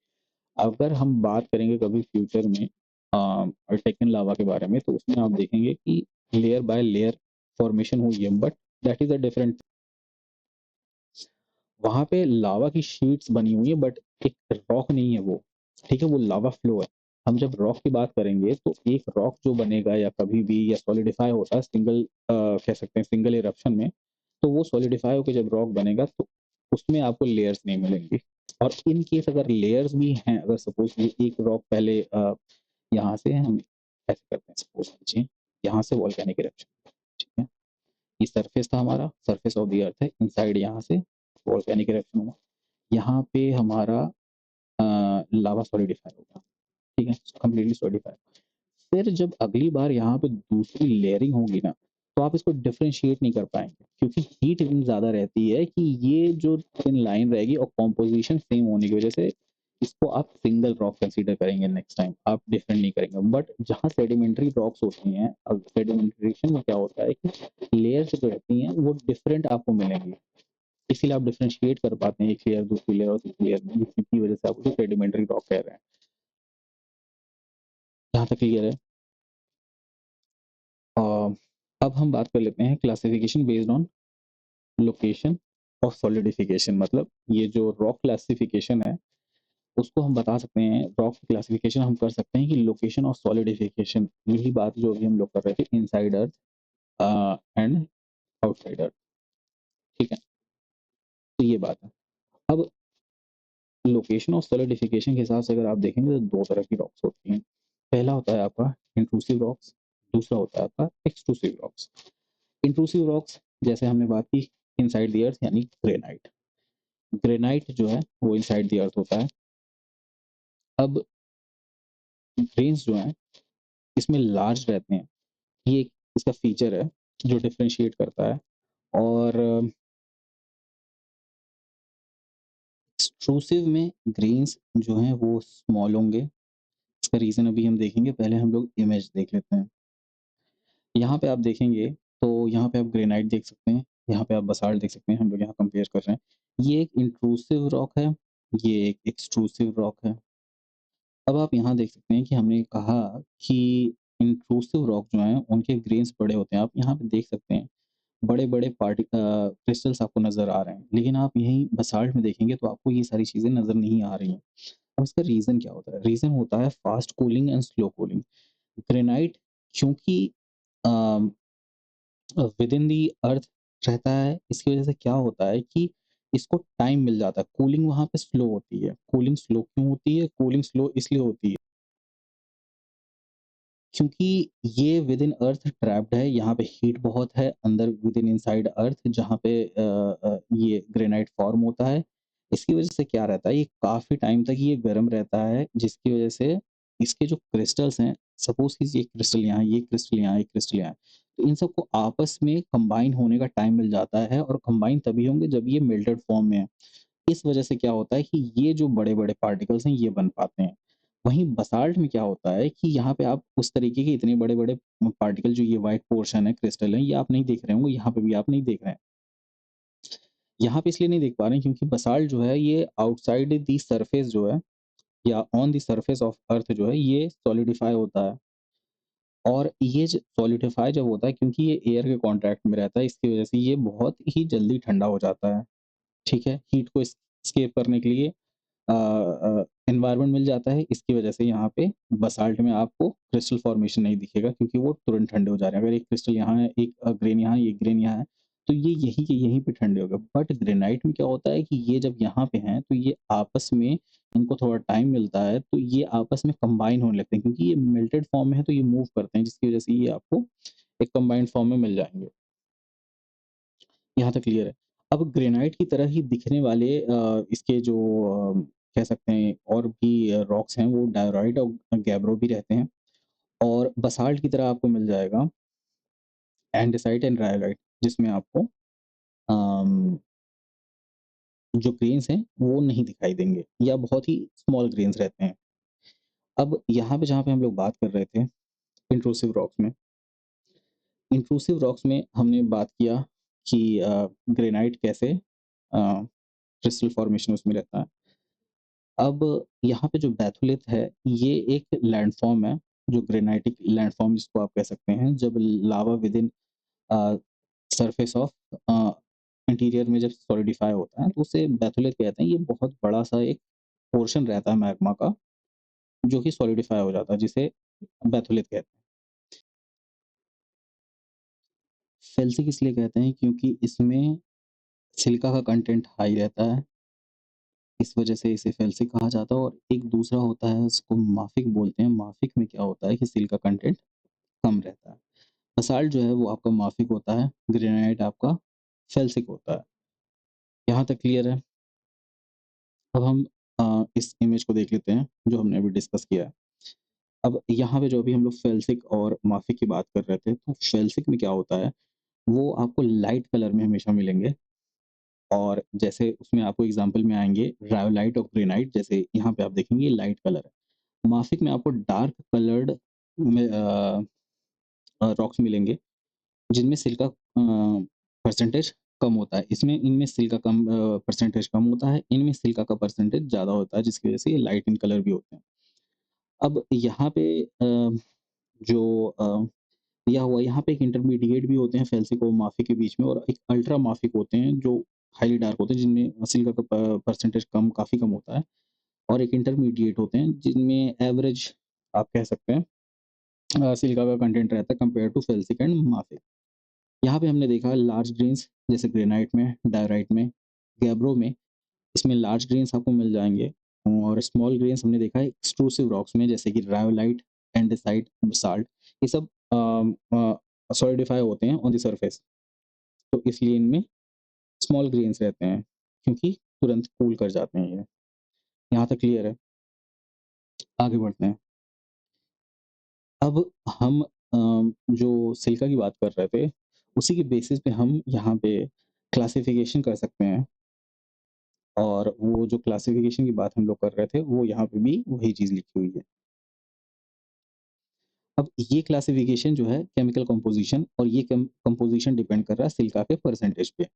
अगर हम बात करेंगे कभी फ्यूचर में टेक्टन लावा के बारे में, तो उसमें आप देखेंगे कि लेयर बाय लेयर फॉर्मेशन हुई है, but that is a different, वहाँ पे लावा की शीट्स बनी हुई है, बट एक रॉक नहीं है वो। ठीक है, वो लावा फ्लो है। हम जब रॉक की बात करेंगे तो एक रॉक जो बनेगा या कभी भी या सॉलिडिफाई होता है सिंगल कह सकते हैं सिंगल इरप्शन में, तो वो सॉलिडिफाई होकर जब रॉक बनेगा तो उसमें आपको लेयर्स नहीं मिलेंगी। और इन केस अगर लेयर्स भी हैं, अगर सपोज ये एक रॉक पहले यहाँ से हम ऐसे करते हैं, सपोज कीजिए यहाँ से वॉल्केनिक इरप्शन, ठीक है, ये सरफेस था हमारा, सरफेस ऑफ द अर्थ है, इनसाइड यहाँ से वॉल्केनिक इरप्शन हुआ, यहाँ पे हमारा लावा सॉलिडिफाई होगा, ठीक है, कंप्लीटली सॉलिडिफाई। फिर जब अगली बार यहाँ पे दूसरी लेयरिंग होगी ना, तो आप इसको डिफरेंशिएट नहीं कर पाएंगे, क्योंकि हीट इतनी ज़्यादा रहती है कि ये जो थिन लाइन रहेगी और कॉम्पोजिशन सेम होने की वजह से इसको आप सिंगल रॉक कंसीडर करेंगे, नेक्स्ट टाइम आप डिफरेंट नहीं करेंगे। बट जहाँ सेडिमेंट्री रॉक्स होती हैं, अब सेडिमेंटेशन में क्या होता है कि लेयर्स जो रहती हैं वो डिफरेंट आपको मिलेंगी, इसीलिए आप डिफरेंशिएट कर पाते हैं एक लेयर दूसरी लेयर और तीसरी लेयर में, जिसकी वजह से आप उसे सेडिमेंट्री रॉक कह रहे हैं। यहाँ तक क्लियर है। अब हम बात कर लेते हैं classification based on location of solidification, मतलब ये जो रॉक क्लासिफिकेशन है, उसको हम बता सकते हैं, रॉक क्लासिफिकेशन हम कर सकते हैं कि लोकेशन ऑफ सॉलिडिफिकेशन, यही बात जो अभी हम लोग कर रहे थे, इनसाइड अर्थ एंड आउटसाइड अर्थ, ठीक है? तो ये बात है। अब लोकेशन ऑफ सॉलिडिफिकेशन के हिसाब से अगर आप देखेंगे तो 2 तरह की रॉक्स होती हैं। पहला होता है आपका इंट्रूसिव रॉक्स, दूसरा होता है आपका एक्सट्रूसिव रॉक्स। इंट्रूसिव रॉक्स जैसे हमने बात की इनसाइड द अर्थ यानी ग्रेनाइट। ग्रेनाइट जो है वो इनसाइड द अर्थ होता है। अब ग्रेन्स जो हैं इसमें लार्ज रहते हैं, ये एक इसका फीचर है जो डिफरेंशिएट करता है। और एक्सट्रूसिव में ग्रेन्स जो हैं वो स्मॉल होंगे। इसका रीज़न अभी हम देखेंगे, पहले हम लोग इमेज देख लेते हैं। यहाँ पे आप देखेंगे तो यहाँ पे आप ग्रेनाइट देख सकते हैं, यहाँ पे आप बसाल्ट देख सकते हैं, हम लोग यहाँ कंपेयर कर रहे हैं। ये एक इंट्रूसिव रॉक है, ये एक एक्सट्रूसिव रॉक है। अब आप यहाँ देख सकते हैं कि हमने कहा कि इंट्रूसिव रॉक जो हैं उनके ग्रेन्स बड़े होते हैं। आप यहाँ पे देख सकते हैं बड़े-बड़े क्रिस्टल्स आपको नज़र आ रहे हैं। लेकिन आप यहीं बसाल्ट में देखेंगे तो आपको ये सारी चीज़ें नज़र नहीं आ रही हैं। अब इसका रीज़न क्या होता है? रीज़न होता है fast cooling and slow cooling. Granite क्योंकि अ विदिन दी अर्थ रहता है, इसकी वजह से क्या होता है कि इसको टाइम मिल जाता है, कूलिंग वहाँ पे स्लो होती है। कूलिंग स्लो क्यों होती है? कूलिंग स्लो इसलिए होती है क्योंकि ये विदिन अर्थ ट्रैप्ड है, यहाँ पे हीट बहुत है अंदर विदिन इनसाइड अर्थ, जहाँ पे ये ग्रेनाइट फॉर्म होता है। इसकी वजह से क्या रहता है, ये काफ़ी टाइम तक ये गर्म रहता है, जिसकी वजह से इसके जो क्रिस्टल्स हैं, सपोज़ कीजिए एक क्रिस्टल यहाँ, ये क्रिस्टल यहाँ, एक क्रिस्टल यहाँ, तो इन सबको आपस में कंबाइन होने का टाइम मिल जाता है, और कंबाइन तभी होंगे जब ये मेल्टेड फॉर्म में है। इस वजह से क्या होता है कि ये जो बड़े-बड़े पार्टिकल्स हैं ये बन पाते हैं। वहीं बसाल्ट में क्या होता है कि यहाँ पे आप उस तरीके के इतने बड़े-बड़े पार्टिकल, जो ये व्हाइट पोर्शन है, क्रिस्टल है, ये आप नहीं देख रहे होंगे, यहाँ पे भी आप नहीं देख रहे हैं। यहाँ पे इसलिए नहीं देख पा रहे हैं क्योंकि बसाल्ट जो है ये आउटसाइड द सरफेस जो है, या on the surface of earth जो है, ये सॉलिडिफाई होता है। और ये ज सॉलिडिफाई जब होता है, क्योंकि ये एयर के कॉन्टैक्ट में रहता है, इसकी वजह से ये बहुत ही जल्दी ठंडा हो जाता है। ठीक है? हीट को एस्केप करने के लिए एनवायरनमेंट मिल जाता है, इसकी वजह से यहाँ पे बसाल्ट में आपको क्रिस्टल फॉर्मेशन नहीं दिखेगा, क्योंकि वो तुरंत ठंडे हो जा रहे हैं। अगर एक क्रिस्टल यहाँ है, एक ग्रेन यहाँ है, एक ग्रेन यहाँ है, तो ये यहीं के यहीं पे ठंडे हो गए। बट ग्रेनाइट में क्या होता है कि ये जब यहाँ पे हैं, तो ये आपस में, इनको थोड़ा टाइम मिलता है, तो ये आपस में कंबाइन होने लगते हैं, क्योंकि ये मेल्टेड फॉर्म में है, तो ये मूव करते हैं, जिसकी वजह से ये आपको एक कंबाइंड फॉर्म में मिल जाएँगे। यहाँ तक क्लियर है। अब ग्रेनाइट की तरह ही दिखने वाले इसके जो कह सकते हैं और भी रॉक्स हैं, वो डायोराइट और गैब्रो भी रहते हैं, और बसाल्ट की तरह आपको मिल जाएगा एंडेसाइट एंड रायोलाइट, जिसमें आपको अम, जो ग्रेन्स हैं वो नहीं दिखाई देंगे, या बहुत ही स्मॉल ग्रेन्स रहते हैं। अब यहाँ पे जहाँ पे हम लोग बात कर रहे थे इंट्रूसिव रॉक्स में, इंट्रूसिव रॉक्स में हमने बात किया कि ग्रेनाइट कैसे क्रिस्टल फॉर्मेशन उसमें रहता है। अब यहाँ पे जो बैथोलिथ है, ये एक लैंडफ़ॉर्म है, जो ग्रेनाइटिक लैंडफ़ॉर्म जिसको आप कह सकते हैं, जब lava within uh, surface of uh, interior में जब सॉलिडिफाई होता है, तो उसे बैथोलिथ कहते हैं। ये बहुत बड़ा-सा एक पोर्शन रहता है मैग्मा का, जो कि सॉलिडिफाई हो जाता है, जिसे बैथोलिथ कहते हैं। फेल्सिक इसलिए कहते हैं क्योंकि इसमें सिलिका का कंटेंट हाई रहता है, इस वजह से इसे फेल्सिक कहा जाता है। और एक दूसरा होता है, उसको माफिक बोलते हैं। माफिक में क्या होता है कि सिलिका कंटेंट कम रहता है। बसाल्ट जो है वो आपका माफिक होता है, ग्रेनाइट आपका फेल्सिक होता है। यहाँ तक क्लियर है? अब हम इस इमेज को देख लेते हैं जो हमने अभी डिस्कस किया है। अब यहाँ पे जो अभी हम लोग फेल्सिक और माफिक की बात कर रहे थे, तो फेल्सिक में क्या होता है, वो आपको लाइट कलर में हमेशा मिलेंगे, और जैसे उसमें आपको एग्जांपल में आएँगे रायोलाइट और ग्रेनाइट, जैसे यहाँ पे आप देखेंगे लाइट कलर है। माफिक में आपको डार्क कलर्ड में रॉक्स मिलेंगे, जिनमें सिलिका परसेंटेज कम होता है। इसमें इनमें सिलिका कम परसेंटेज कम होता है, इनमें सिलिका का परसेंटेज ज़्यादा होता है, जिसकी वजह से ये लाइट इन कलर भी होते हैं। अब यहाँ पे जो दिया हुआ है, यहाँ पे एक इंटरमीडिएट भी होते हैं फेल्सिक और माफिक के बीच में, और एक अल्ट्रा माफिक होते हैं, जो हाइली डार्क होते हैं जिनमें सिलिका का परसेंटेज काफ़ी कम होता है, और एक इंटरमीडिएट होते हैं जिनमें एवरेज आप कह सकते हैं सिलिका का कंटेंट रहता है कंपेयर टू फेल्सिक एंड माफिक। यहाँ पे हमने देखा लार्ज ग्रेन्स जैसे ग्रेनाइट में, डायराइट में, गैब्रो में, इसमें लार्ज ग्रेन्स आपको मिल जाएँगे, और स्मॉल ग्रेन्स हमने देखा है एक्सट्रूसिव रॉक्स में जैसे कि रायोलाइट, एंडेसाइट, बासाल्ट, ये सब सॉलिडिफाई होते हैं ऑन द सरफेस। तो इसलिए इनमें स्मॉल ग्रेन्स रहते हैं, क्योंकि तुरंत कूल कर जाते हैं ये। यहाँ तक क्लियर है? आगे बढ़ते हैं। अब हम जो सिलिका की बात कर रहे थे, उसी के बेसिस पे हम यहाँ पे क्लासिफिकेशन कर सकते हैं, और वो जो क्लासिफिकेशन की बात हम लोग कर रहे थे, वो यहाँ पे भी वही चीज़ लिखी हुई है। अब ये क्लासिफिकेशन जो है केमिकल कंपोज़िशन, और ये कंपोज़िशन डिपेंड कर रहा है सिलिका के परसेंटेज पे,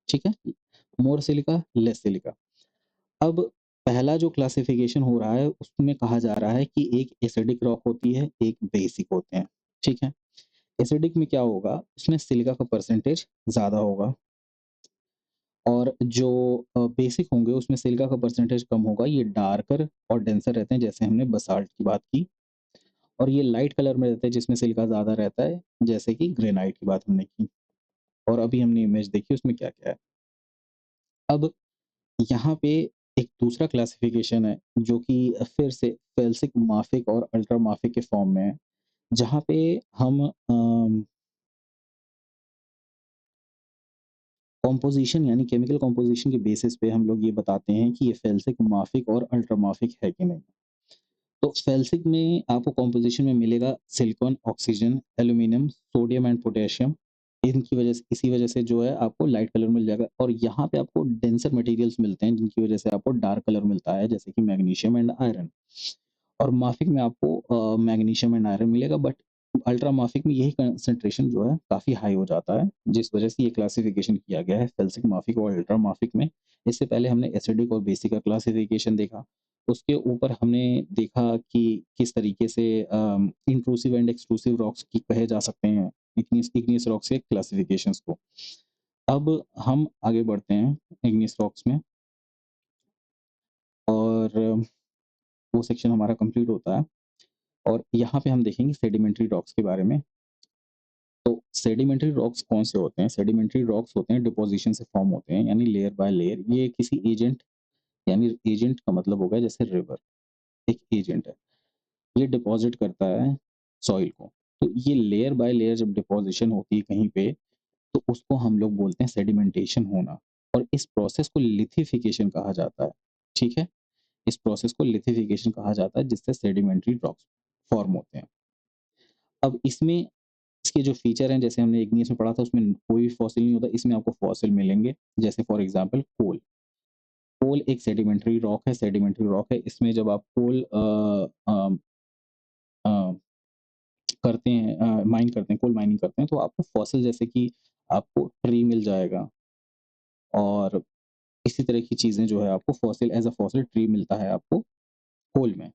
ठीक है? मोर सिलिका, लेस सिलिका। अब पहला जो क्लासिफिकेशन हो रहा है, उसमें कहा जा रहा है कि एक एसिडिक रॉक होती है, एक बेसिक होते हैं, ठीक है? एसिडिक में क्या होगा, उसमें सिलिका का परसेंटेज ज़्यादा होगा, और जो बेसिक होंगे उसमें सिलिका का परसेंटेज कम होगा। ये डार्कर और डेंसर रहते हैं, जैसे हमने बासाल्ट की बात की, और ये लाइट कलर में रहते हैं जिसमें सिलिका ज़्यादा रहता है, जैसे कि ग्रेनाइट की बात हमने की, और अभी हमने इमेज देखी उसमें क्या-क्या है। अब यहाँ पे एक दूसरा क्लासिफिकेशन है जो कि फिर से फेल्सिक, माफिक और अल्ट्रा माफिक के फॉर्म में है, जहाँ पे हम कॉम्पोज़िशन यानी केमिकल कॉम्पोज़िशन के बेसिस पे हम लोग ये बताते हैं कि ये फेल्सिक, माफिक और अल्ट्रा माफिक है कि नहीं। तो फेल्सिक में आपको कॉम्पोज़िशन में मिलेगा silicon, oxygen, aluminium, sodium and potassium. इनकी वजह से, इसी वजह से जो है आपको लाइट कलर मिल जाएगा, और यहाँ पे आपको डेंसर मटेरियल्स मिलते हैं जिनकी वजह से आपको डार्क कलर मिलता है, जैसे कि मैग्नीशियम एंड आयरन। और माफिक में आपको मैग्नीशियम एंड आयरन मिलेगा, बट अल्ट्रा माफिक में यही कंसंट्रेशन जो है काफ़ी हाई हो जाता है, जिस वजह से ये क्लासिफिकेशन किया गया है फेल्सिक, माफिक और अल्ट्रा माफिक में। इससे पहले हमने एसिडिक और बेसिक का क्लासिफिकेशन देखा। उसके ऊपर हमने देखा कि किस तरीके से इंट्रूसिव एंड एक्सट्रूसिव रॉक्स की कहे जा सकते हैं, इग्नियस इग्नियस रॉक्स के क्लासिफिकेशंस को। अब हम आगे बढ़ते हैं इग्नियस रॉक्स में, और वो सेक्शन हमारा कंप्लीट होता है, और यहाँ पे हम देखेंगे सेडिमेंट्री रॉक्स के बारे में। तो सेडिमेंट्री रॉक्स कौन से होते हैं? सेडिमेंट्री रॉक्स होते हैं डिपोज़िशन से फॉर्म होते हैं, यानी लेयर बाय लेयर। ये किसी एजेंट, यानी एजेंट का मतलब हो गया जैसे रिवर, एक एजेंट है। ये डिपॉज़िट करता है सॉइल को। तो ये लेयर बाय लेयर जब डिपोज़िशन होती है कहीं पे, तो उसको हम लोग बोलते हैं सेडिमेंटेशन होना, और इस प्रोसेस को लिथिफिकेशन कहा जाता है, ठीक है? इस प्रोसेस को लिथिफिकेशन कहा जाता है, जिससे सेडिमेंट्री रॉक्स फॉर्म होते हैं। अब इसमें इसके जो फीचर हैं, जैसे हमने इग्नियस में पढ़ा था, उसमें कोई फॉसिल नहीं होता, इसमें आपको फॉसिल मिलेंगे, जैसे फॉर एग्जांपल कोल। कोल एक सेडिमेंट्री रॉक है, सेडिमेंट्री रॉक है। इसमें जब आप कोल अ, करते हैं, माइन करते हैं, कोल माइनिंग करते हैं, तो आपको फॉसिल जैसे कि आपको ट्री मिल जाएगा, और इसी तरह की चीज़ें जो है आपको fossil as a fossil tree मिलता है आपको कोल में।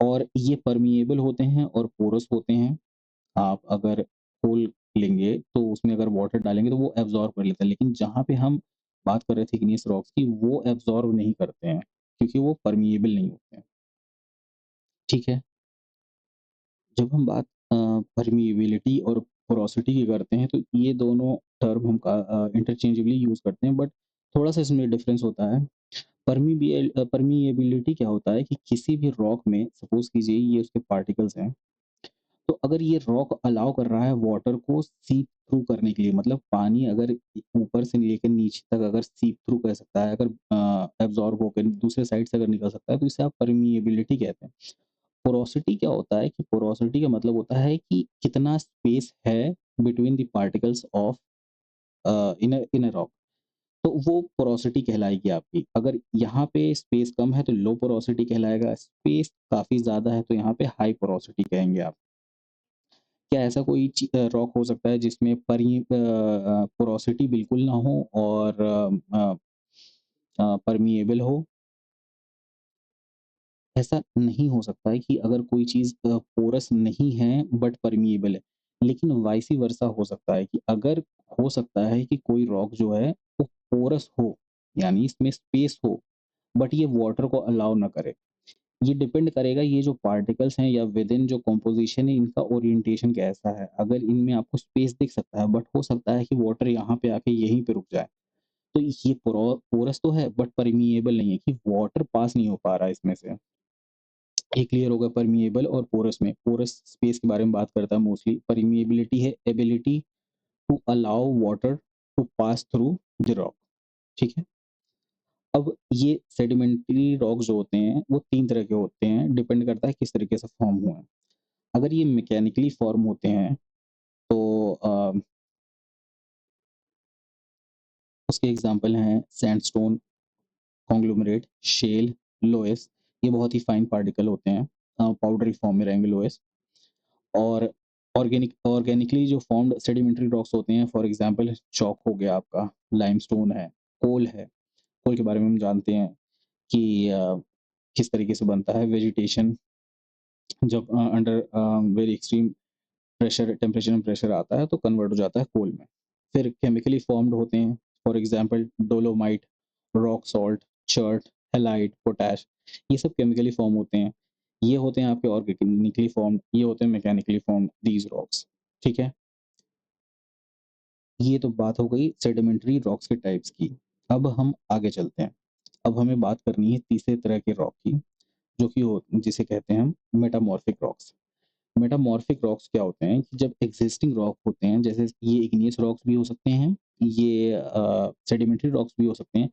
और ये परमिएबल होते हैं और पोरस होते हैं। आप अगर कोल लेंगे तो उसमें अगर वाटर डालेंगे तो वो एब्ज़ॉर्ब कर लेता है, लेकिन जहाँ पे हम बात कर रहे थे इग्नियस रॉक्स की, वो एब्ज़ॉर्ब नहीं करते हैं, क्योंकि वो परमिएबल नहीं होते हैं, ठीक है? जब हम बात परमिएबिलिटी और पोरोसिटी की करते हैं, तो ये दोनों टर्म हम इंटरचेंजेबली यूज़ करते हैं, बट थोड़ा-सा इसमें डिफरेंस होता है। परमिएबिलिटी क्या होता है कि किसी भी रॉक में, सपोज़ कीजिए ये उसके पार्टिकल्स हैं, तो अगर ये रॉक अलाउ कर रहा है वाटर को सीप थ्रू करने के लिए, मतलब पानी अगर ऊपर से लेकर नीचे तक अगर सीप थ्रू कर सकता है, अगर एब्जॉर्ब होकर दूसरे साइड से अगर निकल सकता है, तो इसे आप परमिएबिलिटी कहते हैं। पोरोसिटी क्या होता है कि पोरोसिटी का मतलब होता है कि कितना स्पेस है between the particles of in a rock. तो वो पोरोसिटी कहलाएगी आपकी। अगर यहाँ पे स्पेस कम है तो लो पोरोसिटी कहलाएगा, स्पेस काफ़ी ज़्यादा है तो यहाँ पे हाई पोरोसिटी कहेंगे आप। क्या ऐसा कोई रॉक हो सकता है जिसमें पोरोसिटी बिल्कुल ना हो और परमिएबल हो? ऐसा नहीं हो सकता है कि अगर कोई चीज़ पोरस नहीं है बट परमिएबल है। लेकिन वाइस वर्सा हो सकता है कि अगर हो सकता है कि कोई रॉक जो है वो पोरस हो, यानी इसमें स्पेस हो, बट ये वाटर को अलाउ ना करे। ये डिपेंड करेगा ये जो पार्टिकल्स हैं या विदिन जो कंपोज़िशन है इनका ओरिएंटेशन कैसा है। अगर इनमें आपको स्पेस दिख सकता है, बट हो सकता है कि वाटर यहाँ पे आके यहीं पे रुक जाए। तो ये पोरस तो है बट परमिएबल नहीं है कि वाटर पास नहीं हो पा रहा है इसमें से। ये क्लियर होगा परमिएबल और पोरस में। पोरस स्पेस के बारे में बात करता है मोस्टली, परमिएबिलिटी है ability to allow water to pass through the rock, ठीक है? अब ये सेडिमेंट्री रॉक जो होते हैं वो 3 तरह के होते हैं, डिपेंड करता है किस तरीके से फॉर्म हुए हैं। अगर ये मैकेनिकली फॉर्म होते हैं तो उसके एग्ज़ाम्पल हैं सैंडस्टोन, कॉन्ग्लोमरेट, शेल, लोएस। ये बहुत ही फाइन पार्टिकल होते हैं, पाउडरी फॉर्म में रहेंगे लोएस। और ऑर्गेनिकली जो फॉर्म्ड सेडिमेंट्री रॉक्स होते हैं, फॉर एग्ज़ाम्पल चॉक हो गया आपका, लाइमस्टोन है, कोल है। कोल के बारे में हम जानते हैं कि किस तरीके से बनता है। वेजिटेशन जब under very extreme pressure, temperature and pressure आता है तो कन्वर्ट हो जाता है कोल में। फिर केमिकली फॉर्म्ड होते हैं, for example dolomite, rock salt, chert, highlight, potash. ये सब केमिकली फॉर्म होते हैं। ये होते हैं आपके ऑर्गेनिकली फॉर्म्ड, ये होते हैं मैकेनिकली फॉर्म्ड दीज रॉक्स, ठीक है? ये तो बात हो गई सेडिमेंट्री रॉक्स के टाइप्स की। अब हम आगे चलते हैं। अब हमें बात करनी है तीसरे तरह के रॉक की, जो कि हो जिसे कहते हैं हम मेटामॉर्फिक रॉक्स। मेटामॉर्फिक रॉक्स क्या होते हैं कि जब एग्जिस्टिंग रॉक होते हैं, जैसे ये इग्नियस रॉक्स भी हो सकते हैं, ये सेडिमेंट्री रॉक्स भी हो सकते हैं,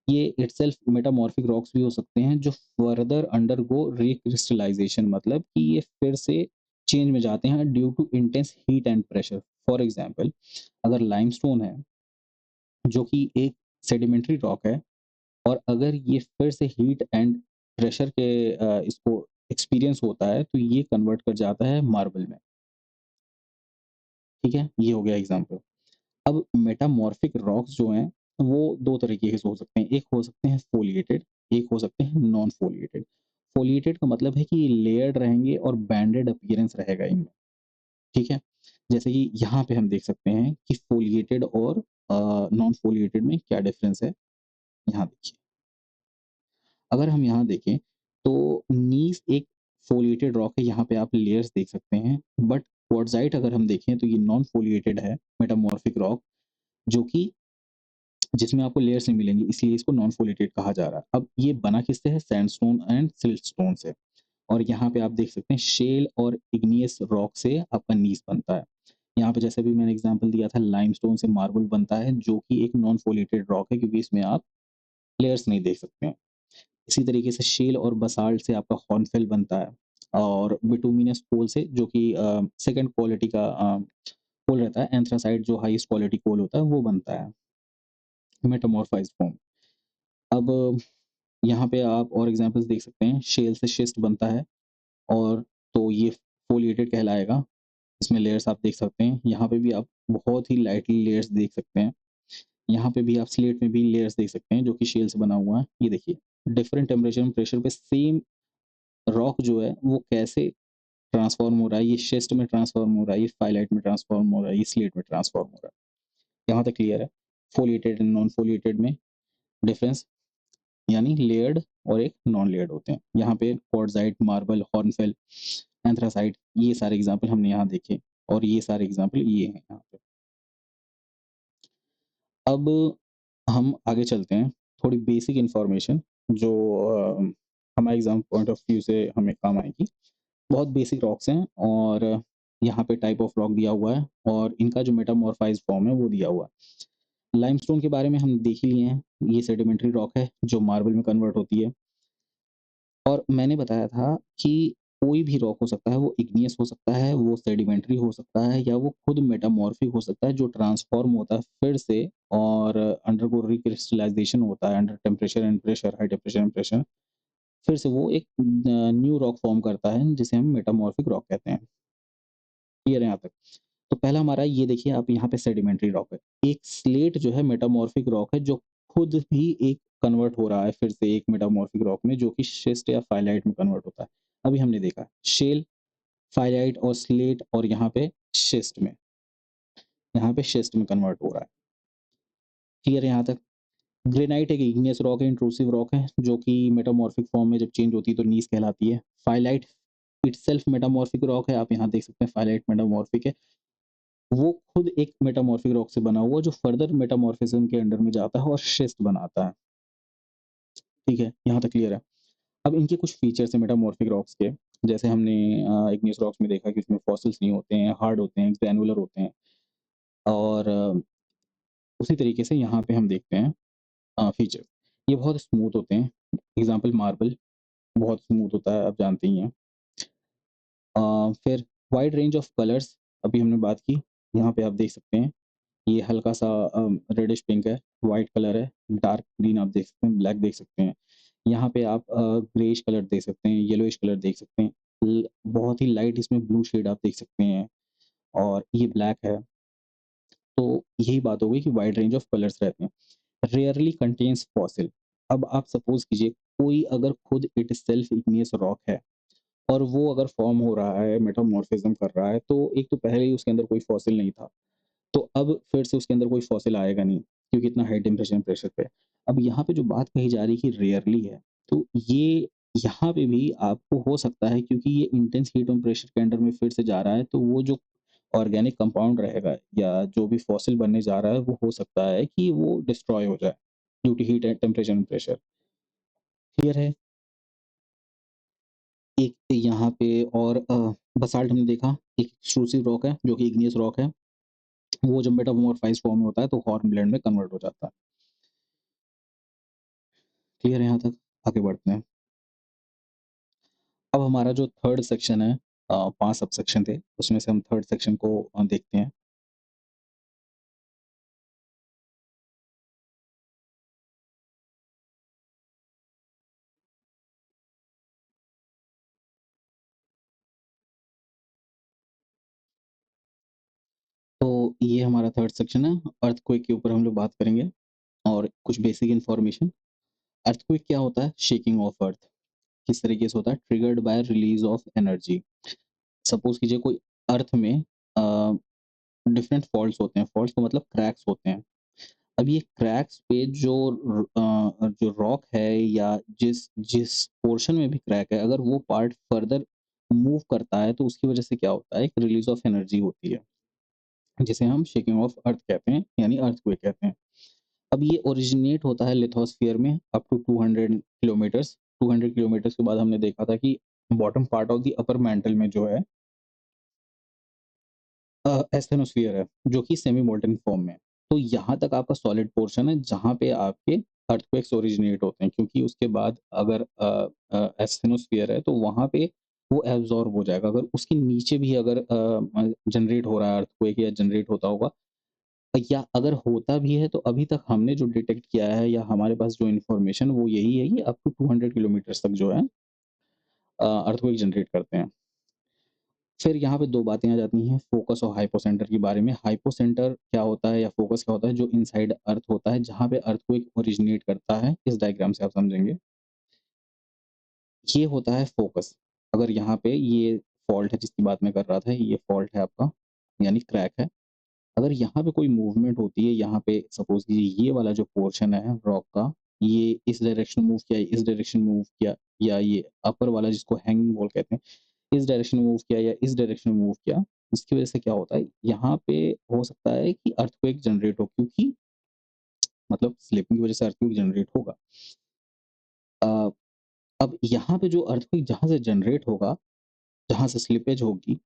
ये इटसेल्फ मेटामॉर्फिक रॉक्स भी हो सकते हैं जो फर्दर अंडरगो रिक्रिस्टलाइजेशन, मतलब कि ये फिर से चेंज में जाते हैं due to intense heat and pressure. For example अगर लाइमस्टोन है जो कि एक सेडिमेंट्री रॉक है, और अगर ये फिर से हीट एंड प्रेशर के इसको एक्सपीरियंस होता है तो ये कन्वर्ट कर जाता है मार्बल में, ठीक है? ये हो गया एग्जांपल। अब मेटामॉर्फिक रॉक्स जो हैं वो 2 तरीके के हो सकते हैं। एक हो सकते हैं फोलिएटेड, एक हो सकते हैं नॉन फोलिएटेड। फोलिएटेड का मतलब है कि लेयर्ड रहेंगे और बैंडेड अपीयरेंस रहेगा इनमें, ठीक है? जैसे कि यहाँ पे हम देख सकते हैं कि फोलिएटेड और नॉन फोलिएटेड में क्या डिफरेंस है, यहाँ देखिए। अगर हम यहाँ देखें तो नीस एक फोलिएटेड रॉक है, यहाँ पे आप लेयर्स देख सकते हैं, बट क्वार्टज़ाइट अगर हम देखें तो ये नॉन फोलिएटेड है मेटामॉर्फिक रॉक, जो कि जिसमें आपको लेयर्स नहीं मिलेंगी, इसलिए इसको नॉन फोलिएटेड कहा जा रहा है। अब ये बना किससे है? सैंडस्टोन एंड सिल्टस्टोन से। और यहाँ पे आप देख सकते हैं शेल और इग्नियस रॉक से आपका नीस बनता है। यहाँ पे जैसे भी मैंने एग्जांपल दिया था, लाइमस्टोन से मार्बल बनता है जो कि एक नॉन फोलिएटेड रॉक है, क्योंकि इसमें आप लेयर्स नहीं देख सकते हैं। इसी तरीके से शेल और बसाल्ट से आपका हॉर्नफेल बनता है, और बिटुमिनस कोल से, जो कि सेकंड क्वालिटी का कोल रहता है, एंथ्रासाइट जो हाईएस्ट क्वालिटी कोल होता है वो बनता है मेटामॉर्फाइज्ड फॉर्म। अब यहाँ पे आप और एग्जांपल्स देख सकते हैं, शेल से शिस्ट बनता है, और तो ये फोलिएटेड कहलाएगा। इसमें लेयर्स आप देख सकते हैं, यहाँ पे भी आप बहुत ही लाइटली लेयर्स देख सकते हैं। यहाँ पे भी आप स्लेट में भी लेयर्स देख सकते हैं जो कि शेल से बना हुआ है। ये देखिए डिफरेंट टेम्परेचर एंड प्रेशर पे सेम रॉक जो है वो कैसे ट्रांसफॉर्म हो रहा है, ये शिस्ट में ट्रांसफॉर्म हो रहा है, ये फाइलाइट में ट्रांसफॉर्म हो रहा है, ये स्लेट में ट्रांसफॉर्म हो रहा है। यहाँ तक क्लियर है? फोलिएटेड एंड नॉन फोलिएटेड में डिफरेंस, यानी लेयर्ड और एक नॉन लेयर्ड होते हैं। यहाँ पे क्वार्टज़ाइट, मार्बल, हॉर्नफेल, एंथ्रासाइट, ये सारे एग्जांपल हमने यहाँ देखे, और ये सारे एग्जांपल ये हैं यहाँ पे। अब हम आगे चलते हैं, थोड़ी बेसिक इन्फॉर्मेशन जो हमारे एग्जाम पॉइंट ऑफ व्यू से हमें काम आएगी। बहुत बेसिक रॉक्स हैं, और यहाँ पे टाइप ऑफ रॉक दिया हुआ है, और इनका जो मेटामॉर्फाइज्ड फॉर्म है वो दिया हुआ है। लाइमस्टोन के बारे में हम देख ही लिए हैं, ये सेडिमेंट्री रॉक है जो मार्बल में कन्वर्ट होती है। और मैंने बताया था कि कोई भी रॉक हो सकता है, वो इग्नियस हो सकता है, वो सेडिमेंट्री हो सकता है, या वो खुद मेटामॉर्फिक हो सकता है जो ट्रांसफॉर्म होता है फिर से, और अंडरगो रिक्रिस्टलाइजेशन होता है under temperature and pressure, high temperature and pressure, फिर से वो एक न्यू रॉक फॉर्म करता है जिसे हम मेटामॉर्फिक रॉक कहते हैं। क्लियर है यहाँ तक? तो पहला हमारा ये देखिए, आप यहाँ पे सेडिमेंट्री रॉक है। एक स्लेट जो है मेटामॉर्फिक रॉक है जो खुद भी एक कन्वर्ट हो रहा है फिर से एक मेटामॉर्फिक रॉक में, जो कि शिस्ट या फाइलाइट में कन्वर्ट होता है। अभी हमने देखा शेल, फाइलाइट और स्लेट, और यहाँ पे शिस्ट में, यहाँ पे शिस्ट में कन्वर्ट हो रहा है। क्लियर है यहाँ तक? ग्रेनाइट एक इग्नियस रॉक है, इंट्रूसिव रॉक है, जो कि मेटामॉर्फिक फॉर्म में जब चेंज होती है तो नीस कहलाती है। फाइलाइट इटसेल्फ मेटामॉर्फिक रॉक है, आप यहाँ देख सकते हैं फाइलाइट मेटामॉर्फिक है। वो खुद एक मेटामॉर्फिक रॉक से बना हुआ जो फर्दर मेटामॉर्फिज्म के अंडर में जाता है और शिस्ट बनाता है। ठीक है, यहाँ तक क्लियर है। अब इनके कुछ फीचर्स हैं मेटामॉर्फिक रॉक्स के, जैसे हमने इग्नियस रॉक्स में देखा कि उसमें फॉसिल्स नहीं होते हैं, हार्ड होते हैं, ग्रैन्युलर होते हैं और उसी तरीके से यहाँ पे हम देखते हैं फीचर्स। ये बहुत स्मूथ होते हैं, एग्ज़ाम्पल मार्बल बहुत स्मूथ होता है, आप जानते ही हैं। फिर वाइड रेंज ऑफ कलर्स अभी हमने बात की, यहाँ पे आप देख सकते हैं, ये हल्का-सा रेडिश पिंक है, व्हाइट कलर है, डार्क ग्रीन आप देख सकते हैं, ब्लैक देख सकते हैं। यहाँ पे आप ग्रेइश कलर देख सकते हैं, येलोइश कलर देख सकते हैं। बहुत ही लाइट इसमें ब्लू शेड आप देख सकते हैं और ये ब्लैक है। तो यही बात हो गई कि वाइड रेंज ऑफ कलर्स रहते हैं। Rarely contains fossil. अब आप सपोज़ कीजिए कोई अगर खुद इट सेल्फ इग्नियस रॉक है और वो अगर फॉर्म हो रहा है, मेटामॉर्फिज़्म कर रहा है, तो एक तो पहले ही उसके अंदर कोई फॉसिल नहीं था। तो अब फिर से उसके अंदर कोई फॉसिल आएगा नहीं, क्योंकि इतना हाई टेम्परेचर प्रेशर पे है। अब यहाँ पे जो बात कही जा रही है कि रेयरली है, तो ये यहाँ पे भी आपको हो सकता है क्योंकि ये इंटेंस हीट एंड प्रेशर के अंडर में फिर से जा रहा है, तो वो जो ऑर्गेनिक कंपाउंड रहेगा या जो भी फॉसिल बनने जा रहा है, वो हो सकता है कि वो डिस्ट्रॉय हो जाए due to heat and temperature and pressure. Clear है? एक यहाँ पे और बसाल्ट हमने देखा, एक एक्सट्रूसिव रॉक है, जो कि इग्नियस रॉक है। वो जब मेटामॉर्फाइज़ फॉर्म में होता है, तो हॉर्नब्लेंड में कन्वर्ट हो जाता है। क्लियर है यहाँ तक? आगे बढ़ते हैं। अब हमारा जो थर्ड सेक्शन है 5 सबसेक्शन थे, उसमें से हम थर्ड सेक्शन को देखते हैं। तो ये हमारा थर्ड सेक्शन है, अर्थक्वेक के ऊपर हम लोग बात करेंगे और कुछ बेसिक इन्फॉर्मेशन। अर्थक्वेक क्या होता है? Shaking of earth. किस तरीके से होता है? Triggered by release of energy. Suppose कीजिए कोई अर्थ में अ, डिफरेंट फॉल्ट्स होते हैं, फॉल्ट्स का मतलब क्रैक्स होते हैं। अब ये क्रैक्स पे जो रॉक है या जिस जिस पोर्शन में भी क्रैक है, अगर वो पार्ट फर्दर मूव करता है, तो उसकी वजह से क्या होता है? एक रिलीज़ ऑफ एनर्जी होती है, जिसे हम शेकिंग ऑफ अर्थ कहते हैं, यानी अर्थक्वेक कहते हैं। अब ये ओरिजिनेट होता है लिथोस्फीयर में अप टू 200 किलोमीटर्स। 200 किलोमीटर्स के बाद हमने देखा था कि bottom part of the upper mantle में जो है एस्थेनोस्फीयर है, जो कि सेमी मोल्टन फॉर्म में है। तो यहाँ तक आपका सॉलिड पोर्शन है, जहाँ पे आपके अर्थक्वेक्स ओरिजिनेट होते हैं, क्योंकि उसके बाद अगर एस्थेनोस्फीयर है, तो वहाँ पे वो एब्ज़ॉर्ब हो जाएगा। अगर उसके नीचे भी अगर जनरेट हो रहा है अर्थक्वेक या जनरेट होता होगा या अगर होता भी है, तो अभी तक हमने जो डिटेक्ट किया है या हमारे पास जो इन्फॉर्मेशन वो यही है कि अप टू 200 किलोमीटर्स तक जो है अर्थक्वेक जनरेट करते हैं। फिर यहाँ पे 2 बातें आ जाती हैं, फ़ोकस और हाइपोसेंटर के बारे में। हाइपोसेंटर क्या होता है या फ़ोकस क्या होता है? जो इनसाइड अर्थ होता है, जहाँ पे अर्थक्वेक ओरिजिनेट करता है, इस डायग्राम से आप समझेंगे। ये होता है फ़ोकस। अगर यहाँ पे ये फ़ॉल्ट है जिसकी बात मैं कर रहा था, ये फ़ॉल्ट है आपका, यानी क्रैक है। अगर यहाँ पे कोई मूवमेंट होती है, यहाँ पे सपोज़ कीजिए ये वाला जो पोर्शन है रॉक का, ये इस डायरेक्शन मूव किया, इस डायरेक्शन मूव किया या ये अपर वाला जिसको हैंगिंग वॉल कहते हैं, इस डायरेक्शन में मूव किया या इस डायरेक्शन में मूव किया, इसकी वजह से क्या होता है, यहाँ पे हो सकता है कि अर्थक्वेक जनरेट हो, क्योंकि मतलब स्लिपिंग की वजह से अर्थक्वेक जनरेट होगा। अ, अब यहाँ पे जो अर्थक्वेक जहाँ से जनरेट होगा, जहाँ से स्लिपेज होगी,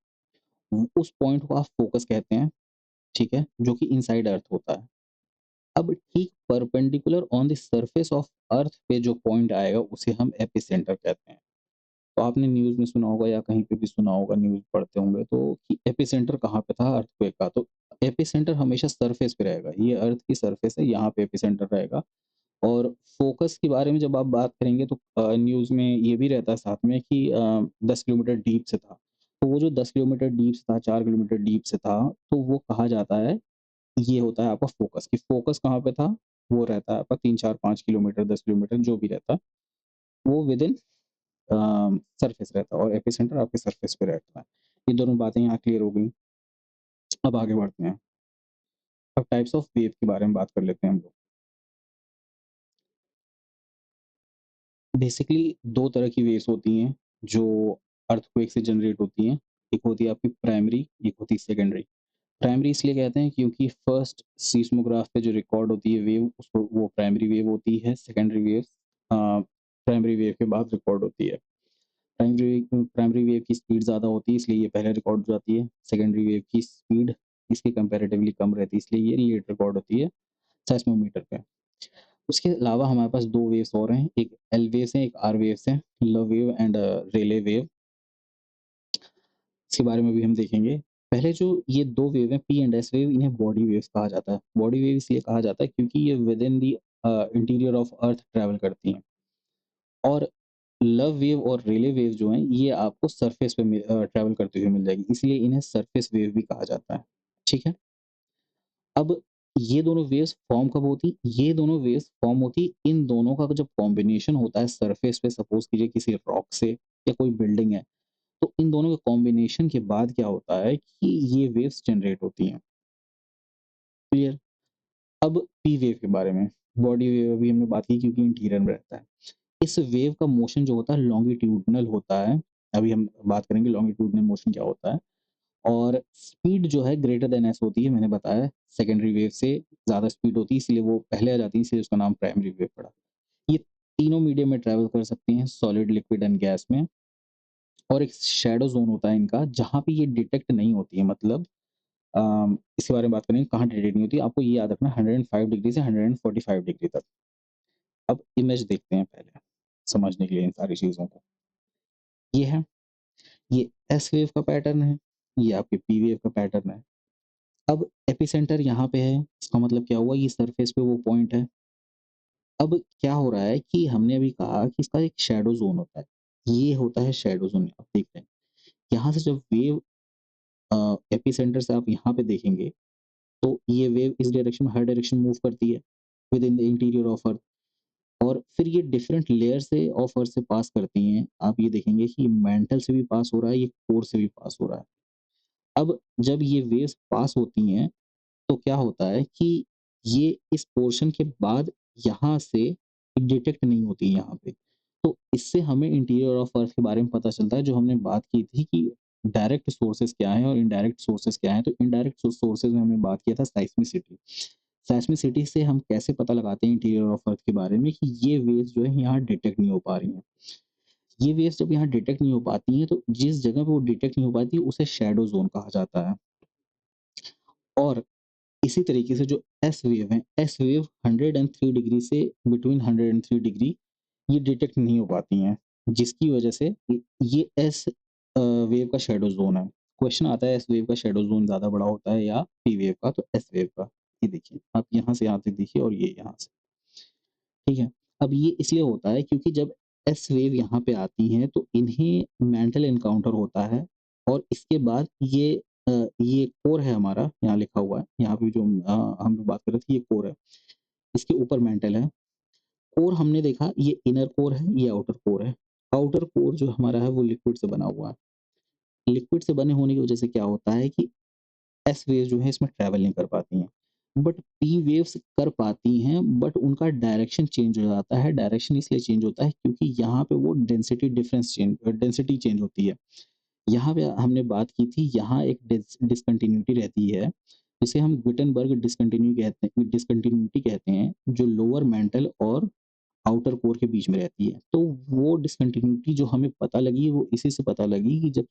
उस पॉइंट को आप फोकस कहते हैं, ठीक है? जो कि इनसाइड अर्थ होता है। अब ठीक perpendicular on the surface of earth पे जो पॉइंट आएगा, उसे हम एपिसेंटर कहते हैं। तो आपने न्यूज़ में सुना होगा या कहीं पे भी सुना होगा, न्यूज़ पढ़ते होंगे तो कि एपिसेंटर कहाँ पे था अर्थक्वेक का, तो एपिसेंटर हमेशा सरफेस पे रहेगा। ये अर्थ की सरफेस है, यहाँ पे एपिसेंटर रहेगा। और फोकस के बारे में जब आप बात करेंगे तो न्यूज़ में ये भी रहता है साथ में कि 10 किलोमीटर डीप से था। तो वो जो 10 किलोमीटर डीप से था, 4 किलोमीटर डीप से था, तो वो कहा जाता है, ये होता है आपका फोकस, कि फोकस कहाँ पे था? वो रहता है आपका 3, 4, 5 किलोमीटर, 10 किलोमीटर जो भी रहता है, वो विदिन सरफेस रहता है और एपिसेंटर आपके सरफेस पे रहता है। ये दोनों बातें यहाँ क्लियर हो गई। अब आगे बढ़ते हैं। अब टाइप्स ऑफ वेव के बारे में बात कर लेते हैं हम लोग। बेसिकली 2 तरह की वेव्स होती हैं, जो अर्थक्वेक से जनरेट होती हैं। एक होती है आपकी प्राइमरी, एक होती है सेकेंडरी। प्राइमरी इसलिए कहते हैं क्योंकि फर्स्ट सीस्मोग्राफ पे जो रिकॉर्ड होती है वेव, उसको वो प्राइमरी वेव होती है। सेकेंडरी वेव्स प्राइमरी वेव के बाद रिकॉर्ड होती है। प्राइमरी वेव की स्पीड ज़्यादा होती है, इसलिए ये पहले रिकॉर्ड हो जाती है। सेकेंडरी वेव की स्पीड इसकी कंपैरेटिवली कम रहती है, इसलिए ये लेट रिकॉर्ड होती है सेस्मोमीटर पे। उसके अलावा हमारे पास 2 वेव्स और हैं, एक एल वेव्स हैं, एक आर वेव्स हैं, love wave and Rayleigh wave. इसके बारे में भी हम देखेंगे। पहले जो ये 2 वेव हैं, पी एंड एस वेव, इन्हें बॉडी वेव्स कहा जाता है। बॉडी वेव इसलिए कहा जाता है क्योंकि ये with in the interior of earth travel करती हैं। और लव वेव और रेले वेव जो हैं, ये आपको सरफेस पे ट्रैवल करती हुई मिल जाएगी, इसलिए इन्हें सरफेस वेव भी कहा जाता है। ठीक है? अब ये दोनों वेव्स फॉर्म कब होती? ये दोनों वेव्स फॉर्म होती इन दोनों का जब कॉम्बिनेशन होता है सरफेस पे, सपोज़ कीजिए किसी रॉक से या कोई बिल्डिंग है, तो इन दोनों के कॉम्बिनेशन के बाद क्या होता है कि ये वेव्स जनरेट होती हैं। क्लियर? अब पी वेव के बारे में, बॉडी वेव अभी हमने बात की क्योंकि इंटीरियर में रहता है। इस वेव का मोशन जो होता है लॉन्गिट्यूडिनल होता है। अभी हम बात करेंगे लॉन्गिट्यूडिनल मोशन क्या होता है। और स्पीड जो है ग्रेटर देन एस होती है, मैंने बताया सेकेंडरी वेव से ज़्यादा स्पीड होती है, इसलिए वो पहले आ जाती है, इसलिए उसका नाम प्राइमरी वेव पड़ा। ये तीनों मीडियम में ट्रैवल कर सकती हैं, सॉलिड, लिक्विड एंड गैस में। और एक शैडो ज़ोन होता है इनका, जहाँ पे ये डिटेक्ट नहीं होती है, मतलब इसके बारे में बात करेंगे कहाँ डिटेक्ट नहीं होती है, आपको ये याद रखना 105 डिग्री से 145 डिग्री तक। अब इमेज देखते हैं पहले, समझने के लिए इन सारी चीज़ों को। ये है, ये एस वेव का पैटर्न है, ये आपके पी वेव का पैटर्न है। अब एपिसेंटर यहाँ पे है, इसका मतलब क्या हुआ, ये सरफेस पे वो पॉइंट है। अब क्या हो रहा है कि हमने अभी कहा कि इसका एक शैडो ज़ोन होता है। ये होता है शैडो ज़ोन, आप देख रहे हैं। यहाँ से जब वेव एपिसेंटर से आप यहाँ पे देखेंगे, तो ये वेव इस डायरेक्शन में, हर डायरेक्शन मूव करती है with in the interior of अर्थ। और फिर ये डिफरेंट लेयर से ऑफ अर्थ से पास करती हैं। आप ये देखेंगे कि मेंटल से भी पास हो रहा है, ये कोर से भी पास हो रहा है। अब जब ये वेव्स पास होती हैं, तो क्या होता है कि ये इस पोर्शन के बाद यहाँ से डिटेक्ट नहीं होती है यहाँ पे। तो इससे हमें इंटीरियर ऑफ अर्थ के बारे में पता चलता है, जो हमने बात की थी कि डायरेक्ट सोर्सेज़ क्या हैं और इनडायरेक्ट सोर्सेज़ क्या हैं। तो इनडायरेक्ट सोर्सेज़ में हमने बात किया था सेismicity। सेismicity से हम कैसे पता लगाते हैं इंटीरियर ऑफ अर्थ के बारे में कि ये वेव्स जो है यहाँ डिटेक्ट नहीं हो पा रही हैं। ये वेव्स जब यहाँ डिटेक्ट नहीं हो पाती हैं, तो जिस जगह पे वो डिटेक्ट नहीं हो पाती, उसे शैडो ज़ोन कहा जाता है। और इसी तरीके से जो एस वेव है, एस वेव 103 डिग्री से बिटवीन 103 डिग्री ये डिटेक्ट नहीं हो पाती हैं, जिसकी वजह से ये एस वेव का शैडो ज़ोन है। क्वेश्चन आता है एस वेव का शैडो ज़ोन ज़्यादा बड़ा होता है या पी वेव का, तो एस वेव का। ये देखिए, आप यहाँ से यहाँ तक देखिए और ये यहाँ से, ठीक है? अब ये इसलिए होता है क्योंकि जब एस वेव यहाँ पे आती हैं, तो इन्हें मेंटल एनकाउंटर होता है। और इसके बाद ये कोर है हमारा, यहाँ लिखा हुआ है, यहाँ पे जो हम लोग बात कर रहे थे, ये कोर है। इसके ऊपर मेंटल है। कोर हमने देखा, ये इनर कोर है, ये आउटर कोर है। आउटर कोर जो हमारा है वो लिक्विड से बना हुआ है। लिक्विड से बने होने की वजह से क्या होता है कि एस वेव्स जो है इसमें ट्रैवल नहीं कर पाती हैं। बट पी वेव्स कर पाती हैं, बट उनका डायरेक्शन चेंज हो जाता है। डायरेक्शन इसलिए चेंज होता है क्योंकि यहाँ पे वो डेंसिटी चेंज होती है। यहाँ पे हमने बात की थी, यहाँ एक डिसकंटिन्यूटी रहती है, जिसे हम गुटेनबर्ग डिसकंटिन्यूटी कहते हैं, जो लोअर मेंटल और आउटर कोर के बीच में रहती है। तो वो डिसकंटिन्यूटी जो हमें पता लगी, वो इसी से पता लगी कि जब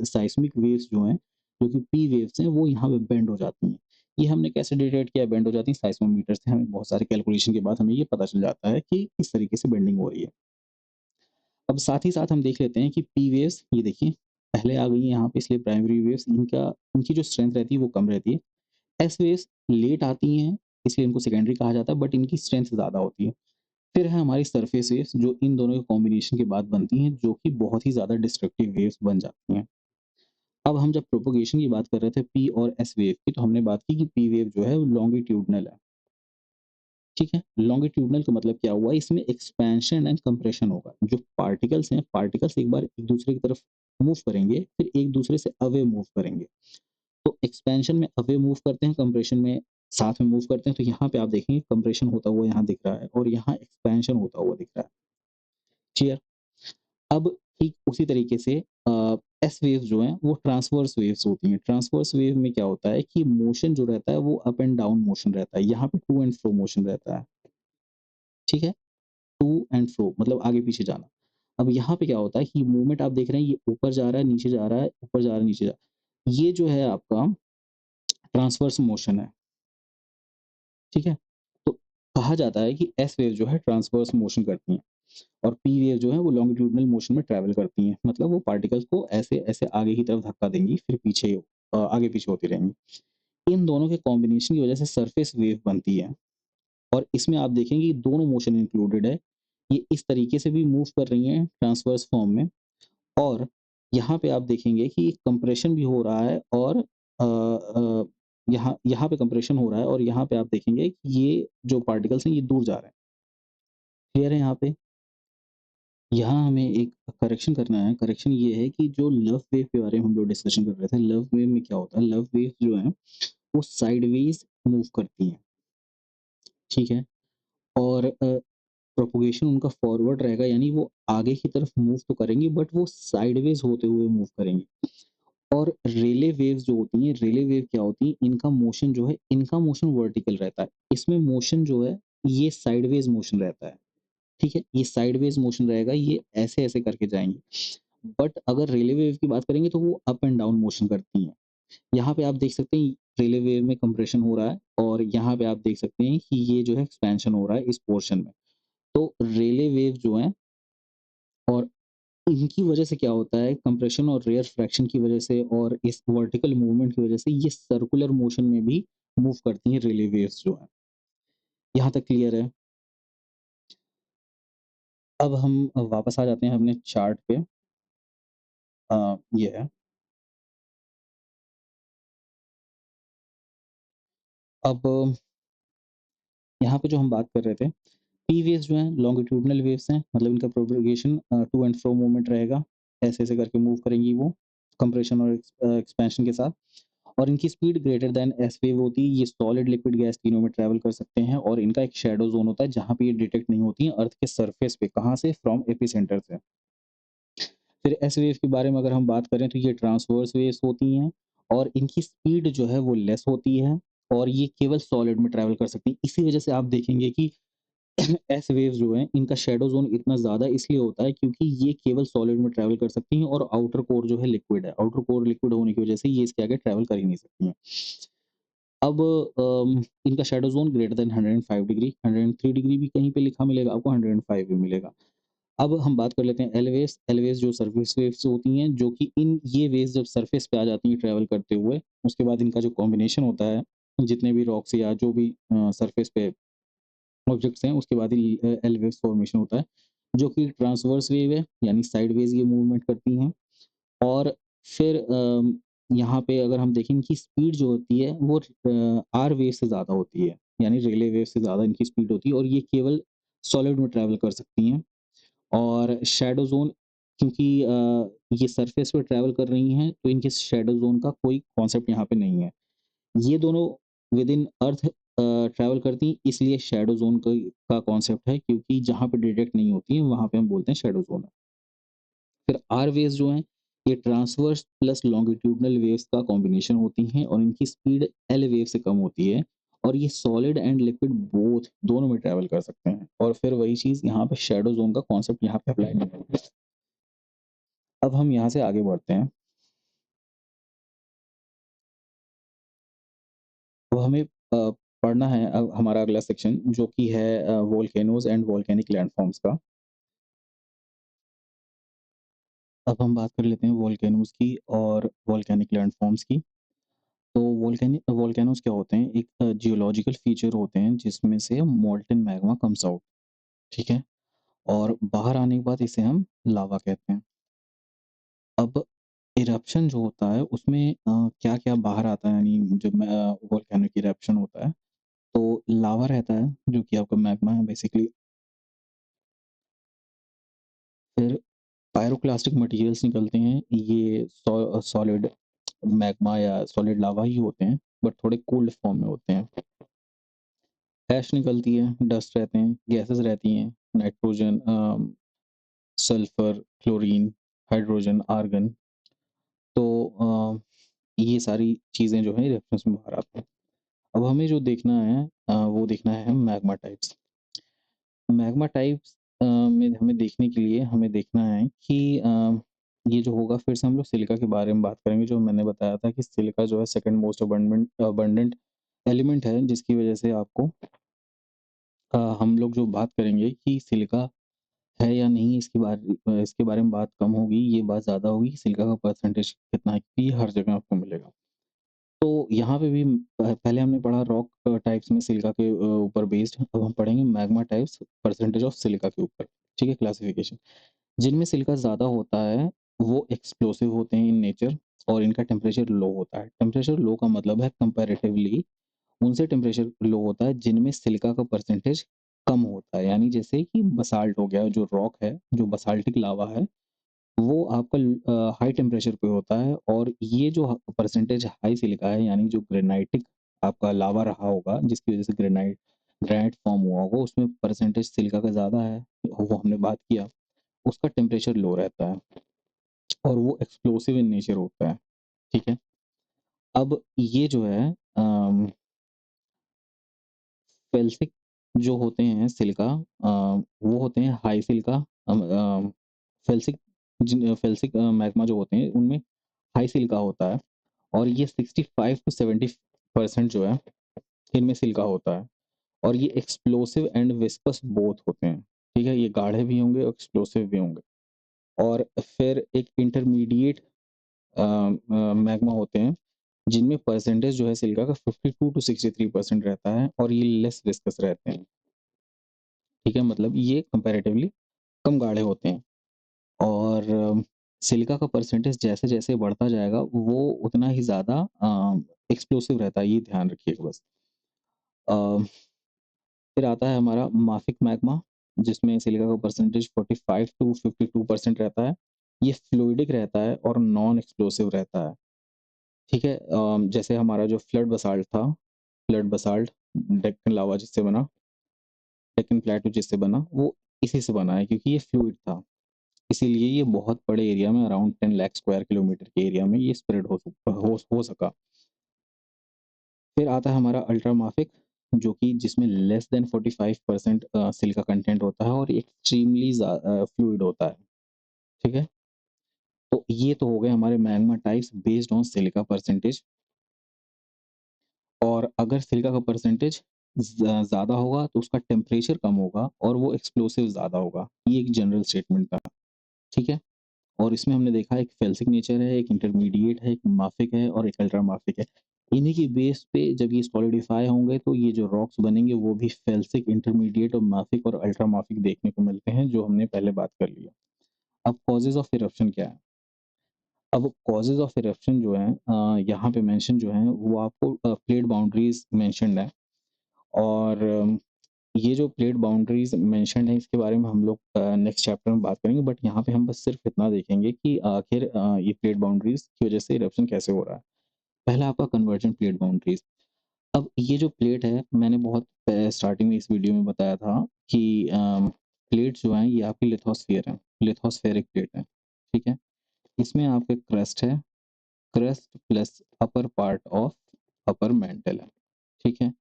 साइस्मिक वेव्स जो हैं, जो कि पी वेव्स हैं, वो यहाँ पे बेंड हो जाती हैं। ये हमने कैसे डिटेक्ट किया बेंड हो जाती हैं? साइस्मोमीटर से हमें बहुत सारे कैलकुलेशन के बाद हमें ये पता चल जाता है कि किस तरीके से बेंडिंग हो रही है। अब साथ ही साथ हम देख लेते हैं कि पी वेव्स, ये देखिए पहले आ गई हैं यहाँ पे, इसलिए प्राइमरी वेव्स इनकी जो स्ट्रेंथ रहती है वो कम रहती है। एस वेव्स लेट आती हैं, इसलिए इनको सेकेंडरी कहा जाता है, बट इनकी स्ट्रेंथ ज़्यादा होती है। फिर है हमारी सरफेस वेव्स, जो इन दोनों के कॉम्बिनेशन के बाद बनती हैं, जो कि बहुत ही ज़्यादा डिस्ट्रक्टिव वेव्स बन जाती हैं। अब हम जब प्रोपगेशन की बात कर रहे थे पी और एस वेव की, तो हमने बात की कि पी वेव जो है वो लॉन्गिट्यूडिनल है। ठीक है? लॉन्गिट्यूडिनल का मतलब क्या हुआ, इसमें एक्सपेंशन एंड कंप्रेशन होगा। जो पार्टिकल्स हैं, पार्टिकल्स एक बार एक दूसरे की तरफ मूव करेंगे, फिर एक दूसरे से अवे मूव करेंगे। तो एक्सपेंशन में अवे मूव करते हैं, कंप्रेशन में साथ में मूव करते हैं। तो यहाँ पे आप देखेंगे कंप्रेशन होता हुआ यहाँ दिख रहा है और यहाँ एक्सपेंशन होता हुआ दिख रहा है। क्लियर? अब ठीक उसी तरीके से एस वेव्स जो हैं वो ट्रांसवर्स वेव्स होती हैं। ट्रांसवर्स वेव में क्या होता है कि मोशन जो रहता है वो अप एंड डाउन मोशन रहता है। यहाँ पे टू एंड फ्रो मोशन रहता है, ठीक है? टू एंड फ्रो मतलब आगे-पीछे जाना। अब यहाँ पे क्या होता है कि मूवमेंट आप देख रहे हैं ये ऊपर जा रहा है, नीचे जा रहा है, ऊपर जा रहा है, नीचे जा रहा है। ये जो है आपका ट्रांसवर्स मोशन है, ठीक है? तो कहा जाता है कि एस वेव जो है ट्रांसवर्स मोशन करती हैं और पी वेव जो है वो लॉन्गिट्यूडिनल मोशन में ट्रैवल करती हैं। मतलब वो पार्टिकल्स को ऐसे-ऐसे आगे की तरफ धक्का देंगी, फिर पीछे आगे-पीछे होती रहेंगी। इन दोनों के कॉम्बिनेशन की वजह से सरफेस वेव बनती है और इसमें आप देखेंगे कि दोनों मोशन इंक्लूडेड है। ये इस तरीके से भी मूव कर रही हैं ट्रांसवर्स फॉर्म में और यहाँ पे आप देखेंगे कि कंप्रेशन भी हो रहा है और यहाँ यहाँ पे कंप्रेशन हो रहा है और यहाँ पे आप देखेंगे कि ये जो पार्टिकल्स हैं ये दूर जा रहे हैं। क्लियर है यहाँ पे? यहाँ हमें एक करेक्शन करना है। करेक्शन ये है कि जो लव वेव के बारे में हम लोग डिस्कशन कर रहे थे, लव वेव में क्या होता है, लव वेव जो है वो साइडवेज़ मूव करती हैं, ठीक है? और प्रोपगेशन उनका फॉरवर्ड रहेगा यानी वो आगे की तरफ मूव तो करेंगी बट वो साइडवेज़ होते हुए मूव करेंगी। और रेले वेव्स जो होती हैं, रेले वेव क्या होती हैं, इनका मोशन जो है, इनका मोशन वर्टिकल रहता है। इसमें मोशन जो है, ये साइडवेज़ मोशन रहता है, ठीक है? ये साइडवेज़ मोशन रहेगा, ये ऐसे-ऐसे करके जाएँगी। बट अगर रेले वेव की बात करेंगे तो वो अप एंड डाउन मोशन करती हैं। यहाँ पे आप देख सकते हैं रेले वेव में कंप्रेशन हो रहा है और यहाँ पे आप देख सकते हैं कि ये जो है एक्सपेंशन हो रहा है इस पोर्शन में। तो रेले वेव जो हैं और इनकी वजह से क्या होता है कंप्रेशन और रेयर फ्रैक्शन की वजह से और इस वर्टिकल मूवमेंट की वजह से ये सर्कुलर मोशन में भी मूव करती हैं रिले वेव्स जो हैं। यहाँ तक क्लियर है? अब हम वापस आ जाते हैं अपने चार्ट पे। ये है। अब यहाँ पे जो हम बात कर रहे थे, पी वेव्स जो हैं लॉन्गिट्यूडिनल वेव्स हैं, मतलब इनका propagation to and fro movement रहेगा। ऐसे-ऐसे करके मूव करेंगी वो, कंप्रेशन और एक्सपेंशन के साथ। और इनकी speed greater than S wave होती है। ये सॉलिड, लिक्विड, गैस तीनों में ट्रैवल कर सकते हैं और इनका एक शैडो ज़ोन होता है जहाँ पे ये डिटेक्ट नहीं होती हैं अर्थ के सरफेस पे। कहाँ से? फ्रॉम एपिसेंटर से। फिर एस वेव के बारे में अगर हम बात करें तो ये ट्रांसवर्स वेव्स होती हैं और इनकी स्पीड जो है वो लेस होती है और ये केवल सॉलिड में ट्रैवल कर सकती हैं। इसी वजह से आप देखेंगे कि एस वेव्स जो हैं इनका शैडो ज़ोन इतना ज़्यादा इसलिए होता है क्योंकि ये केवल सॉलिड में ट्रैवल कर सकती हैं और आउटर कोर जो है लिक्विड है। आउटर कोर लिक्विड होने की वजह से ये इसके आगे ट्रैवल कर ही नहीं सकती हैं। अब इनका shadow zone greater than 105 degree, 103 degree भी कहीं पे लिखा मिलेगा आपको, 105 भी मिलेगा। अब हम बात कर लेते हैं एल वेव्स। एल वेव्स जो सरफेस वेव्स होती हैं, जो कि इन ये वेव्स जब सरफेस पे आ जाती हैं ट्रैवल करते हुए, उसके बाद इनका जो कॉम्बिनेशन होता है, जितने भी रॉक्स या जो भी सरफेस पे ऑब्जेक्ट्स हैं, उसके बाद ही एल वेव्स फॉर्मेशन होता है, जो कि ट्रांसवर्स वेव है, यानी साइडवेज़ ये मूवमेंट करती हैं। और फिर यहाँ पे अगर हम देखें इनकी स्पीड जो होती है वो आर वेव से ज़्यादा होती है, यानी रेले वेव से ज़्यादा इनकी स्पीड होती है और ये केवल सॉलिड में ट्रैवल कर सकती हैं। और शैडो ज़ोन क्योंकि ये सरफेस पे ट्रैवल कर रही हैं, तो इनके शैडो ज़ोन का कोई कॉन्सेप्ट यहाँ पे नहीं है। ये दोनों विदिन अर्थ ट्रैवल करती हैं, इसलिए शैडो ज़ोन का कॉन्सेप्ट है क्योंकि जहाँ पे डिटेक्ट नहीं होती हैं, वहाँ पे हम बोलते हैं शैडो ज़ोन है। फिर आर वेव्स जो हैं, ये ट्रांसवर्स प्लस लॉन्गिट्यूडिनल वेव्स का कॉम्बिनेशन होती हैं और इनकी स्पीड एल वेव से कम होती है और ये सॉलिड एंड लिक्विड बोथ दोनों में ट्रैवल कर सकते हैं और फिर वही चीज़ यहाँ पे शैडो ज़ोन का कॉन्सेप्ट यहाँ पे अप्लाई नहीं होता। अब हम यहाँ से आगे बढ़ते हैं। अब हमें पढ़ना है अब हमारा अगला सेक्शन जो कि है वोल्केनोज़ एंड वोल्केनिक लैंडफ़ॉर्म्स का। अब हम बात कर लेते हैं वोल्केनोज़ की और वोल्केनिक लैंडफ़ॉर्म्स की। तो वोल्केनोज़ क्या होते हैं? एक जियोलॉजिकल फीचर होते हैं जिसमें से मोल्टेन मैग्मा कम्स आउट, ठीक है? और बाहर आने के बाद इसे हम लावा कहते हैं। अब इरप्शन जो होता है उसमें क्या-क्या बाहर आता है यानी जब वोल्केनिक इरप्शन होता है, तो लावा रहता है जो कि आपका मैग्मा है बेसिकली। फिर पायरोक्लास्टिक मटेरियल्स निकलते हैं, ये सॉलिड मैग्मा या सॉलिड लावा ही होते हैं, बट थोड़े कोल्ड फॉर्म में होते हैं। ऐश निकलती है, डस्ट रहते हैं, गैसेज़ रहती हैं, nitrogen sulphur, chlorine, hydrogen, argon. तो ये सारी चीज़ें जो हैं रेफरेंस में बाहर आती हैं। अब हमें जो देखना है वो देखना है मैग्मा टाइप्स। मैग्मा टाइप्स में हमें देखने के लिए हमें देखना है कि ये जो होगा फिर से हम लोग सिलिका के बारे में बात करेंगे, जो मैंने बताया था कि सिलिका जो है सेकंड मोस्ट अबंडेंट एलिमेंट है, जिसकी वजह से आपको हम लोग जो बात करेंगे कि सिलिका है या नहीं, इसके बारे में बात कम होगी, ये बात ज़्यादा होगी, सिलिका का परसेंटेज कितना है, क्योंकि ये हर जगह आपको मिलेगा। तो यहाँ पे भी पहले हमने पढ़ा रॉक टाइप्स में सिलिका के ऊपर बेस्ड, अब हम पढ़ेंगे magma types percentage of silica के ऊपर, ठीक है, क्लासिफिकेशन। जिनमें सिलिका ज़्यादा होता है वो एक्सप्लोसिव होते हैं इन नेचर, और इनका टेम्परेचर लो होता है। टेम्परेचर लो का मतलब है कंपैरेटिवली उनसे टेम्परेचर लो होता है जिनमें सिलिका का परसेंटेज कम होता है। यानी जैसे कि बसाल्ट हो गया, जो रॉक है, जो बसाल्टिक लावा है, वो आपका हाई टेम्परेचर पे होता है, और ये जो परसेंटेज हाई सिलिका है, यानी जो ग्रेनाइटिक आपका लावा रहा होगा, जिसकी वजह से ग्रेनाइट फॉर्म हुआ होगा, उसमें परसेंटेज सिलिका का ज़्यादा है, वो हमने बात किया। उसका टेम्परेचर लो रहता है और वो एक्सप्लोसिव इन नेचर होता है, ठीक है। अब ये जो है फेल्सिक जो होते हैं सिलिका, वो होते हैं high silica. Felsic felsic magma जो होते हैं उनमें हाई सिलिका होता है, और ये 65 to 70% जो है इनमें सिलिका होता है, और ये एक्सप्लोसिव एंड विस्कस बोथ होते हैं, ठीक है। ये गाढ़े भी होंगे और एक्सप्लोसिव भी होंगे। और फिर एक इंटरमीडिएट मैग्मा होते हैं, जिनमें परसेंटेज जो है सिलिका का 52 to 63% रहता है, और ये लेस विस्कस रहते हैं, ठीक है। मतलब ये कंपैरेटिवली कम गाढ़े होते हैं, और सिलिका का परसेंटेज जैसे-जैसे बढ़ता जाएगा वो उतना ही ज़्यादा एक्सप्लोसिव रहता है, ये ध्यान रखिएगा बस। अ, फिर आता है हमारा माफिक मैग्मा, जिसमें सिलिका का परसेंटेज 45 to 52% रहता है। ये फ्लूइडिक रहता है और नॉन एक्सप्लोसिव रहता है, ठीक है। जैसे हमारा जो फ्लड बसाल्ट था, फ्लड बसाल्ट डेक्कन लावा जिससे बना, डेक्कन प्लेटू जिससे बना, वो इसी से बना है, क्योंकि ये फ्लूइड था। इसीलिए ये बहुत बड़े एरिया में, अराउंड 10 लाख स्क्वायर किलोमीटर के एरिया में ये स्प्रेड हो सका। फिर आता है हमारा अल्ट्रामाफिक, जो कि जिसमें लेस देन 45% सिलिका कंटेंट होता है, और एक्सट्रीमली फ्लूइड होता है, ठीक है। तो ये तो हो गए हमारे magma types based on silica percentage. और अगर सिलिका का परसेंटेज ज़्यादा होगा तो उसका टेम्परेचर कम होगा और वो एक्सप्लोसिव ज़्यादा होगा। ये एक जनरल स्टेटमेंट था, ठीक है। और इसमें हमने देखा एक फेल्सिक नेचर है, एक इंटरमीडिएट है, एक माफिक है और एक अल्ट्रा माफिक है। इन्हीं की बेस पे जब ये सॉलिडिफाई होंगे तो ये जो रॉक्स बनेंगे वो भी फेल्सिक, इंटरमीडिएट और माफिक और अल्ट्रा माफिक देखने को मिलते हैं, जो हमने पहले बात कर लिया। अब कॉजेज़ ऑफ इरप्शन क्या है? अब कॉजेज़ ऑफ इरप्शन जो है यहाँ पे मेंशन जो है वो आपको प्लेट बाउंड्रीज़ मेंशन्ड है, और ये जो प्लेट बाउंड्रीज़ मेंशन्ड है इसके बारे में हम लोग नेक्स्ट चैप्टर में बात करेंगे, बट यहाँ पे हम बस सिर्फ इतना देखेंगे कि आखिर ये प्लेट बाउंड्रीज़ की वजह से इरप्शन कैसे हो रहा है। पहला आपका कन्वर्जेंट प्लेट बाउंड्रीज़। अब ये जो प्लेट है, मैंने बहुत स्टार्टिंग में इस वीडियो में बताया था कि प्लेट्स जो हैं ये आपकी लिथोस्फीयर है, लिथोस्फेरिक प्लेट है, ठीक है। इसमें आपका क्रस्ट है, crust plus upper part of upper mantle है, ठीक है।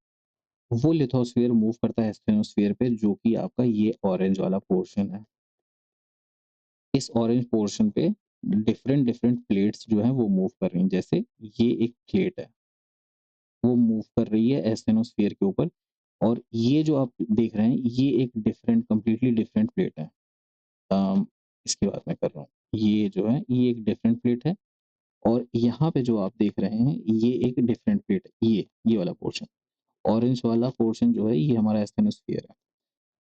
वो लिथोस्फीयर मूव करता है स्टेनोस्फीयर पे, जो कि आपका ये ऑरेंज वाला पोर्शन है। इस ऑरेंज पोर्शन पे डिफरेंट डिफरेंट प्लेट्स जो हैं वो मूव कर रही हैं। जैसे ये एक प्लेट है, वो मूव कर रही है एस्टेनोस्फीयर के ऊपर, और ये जो आप देख रहे हैं ये एक डिफरेंट, कंप्लीटली डिफरेंट प्लेट है। अम, इसकी बात मैं कर रहा हूँ। ये जो है ये एक डिफरेंट प्लेट है, और यहाँ पे जो आप देख रहे हैं ये एक डिफरेंट प्लेट है। ये वाला पोर्शन, ऑरेंज वाला पोर्शन जो है ये हमारा एस्टेनोस्फीयर है।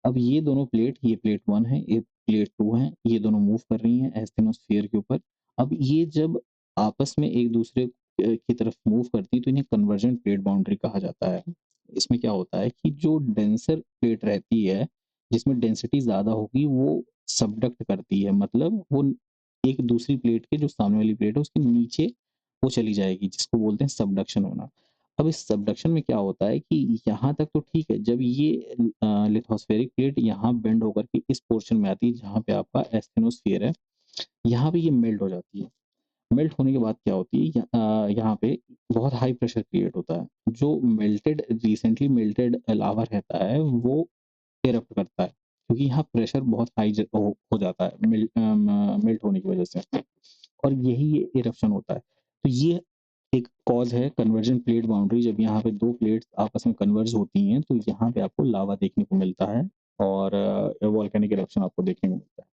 अब ये दोनों प्लेट, ये प्लेट 1 है, ये प्लेट 2 है, ये दोनों मूव कर रही हैं एस्टेनोस्फीयर के ऊपर। अब ये जब आपस में एक-दूसरे की तरफ मूव करती हैं तो इन्हें कन्वर्जेंट प्लेट बाउंड्री कहा जाता है। इसमें क्या होता है कि जो डेंसर प्लेट रहती है, जिसमें डेंसिटी ज़्यादा होगी, वो सबडक्ट करती है, मतलब वो एक दूसरी प्लेट के, जो सामने वाली प्लेट है उसके नीचे वो चली जाएगी, जिसको बोलते हैं सबडक्शन होना। अब इस सबडक्शन में क्या होता है कि यहाँ तक तो ठीक है, जब ये लिथोस्फेरिक प्लेट यहाँ बेंड होकर के इस पोर्शन में आती है जहाँ पे आपका एस्थेनोस्फीयर है, यहाँ पे ये मेल्ट हो जाती है। मेल्ट होने के बाद क्या होती है, यहाँ पे बहुत हाई प्रेशर क्रिएट होता है। जो रिसेंटली मेल्टेड लावा रहता है वो इरप्ट करता है, क्योंकि यहाँ प्रेशर बहुत हाई हो जाता है मेल्ट होने की वजह से, और यही ये इरप्शन होता है। तो ये एक कॉज है कन्वर्जन प्लेट बाउंड्री। जब यहाँ पे दो प्लेट्स आपस में कन्वर्ज होती हैं तो यहाँ पे आपको लावा देखने को मिलता है और वॉल्केनिक इरप्शन आपको देखने को मिलता है।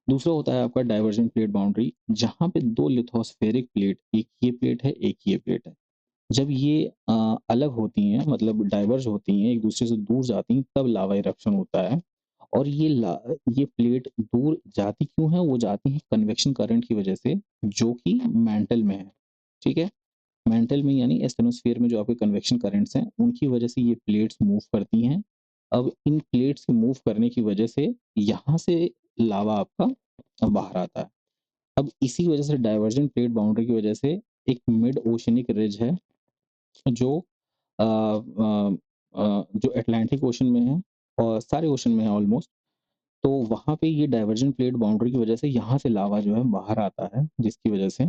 दूसरा होता है आपका डाइवर्जेंट प्लेट बाउंड्री, जहाँ पे दो लिथोस्फेरिक प्लेट, एक ये प्लेट है एक ये प्लेट है, जब ये अलग होती हैं, मतलब डाइवर्ज होती हैं, एक दूसरे से दूर जाती हैं, तब लावा इरप्शन होता है। और ये प्लेट दूर जाती क्यों है? वो जाती हैं कन्वेक्शन करंट की वजह से, जो कि मैंटल में है, ठीक है? मैंटल में यानी एस्थेनोस्फीयर में जो आपके कन्वेक्शन करंट्स हैं, उनकी वजह से ये प्लेट्स मूव करती हैं। अब इन प्लेट्स के मूव करने की वजह से यहाँ से लावा आपका बाहर आता है। अब इसी वजह से डाइवर्जेंट प्लेट बाउंड्री की वजह से एक मिड ओशियनिक रिज है जो जो अटलांटिक ओशन में है और सारे ओशन में है ऑलमोस्ट। तो वहाँ पे ये डाइवर्जेंट प्लेट बाउंड्री की वजह से यहाँ से लावा जो है बाहर आता है, जिसकी वजह से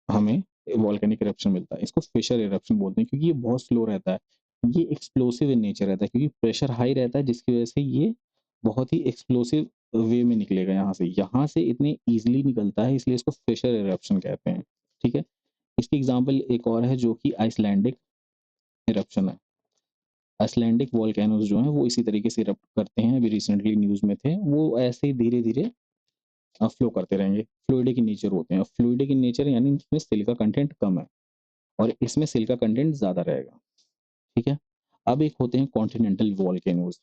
हमें वोल्केनिक इरप्शन मिलता है। इसको फिशर इरप्शन बोलते हैं क्योंकि ये बहुत स्लो रहता है। ये एक्सप्लोसिव इन नेचर रहता है क्योंकि प्रेशर हाई रहता है, जिसकी वजह से ये बहुत ही एक्सप्लोसिव वे में निकलेगा यहाँ से। यहाँ से इतने ईज़िली निकलता है, इसलिए इसको फिशर इरप्शन कहते हैं, ठीक है? इसकी एग्ज़ाम्पल एक और है जो कि आइसलैंडिक इरप्शन है। आइसलैंडिक वोल्केनोज़ जो हैं वो इसी तरीके से इरप्ट करते हैं, अभी रिसेंटली न्यूज़ में थे। वो ऐसे ही धीरे-धीरे फ्लो करते रहेंगे। फ्लूइडिक इन नेचर होते हैं। फ्लूइडिक इन नेचर यानी इसमें सिलिका कंटेंट कम है और इसमें सिलिका कंटेंट ज़्यादा रहेगा, ठीक है? अब एक होते हैं कॉन्टिनेंटल वोल्केनोज़।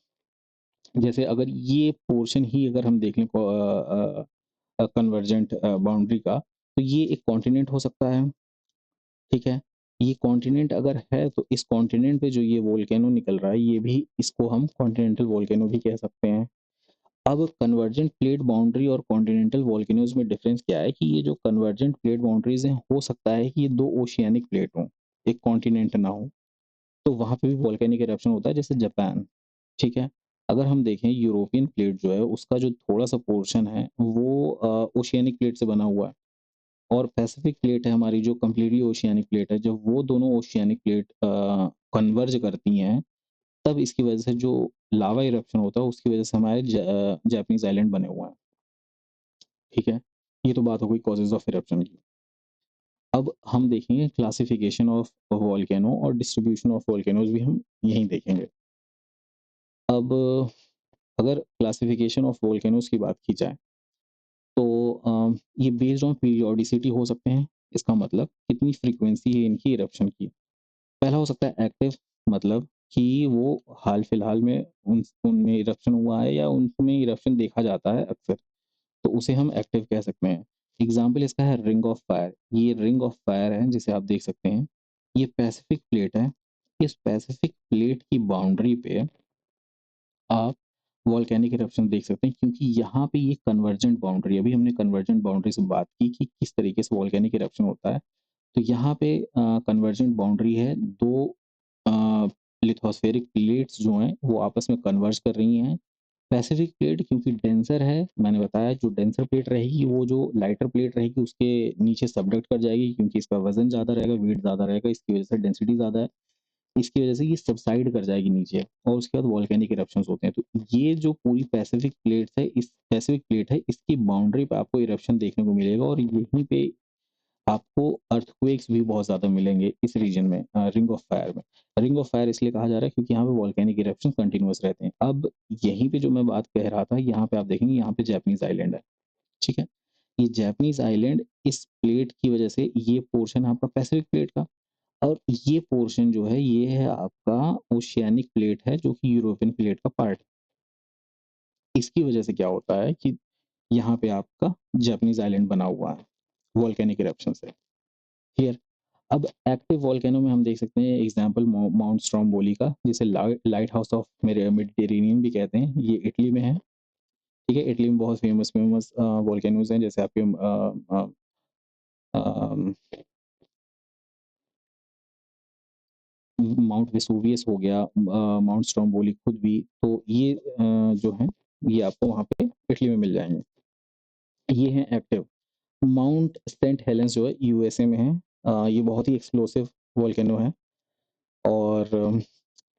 जैसे अगर ये पोर्शन ही अगर हम देख लें कन्वर्जेंट बाउंड्री का, तो ये एक कॉन्टिनेंट हो सकता है, ठीक है? ये कॉन्टिनेंट अगर है तो इस कॉन्टिनेंट पे जो ये वोल्केनो निकल रहा है, ये भी इसको हम कॉन्टिनेंटल वोल्केनो भी कह सकते हैं। अब कन्वर्जेंट प्लेट बाउंड्री और कॉन्टिनेंटल वोल्केनोज़ में डिफरेंस क्या है कि ये जो कन्वर्जेंट प्लेट बाउंड्रीज़ हैं, हो सकता है कि ये 2 ओशियानिक प्लेट हों, एक कॉन्टिनेंट ना हो। तो वहाँ पे भी वोल्केनिक इरप्शन होता है, जैसे जापान, ठीक है? अगर हम देखें यूरोपियन प्लेट जो है, उसका जो थोड़ा-सा पोर्शन है, वो ओशियानिक प्लेट से बना हुआ है, और पैसिफिक प्लेट है हमारी जो कंप्लीटली ओशियानिक प्लेट है। जब वो दोनों ओशियानिक प्लेट कन्वर्ज करती हैं, तब इसकी वजह से जो लावा इरप्शन होता है, उसकी वजह से हमारे जापानीज़ आइलैंड बने हुए हैं, ठीक है? ये तो बात हो गई कॉजेज़ ऑफ इरप्शन की। अब हम देखेंगे क्लासिफिकेशन ऑफ वोल्केनो और डिस्ट्रीब्यूशन ऑफ वोल्केनोज़ भी हम यहीं देखेंगे। अब अगर क्लासिफिकेशन ऑफ वोल्केनोज़ की बात की जाए, तो ये बेस्ड ऑन पीरियोडिसिटी हो सकते हैं। इसका मतलब कितनी फ्रीक्वेंसी है इनकी इरप्शन की। पहला हो सकता है एक्टिव, मतलब कि वो हाल-फिलहाल में उनमें इरप्शन हुआ है या उनमें इरप्शन देखा जाता है अक्सर, तो उसे हम एक्टिव कह सकते हैं। एग्ज़ाम्पल इसका है रिंग ऑफ फायर। ये रिंग ऑफ फायर है जिसे आप देख सकते हैं। ये पैसिफिक प्लेट है। इस पैसिफिक प्लेट की बाउंड्री पे आप वोल्केनिक इरप्शन देख सकते हैं, क्योंकि यहाँ पे ये कन्वर्जेंट बाउंड्री, अभी हमने कन्वर्जेंट बाउंड्री से बात की कि किस तरीके से वोल्केनिक इरप्शन होता है। तो यहाँ पे कन्वर्जेंट बाउंड्री है, 2 अ, लिथोस्फेरिक प्लेट्स जो हैं वो आपस में कन्वर्ज कर रही हैं। पैसिफिक प्लेट क्योंकि डेंसर है, मैंने बताया जो डेंसर प्लेट रहेगी वो जो लाइटर प्लेट रहेगी उसके नीचे सबडक्ट कर जाएगी, क्योंकि इसका वज़न ज़्यादा रहेगा, वेट ज़्यादा रहेगा, इसकी वजह से डेंसिटी ज़्यादा है। इसकी वजह से ये सबसाइड कर जाएगी नीचे और उसके बाद वोल्केनिक इरप्शंस होते हैं। तो ये जो पूरी पैसिफिक प्लेट्स है, इस पैसिफिक प्लेट है, इसकी बाउंड्री पे आपको इरप्शन देखने को मिलेगा और यहीं पे आपको अर्थक्वेक्स भी बहुत ज़्यादा मिलेंगे इस रीजन में, रिंग ऑफ फायर में। रिंग ऑफ फायर इसलिए कहा जा रहा है क्योंकि यहाँ पे वोल्केनिक इरप्शन कंटिन्यूअस रहते हैं। अब यहीं पे जो मैं बात कह रहा था, यहाँ पे आप देखेंगे यहाँ पे जापानीज़ आइलैंड है, ठीक है? ये जापानीज़ आइलैंड इस प्लेट की वजह से, ये पोर्शन आपका पैसिफिक प्लेट का, और ये पोर्शन जो है ये है आपका ओशियानिक प्लेट है जो कि यूरोपियन प्लेट का पार्ट है। इसकी वजह से क्या होता है कि यहाँ पे आपका जापानीज़ आइलैंड बना हुआ है वोल्केनिक इरप्शन से। क्लियर? अब एक्टिव वोल्केनो में हम देख सकते हैं एग्जांपल माउंट स्ट्रोम्बोली का, जिसे लाइट हाउस ऑफ मेडिटेरेनियन भी कहते हैं। ये इटली में है, ठीक है? इटली में बहुत फेमस फेमस वोल्केनोज़ हैं, जैसे आपके अम माउंट वेसुवियस हो गया, माउंट स्ट्रोम्बोली खुद भी, तो ये जो हैं, ये आपको वहाँ पे इटली में मिल जाएँगे। ये हैं एक्टिव। माउंट सेंट हेलेंस जो है यूएसए में है। ये बहुत ही एक्सप्लोसिव वोल्केनो है और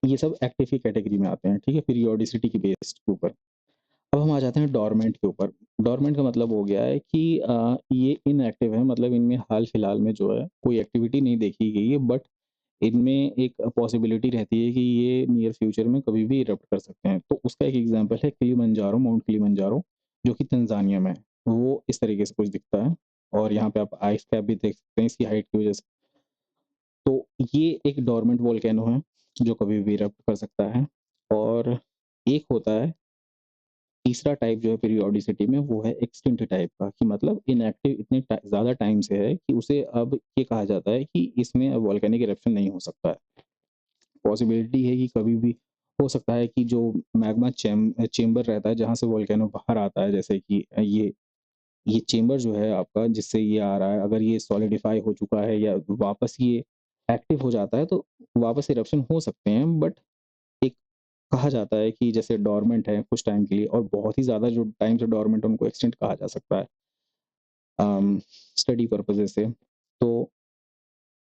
ये सब एक्टिव की कैटेगरी में आते हैं, ठीक है? पीरियोडिसिटी के बेस के ऊपर। अब हम आ जाते हैं डोरमेंट के ऊपर। डोरमेंट का मतलब हो गया है कि ये इनएक्टिव है, मतलब इनमें हाल-फिलहाल में जो है कोई एक्टिविटी नहीं देखी गई है, बट इनमें एक पॉसिबिलिटी रहती है कि ये नियर फ्यूचर में कभी भी इरप्ट कर सकते हैं। तो उसका एक एग्ज़ाम्पल है किलिमंजारो, माउंट किलिमंजारो, जो कि तंज़ानिया में है। वो इस तरीके से कुछ दिखता है और यहाँ पे आप आइस कैप भी देख सकते हैं इसकी हाइट की वज़ह से। तो ये एक डोरमेंट वोल्केनो है, जो कभी भी इरप्ट कर सकता है। और एक होता है तीसरा टाइप जो है पीरियोडिसिटी में, वो है एक्सटिंक्ट टाइप का, कि मतलब इनएक्टिव इतने ज़्यादा टाइम से है कि उसे अब ये कहा जाता है कि इसमें अब वोल्केनिक इरप्शन नहीं हो सकता है। पॉसिबिलिटी है कि कभी भी हो सकता है कि जो मैग्मा चेंबर रहता है जहाँ से वोल्केनो बाहर आता है, जैसे कि ये चेंबर जो है आपका जिससे ये आ रहा है, अगर ये सॉलिडिफाई हो चुका है या वापस ये एक्टिव हो जाता है, तो वापस इरप्शन हो सकते हैं। बट एक कहा जाता है कि जैसे डोरमेंट है कुछ टाइम के लिए, और बहुत ही ज़्यादा जो टाइम से डोरमेंट है उनको एक्सटेंड कहा जा सकता है स्टडी पर्पसेज़ से। तो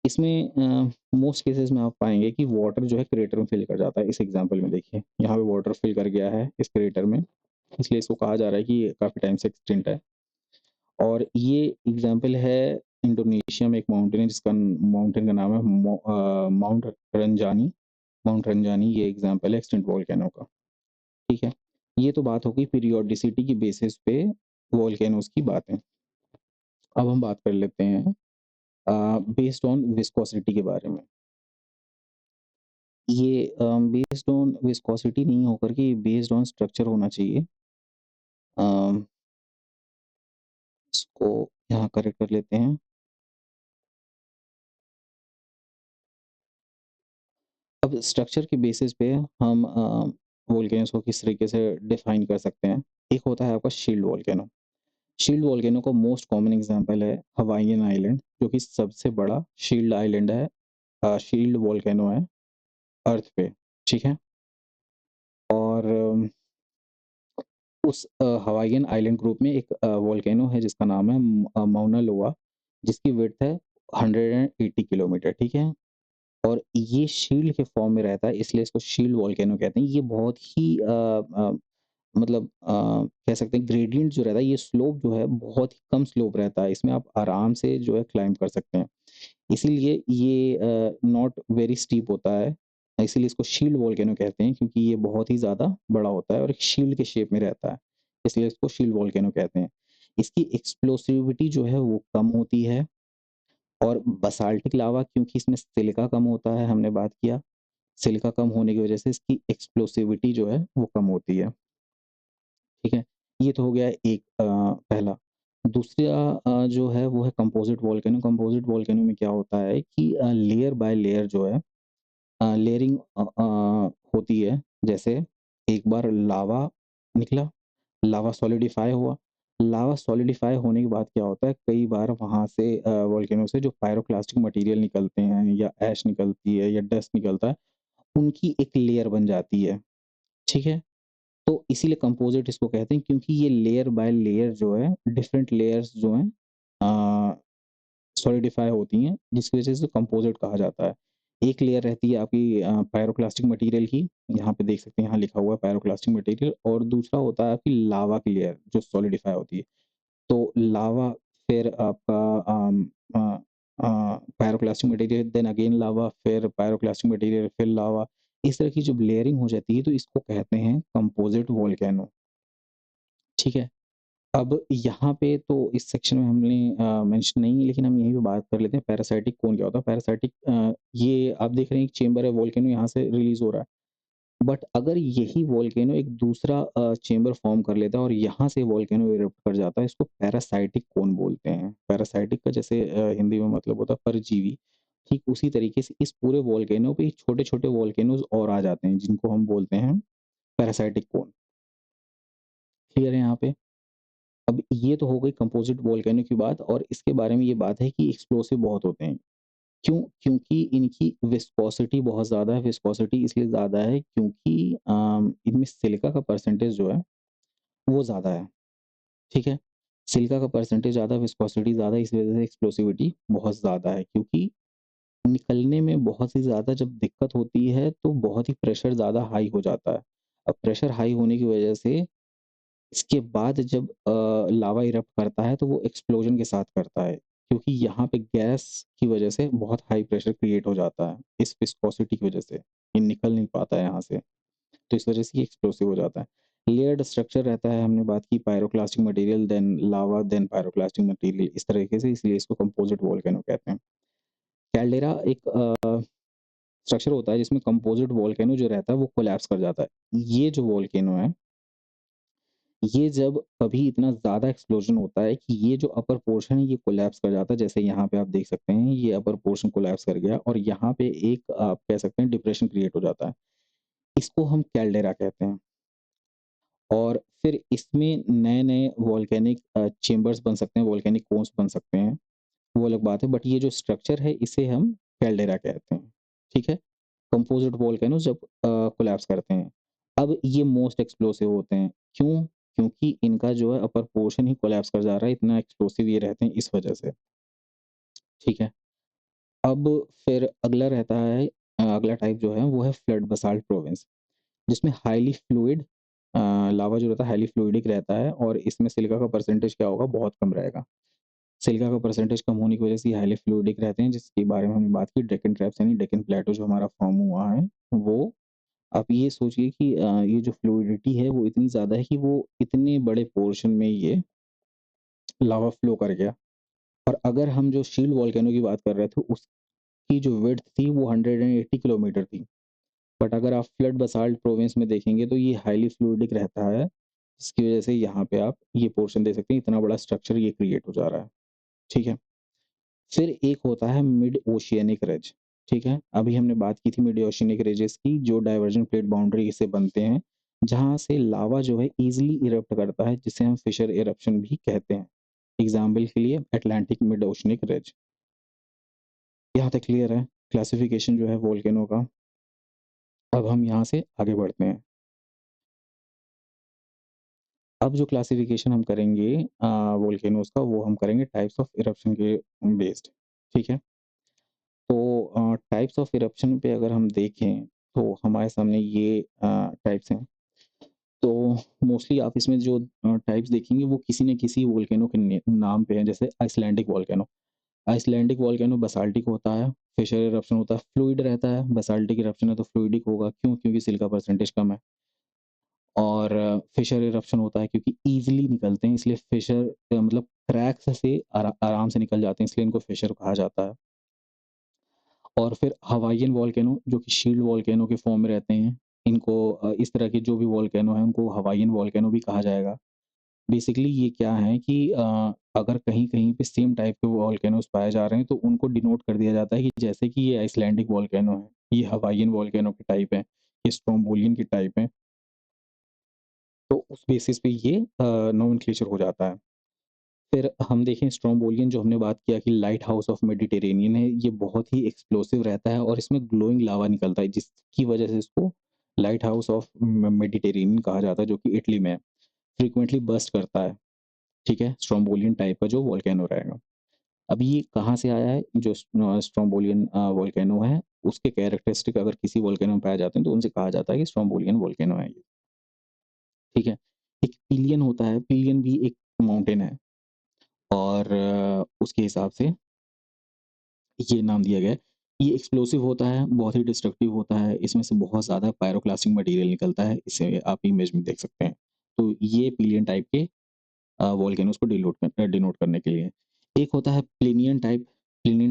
इसमें मोस्ट केसेस में आप पाएँगे कि वाटर जो है क्रेटर में फिल कर जाता है। इस एग्ज़ाम्पल में देखिए, यहाँ पे वाटर फिल कर गया है इस क्रेटर में, इसलिए इसको कहा जा रहा है कि ये काफ़ी टाइम से एक्सटिंक्ट है। और ये एग्ज़ाम्पल है इंडोनेशिया में एक माउंटेन है जिसका माउंटेन का नाम है माउंट रंजानी। माउंट रंजानी ये एग्ज़ाम्पल है एक्सटिंक्ट वोल्केनो का, ठीक है? ये तो बात हो गई पीरियोडिसिटी की बेसिस पे वोल्केनोज़ की बातें। अब हम बात कर लेते हैं बेस्ड ऑन विस्कोसिटी के बारे में। ये बेस्ड ऑन विस्कोसिटी नहीं होकर के बेस्ड ऑन स्ट्रक्चर होना चाहिए। अम, इसको यहाँ करेक्ट कर लेते हैं। अब स्ट्रक्चर के बेसिस पे हम वोल्केनोज़ को किस तरीके से डिफाइन कर सकते हैं। एक होता है आपका शील्ड वोल्केनो। शील्ड वोल्केनो का मोस्ट कॉमन एग्ज़ाम्पल है हवाईयन आइलैंड, जो कि सबसे बड़ा शील्ड आइलैंड है, शील्ड वोल्केनो है अर्थ पे, ठीक है? और उस हवाईयन आइलैंड ग्रुप में एक वोल्केनो है जिसका नाम है माउना लोआ, जिसकी विड्थ है 180 किलोमीटर, ठीक है? और ये शील्ड के फॉर्म में रहता है, इसलिए इसको शील्ड वोल्केनो कहते हैं। ये बहुत ही मतलब कह सकते हैं ग्रेडिएंट जो रहता है, ये स्लोप जो है बहुत ही कम स्लोप रहता है, इसमें आप आराम से जो है क्लाइंब कर सकते हैं। इसीलिए ये नॉट वेरी स्टीप होता है, इसीलिए इसको शील्ड वोल्केनो कहते हैं, क्योंकि ये बहुत ही ज़्यादा बड़ा होता है और एक शील्ड के शेप में रहता है, इसलिए इसको शील्ड वोल्केनो कहते हैं। इसकी एक्सप्लोसिविटी जो है वो कम होती है, और बासाल्टिक लावा क्योंकि इसमें सिलिका कम होता है, हमने बात किया, सिलिका कम होने की वजह से इसकी एक्सप्लोसिविटी जो है वो कम होती है, ठीक है? ये तो हो गया एक पहला। दूसरा जो है वो है कंपोज़िट वोल्केनो। कंपोज़िट वोल्केनो में क्या होता है कि लेयर बाय लेयर जो है लेयरिंग होती है। जैसे एक बार लावा निकला, लावा सॉलिडिफ़ाई हुआ, लावा सॉलिडिफ़ाई होने के बाद क्या होता है, कई बार वहाँ से वोल्केनो से जो पायरोक्लास्टिक मटीरियल निकलते हैं या ऐश निकलती है या डस्ट निकलता है, उनकी एक लेयर बन जाती है, ठीक है? तो इसीलिए कंपोज़िट इसको कहते हैं, क्योंकि ये लेयर बाय लेयर जो है डिफरेंट लेयर्स जो हैं अ, सॉलिडिफ़ाई होती हैं, जिसकी वज़ह से कंपोज़िट कहा जाता है। एक लेयर रहती है आपकी पायरोक्लास्टिक मटीरियल की, यहाँ पे देख सकते हैं, यहाँ लिखा हुआ है पायरोक्लास्टिक मटीरियल, और दूसरा होता है आपकी लावा की लेयर जो सॉलिडिफ़ाई होती है। तो लावा, फिर आपका अ पायरोक्लास्टिक मटीरियल, देन अगेन लावा, फिर पायरोक्लास्टिक मटीरियल, फिर लावा। इस तरह की जब लेयरिंग हो जाती है तो इसको कहते हैं कंपोज़िट वोल्केनो, ठीक है? अब यहाँ पे तो इस सेक्शन में हमने मेंशन नहीं है, लेकिन हम यहीं पे बात कर लेते हैं पैरासाइटिक कोन क्या होता है। पैरासाइटिक ये आप देख रहे हैं एक चेंबर है, वोल्केनो यहाँ से रिलीज़ हो रहा है। बट अगर यही वोल्केनो एक दूसरा चेंबर फॉर्म कर लेता है और यहाँ से वोल्केनो इरप्ट कर जाता है, इसको पैरासाइटिक कोन बोलते हैं। पैरासाइटिक का जैसे हिंदी में मतलब होता है परजीवी, ठीक उसी तरीके से इस पूरे वोल्केनो पे छोटे-छोटे वोल्केनोज़ और आ जाते हैं, जिनको हम बोलते हैं पैरासाइटिक कोन। क्लियर है यहाँ पे? अब ये तो हो गई कंपोजिट वोल्केनो की बात, और इसके बारे में ये बात है कि एक्सप्लोसिव बहुत होते हैं। क्योंकि इनकी विस्कोसिटी बहुत ज़्यादा है, विस्कोसिटी इसलिए ज़्यादा है क्योंकि इनमें सिलिका का परसेंटेज जो है वो ज़्यादा है, ठीक है? सिलिका का परसेंटेज ज़्यादा, विस्कोसिटी ज़्यादा, इस वजह से एक्सप्लोसिविटी बहुत ज़्यादा है क्योंकि निकलने में बहुत ही ज़्यादा जब दिक्कत होती है तो बहुत ही प्रेशर ज़्यादा हाई हो जाता है। अब प्रेशर हाई होने की वजह से इसके बाद जब लावा इरप्ट करता है तो वो एक्सप्लोजन के साथ करता है क्योंकि यहाँ पे गैस की वजह से बहुत हाई प्रेशर क्रिएट हो जाता है इस विस्कोसिटी की वजह से। ये निकल नहीं पाता है यहाँ से, तो इस वजह से ये एक्सप्लोसिव हो जाता है। लेयर्ड स्ट्रक्चर रहता है, हमने बात की पायरोक्लास्टिक मटेरियल देन लावा देन पायरोक्लास्टिक मटेरियल इस तरीके से, इसलिए इसको कंपोजिट वोल्केनो कहते हैं। कैल्डेरा एक स्ट्रक्चर होता है जिसमें कंपोजिट वोल्केनो जो रहता है वो कोलैप्स कर जाता है। ये जो वोल्केनो है, ये जब कभी इतना ज़्यादा एक्सप्लोजन होता है कि ये जो अपर पोर्शन है ये कोलैप्स कर जाता है, जैसे यहाँ पे आप देख सकते हैं ये अपर पोर्शन कोलैप्स कर गया और यहाँ पे एक आप कह सकते हैं डिप्रेशन क्रिएट हो जाता है। इसको हम कैल्डेरा कहते हैं और फिर इसमें नए-नए वोल्केनिक चेंबर्स बन सकते हैं, वोल्केनिक कोन्स बन सकते हैं, वो अलग बात है, बट ये जो स्ट्रक्चर है इसे हम कैल्डेरा कहते हैं, ठीक है? कंपोजिट वोल्केनोज़ जब कोलैप्स करते हैं। अब ये मोस्ट एक्सप्लोसिव होते हैं, क्यों? क्योंकि इनका जो है अपर पोर्शन ही कोलैप्स कर जा रहा है, इतना एक्सप्लोसिव ये रहते हैं इस वजह से, ठीक है? अब फिर अगला रहता है अगला टाइप जो है वो है फ्लड बासाल्ट प्रोविंस, जिसमें हाइली फ्लूइड लावा जो रहता है हाइली फ्लूइडिक रहता है और इसमें सिलिका का परसेंटेज क्या होगा? बहुत कम रहेगा। सिलिका का परसेंटेज कम होने की वजह से ये हाइली फ्लूइडिक रहते हैं, जिसके बारे में हमने बात की। डेक्कन ट्रैप्स यानी डेक्कन प्लेटो जो हमारा फॉर्म हुआ है, वो आप ये सोचिए कि ये जो फ्लूइडिटी है वो इतनी ज़्यादा है कि वो इतने बड़े पोर्शन में ये लावा फ्लो कर गया और अगर हम जो शील्ड वोल्केनो की बात कर रहे थे उसकी जो विड्थ थी वो 180 किलोमीटर थी। बट अगर आप फ्लड बासाल्ट प्रोविंस में देखेंगे तो ये हाईली फ्लूइडिक रहता है, जिसकी वजह से यहाँ पे आप ये पोर्शन देख सकते हैं, इतना बड़ा स्ट्रक्चर ये क्रिएट हो जा रहा है, ठीक है? फिर एक होता है मिड ओशियानिक रिज, ठीक है? अभी हमने बात की थी मिड ओशियानिक रिजेस की जो डाइवर्जेंट प्लेट बाउंड्री से बनते हैं, जहाँ से लावा जो है ईज़िली इरप्ट करता है, जिसे हम फिशर इरप्शन भी कहते हैं। एग्ज़ाम्पल के लिए अटलांटिक मिड ओशियानिक रिज। यहाँ तक क्लियर है? क्लासिफिकेशन जो है वोल्केनो का। अब हम यहाँ से आगे बढ़ते हैं। अब जो क्लासिफिकेशन हम करेंगे वोल्केनोज़ का वो हम करेंगे टाइप्स ऑफ इरप्शन के बेस्ड, ठीक है? तो टाइप्स ऑफ इरप्शन पे अगर हम देखें तो हमारे सामने ये टाइप्स हैं। तो मोस्टली आप इसमें जो टाइप्स देखेंगे वो किसी न किसी वोल्केनो के नाम पे हैं, जैसे आइसलैंडिक वोल्केनो। आइसलैंडिक वोल्केनो बासाल्टिक होता है, फिशर इरप्शन होता है, फ्लूइड रहता है, बासाल्टिक इरप्शन है तो फ्लूइडिक होगा, क्यों? क्योंकि सिलिका परसेंटेज कम है। और फिशर इरप्शन होता है क्योंकि ईज़िली निकलते हैं, इसलिए फिशर मतलब क्रैक्स से आराम से निकल जाते हैं, इसलिए इनको फिशर कहा जाता है। और फिर हवाईयन वोल्केनो जो कि शील्ड वोल्केनो के फॉर्म में रहते हैं, इनको इस तरह के जो भी वोल्केनो हैं उनको हवाईयन वोल्केनो भी कहा जाएगा। बेसिकली ये क्या है कि अगर कहीं-कहीं पे सेम टाइप के वोल्केनोज़ पाए जा रहे हैं तो उनको डिनोट कर दिया जाता है कि जैसे कि ये आइसलैंडिक वोल्केनो है, ये हवाईयन वोल्केनो के टाइप है, ये स्ट्रोम्बोलियन के टाइप है, तो उस बेसिस पे ये नोमेनक्लेचर हो जाता है। फिर हम देखें स्ट्रोम्बोलियन जो हमने बात किया कि लाइट हाउस ऑफ मेडिटेरेनियन है, ये बहुत ही एक्सप्लोसिव रहता है और इसमें ग्लोइंग लावा निकलता है, जिसकी वजह से इसको लाइट हाउस ऑफ मेडिटेरेनियन कहा जाता है, जो कि इटली में है। फ्रीक्वेंटली बर्स्ट करता है, ठीक है? स्ट्रोम्बोलियन टाइप का जो वोल्केनो रहेगा। अब ये कहाँ से आया है? जो स्ट्रोम्बोलियन वोल्केनो है, उसके कैरेक्टरिस्टिक अगर किसी वोल्केनो में पाए जाते हैं, तो उनसे कहा जाता है कि स्ट्रोम्बोलियन वोल्केनो है ये, ठीक है? एक पिलियन होता है, पिलियन भी एक माउंटेन है और उसके हिसाब से ये नाम दिया गया है। ये एक्सप्लोसिव होता है, बहुत ही डिस्ट्रक्टिव होता है, इसमें से बहुत ज़्यादा पायरोक्लास्टिक मटेरियल निकलता है, इसे आप इमेज में देख सकते हैं। तो ये पिलियन टाइप के वोल्केनोज़ को डिनोट करने के लिए। एक होता है प्लिनियन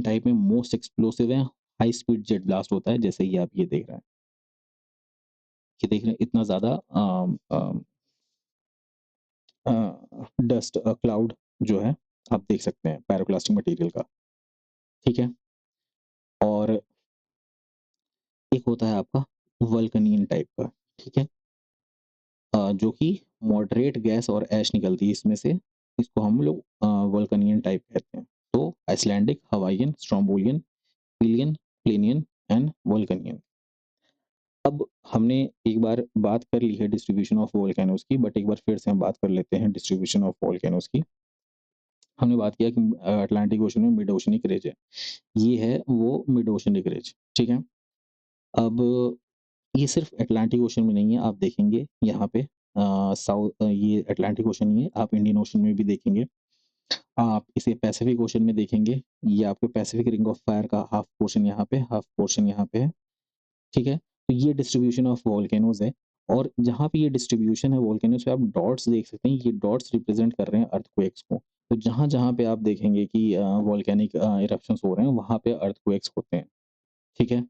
टाइप में मोस्ट एक्सप्लोसिव है, हाई स्पीड जेट ब्लास्ट होता है, जैसे ये आप ये देख रहे हैं। ये देख रहे हैं इतना ज़्यादा डस्ट क्लाउड जो है, आप देख सकते हैं पायरोक्लास्टिक मटेरियल का, ठीक है? और एक होता है आपका वल्कनियन टाइप का, ठीक है? जो कि मॉडरेट गैस और ऐश निकलती है इसमें से, इसको हम लोग वल्कनियन टाइप कहते हैं। तो आइसलैंडिक, हवाईयन, स्ट्रोम्बोलियन पिलियन, प्लेनियन एंड वोल्केनियन। अब हमने एक बार बात कर ली है डिस्ट्रीब्यूशन ऑफ वोल्केनोज़ की, बट एक बार फिर से हम बात कर लेते हैं डिस्ट्रीब्यूशन ऑफ वोल्केनोज़ की। हमने बात किया कि अटलांटिक ओशन में मिड ओशनिक रिज है। ये है वो मिड ओशनिक रिज, ठीक है? अब ये सिर्फ़ अटलांटिक ओशन में नहीं है, आप देखेंगे यहाँ पे ये अटलांटिक ओशन नहीं है, आप इंडियन ओशन में भी देखेंगे। आप इसे पैसिफिक ओशन में देखेंगे, ये आपके पैसिफिक रिंग ऑफ फायर का हाफ पोर्शन यहाँ पे, हाफ पोर्शन यहाँ पे है, ठीक है? तो ये डिस्ट्रीब्यूशन ऑफ वोल्केनोज़ है और जहाँ पे ये डिस्ट्रीब्यूशन है वोल्केनोज़ पे आप डॉट्स देख सकते हैं, ये डॉट्स रिप्रेज़ेंट कर रहे हैं अर्थक्वेक्स को। तो जहाँ-जहाँ पे आप देखेंगे कि वोल्केनिक इरप्शंस हो रहे हैं, वहाँ पे अर्थक्वेक्स होते हैं, ठीक है?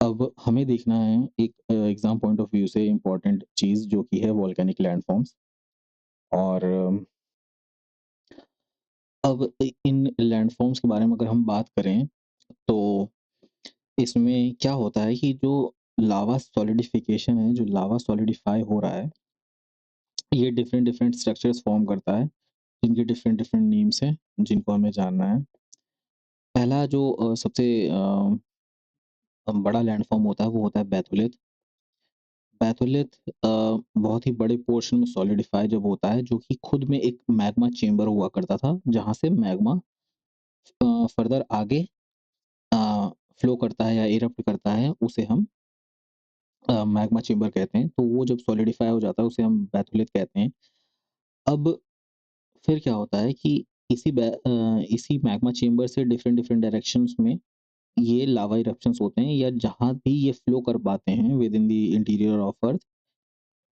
अब हमें देखना है एक एग्ज़ाम पॉइंट ऑफ व्यू से इम्पोर्टेंट चीज़ जो कि है वोल्केनिक लैंडफ़ॉर्म्स और अब इन लैंडफ़ॉर्म्स के बारे में अगर हम बात करें, तो इसमें क्या होता है कि जो लावा सॉलिडिफ़िकेशन है, जो लावा सॉलिडिफ़ाई हो रहा है, ये डिफरेंट डिफरेंट स्ट्रक्चर्स फ़ॉर्म करता है, जिनके डिफरेंट डिफरेंट नेम्स हैं, जिनको हमें जानना है। पहला जो सबसे बड़ा लैंडफ़ॉर्म होता है, वो होता है बैथोलिथ। बैथोलिथ बहुत ही बड़े पोर्शन में सॉलिडिफ़ाई जब होता है, जो कि खुद में एक मैग्मा चेंबर हुआ करता था, जहाँ से मैग्मा फर्दर आगे अ, फ्लो करता है या इरप्ट करता है, उसे हम मैग्मा चेंबर कहते हैं। तो वो जब सॉलिडिफ़ाई हो जाता है, उसे हम बैथोलिथ कहते हैं। अब फिर क्या होता है कि इसी मैग्मा चेंबर से डिफरेंट डिफरेंट डायरेक्शंस में ये लावा इरप्शंस होते हैं या जहाँ भी ये फ्लो कर पाते हैं with in the interior of अर्थ,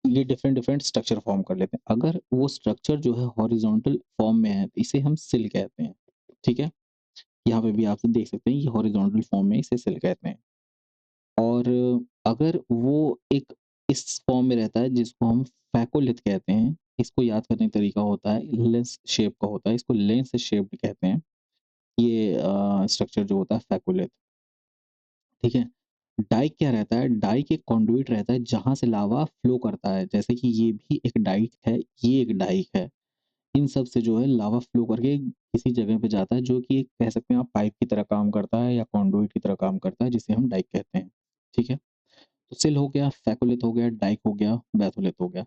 ये डिफरेंट डिफरेंट स्ट्रक्चर फॉर्म कर लेते हैं। अगर वो स्ट्रक्चर जो है हॉरिजॉन्टल फॉर्म में है, तो इसे हम सिल कहते हैं, ठीक है? यहाँ पे भी आप देख सकते हैं, ये हॉरिजॉन्टल फॉर्म में इसे सिल कहते हैं। और अगर वो एक इस फॉर्म में रहता है जिसको हम फैकोलिथ कहते हैं, इसको याद करने का तरीका होता है लेंस शेप का होता है, इसको लेंस शेप्ड कहते हैं। ये स्ट्रक्चर जो होता है फैकोलिथ, ठीक है? डाइक क्या रहता है? डाइक एक कंडुइट रहता है जहाँ से लावा फ्लो करता है, जैसे कि ये भी एक डाइक है, ये एक डाइक है। इन सब से जो है लावा फ्लो करके किसी जगह पे जाता है, जो कि एक कह सकते हैं आप पाइप की तरह काम करता है या कंडुइट की तरह काम करता है, जिसे हम डाइक कहते हैं, ठीक है? तो सिल हो गया, फैकोलिथ हो गया, डाइक हो गया, बैथोलिथ हो गया।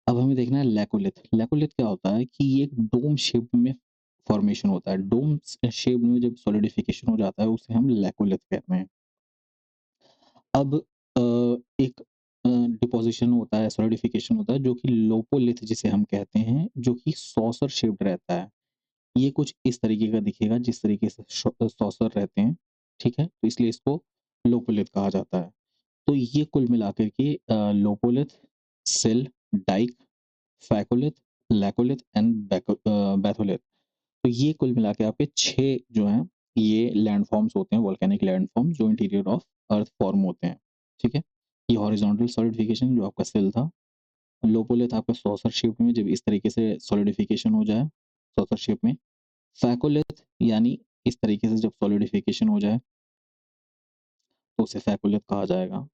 अब हमें देखना है लैकोलिथ। लैकोलिथ क्या होता है कि ये एक डोम शेप में फॉर्मेशन होता है। डोम शेप में जब सॉलिडिफिकेशन हो जाता है, उसे हम लैकोलिथ कहते हैं। अब एक डिपोज़िशन होता है, सॉलिडिफिकेशन होता है, जो कि लोपोलिथ जिसे हम कहते हैं, जो कि सॉसर शेप्ड रहता है। ये कुछ इस तरीके का दिखेगा जिस तरीके से सॉसर रहते हैं, ठीक है? तो इसलिए इसको लोपोलिथ कहा जाता है। तो ये कुल मिलाकर के lopolith, sill, dyke, phacolith, laccolith and batholith. तो ये कुल मिला के आपके 6 जो हैं, ये लैंडफ़ॉर्म्स होते हैं, वोल्केनिक लैंडफ़ॉर्म जो इंटीरियर ऑफ अर्थ फ़ॉर्म होते हैं, ठीक है? ये हॉरिज़ॉन्टल सॉलिडिफिकेशन जो आपका सेल था, लोपोलिथ आपका सॉसर शेप में जब इस तरीके से सॉलिडिफिकेशन हो जाए, सॉसर शेप में, फैकोलिथ यानी इस तरीके से जब सॉलिडिफिकेशन हो जाए, तो उसे फैकोलिथ कहा जाएगा।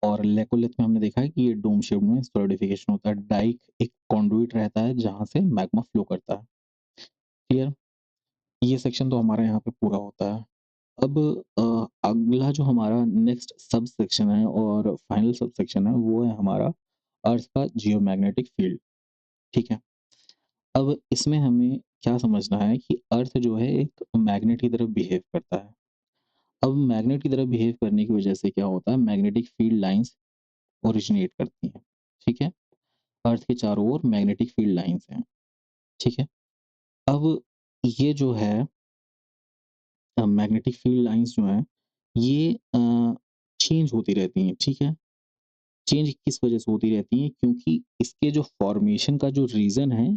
और लेकोलिथ में हमने देखा है कि ये डोम शेप में सॉलिडिफिकेशन होता है। डाइक एक कंडुइट रहता है जहाँ से मैग्मा फ्लो करता है, क्लियर? ये सेक्शन तो हमारा यहाँ पे पूरा होता है। अब अगला जो हमारा नेक्स्ट सब सेक्शन है और फाइनल सब सेक्शन है, वो है हमारा अर्थ का जियोमैग्नेटिक फील्ड, ठीक है? अब इसमें हमें क्या समझना है कि अर्थ जो है एक मैग्नेट की तरह बिहेव करता है। अब मैग्नेट की तरह बिहेव करने की वजह से क्या होता है, मैग्नेटिक फील्ड लाइन्स ओरिजिनेट करती हैं, ठीक है? अर्थ के चारों ओर मैग्नेटिक फील्ड लाइन्स हैं, ठीक है? अब ये जो है मैग्नेटिक फील्ड लाइन्स जो हैं, ये चेंज होती रहती हैं, ठीक है? चेंज किस वजह से होती रहती हैं? क्योंकि इसके जो फॉर्मेशन का जो रीज़न है,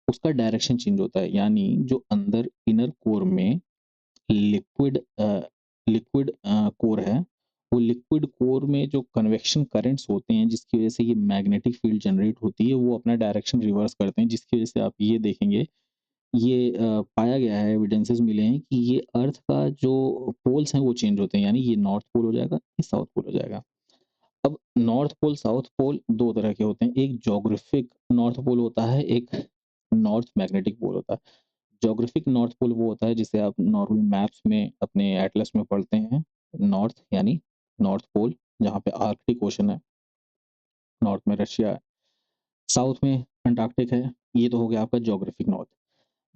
उसका डायरेक्शन चेंज होता है। यानी जो अंदर इनर कोर में लिक्विड कोर है, वो लिक्विड कोर में जो कन्वेक्शन करंट्स होते हैं, जिसकी वजह से ये मैग्नेटिक फील्ड जनरेट होती है, वो अपना डायरेक्शन रिवर्स करते हैं, जिसकी वजह से आप ये देखेंगे, ये पाया गया है, एविडेंसेस मिले हैं कि ये अर्थ का जो पोल्स हैं, वो चेंज होते हैं। यानी ये नॉर्थ पोल हो जाएगा, ये साउथ पोल हो जाएगा। अब नॉर्थ पोल, साउथ पोल 2 तरह के होते हैं। एक ज्योग्राफिक नॉर्थ पोल होता है, एक नॉर्थ मैग्नेटिक पोल होता है। ज्योग्राफिक नॉर्थ पोल वो होता है जिसे आप नॉर्मल मैप्स में अपने एटलस में पढ़ते हैं। नॉर्थ यानी नॉर्थ पोल, जहाँ पे आर्कटिक ओशन है, नॉर्थ में रशिया है, साउथ में अंटार्कटिक है। ये तो हो गया आपका ज्योग्राफिक नॉर्थ।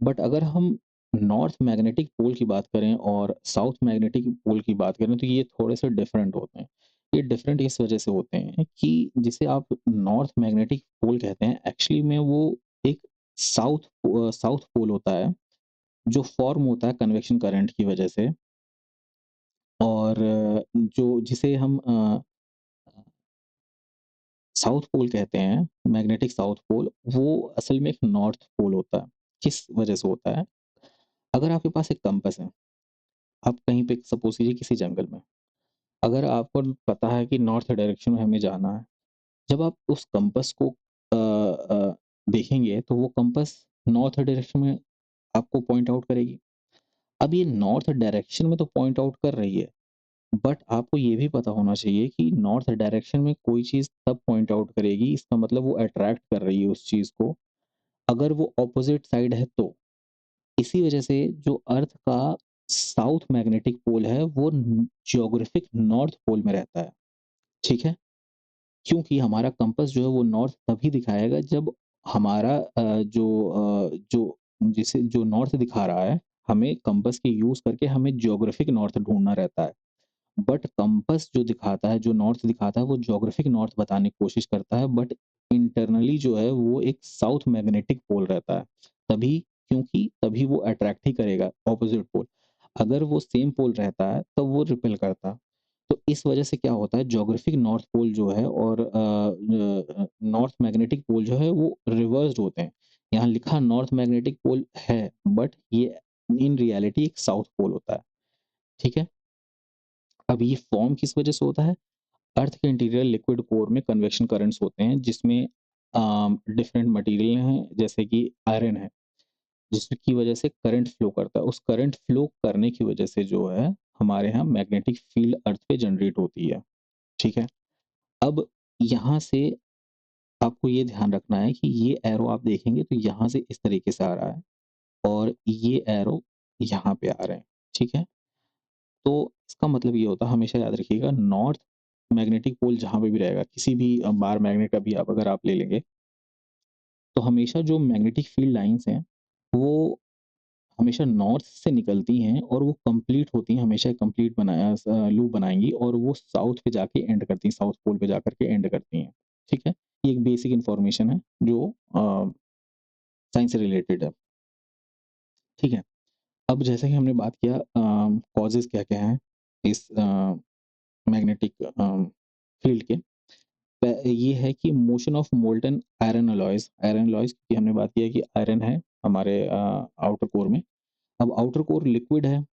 बट अगर हम नॉर्थ मैग्नेटिक पोल की बात करें और साउथ मैग्नेटिक पोल की बात करें तो ये थोड़े से डिफरेंट होते हैं। ये डिफरेंट इस वजह से होते हैं कि जिसे आप नॉर्थ मैग्नेटिक पोल कहते हैं, एक्चुअली में वो एक साउथ पोल होता है जो फॉर्म होता है कन्वेक्शन करंट की वजह से। और जो जिसे हम साउथ पोल कहते हैं, मैग्नेटिक साउथ पोल, वो असल में एक नॉर्थ पोल होता है। किस वजह से होता है? अगर आपके पास एक कंपास है, आप कहीं पे सपोज कीजिए किसी जंगल में, अगर आपको पता है कि नॉर्थ डायरेक्शन में हमें जाना है, जब आप उस कंपास को देखेंगे तो वो कंपास नॉर्थ डायरेक्शन में आपको पॉइंट आउट करेगी। अब ये नॉर्थ डायरेक्शन में तो पॉइंट आउट कर रही है, बट आपको ये भी पता होना चाहिए कि नॉर्थ डायरेक्शन में कोई चीज़ तब पॉइंट आउट करेगी, इसका मतलब वो अट्रैक्ट कर रही है उस चीज़ को, अगर वो ऑपोजिट साइड है तो। इसी वजह से जो अर्थ का साउथ मैग्नेटिक पोल है वो ज्योग्राफिक नॉर्थ पोल में रहता है। ठीक है? क्योंकि हमारा कंपास जो है वो नॉर्थ तभी दिखाएगा जब हमारा जो नॉर्थ दिखा रहा है, हमें कंपास के यूज़ करके हमें ज्योग्राफिक नॉर्थ ढूँढना रहता है। बट कंपास जो दिखाता है, जो नॉर्थ दिखाता है, वो ज्योग्राफिक नॉर्थ बताने की कोशिश करता है, बट इंटरनली जो है वो एक साउथ मैग्नेटिक पोल रहता है। तभी, क्योंकि तभी वो अट्रैक्ट ही करेगा ऑपोजिट पोल। अगर वो सेम पोल रहता है तब वो रिपेल करता। तो इस वजह से क्या होता है, ज्योग्राफिक नॉर्थ पोल जो है और नॉर्थ मैग्नेटिक पोल जो है वो रिवर्स्ड होते हैं। यहाँ लिखा नॉर्थ मैग्नेटिक पोल है, बट ये इन रियलिटी एक साउथ पोल होता है। ठीक है? अब ये फॉर्म किस वजह से होता है? अर्थ के इंटीरियर लिक्विड कोर में कन्वेक्शन करंट्स होते हैं जिसमें डिफरेंट मटेरियल हैं, जैसे कि आयरन है, जिसकी वजह से करंट फ्लो करता है। उस करंट फ्लो करने की वजह से जो है हमारे यहाँ मैग्नेटिक फील्ड अर्थ पे जनरेट होती है। ठीक है? अब यहाँ से आपको ये ध्यान रखना है कि ये एरो आप देखेंगे तो यहाँ से इस तरीके से आ रहा है और ये एरो यहाँ पे आ रहे हैं। ठीक है? तो इसका मतलब ये होता है, हमेशा याद रखिएगा, नॉर्थ मैग्नेटिक पोल जहाँ पे भी रहेगा, किसी भी बार मैग्नेट का भी आप अगर आप ले लेंगे, तो हमेशा जो मैग्नेटिक फील्ड लाइन्स हैं, वो हमेशा नॉर्थ से निकलती हैं और वो कंप्लीट होती हैं, हमेशा कंप्लीट लूप बनाएँगी और वो साउथ पे जाके एंड करती हैं, साउथ पोल पे जाकर के एंड करती हैं। ठीक है? ये एक बेसिक इन्फॉर्मेशन है जो साइंस से रिलेटेड है। ठीक है? अब जैसे कि हमने बात किया कॉजेज़ क्या-क्या हैं इस मैग्नेटिक फील्ड के। ये है कि motion of molten iron alloys की हमने बात की है कि आयरन है हमारे आउटर कोर में। अब आउटर कोर लिक्विड है,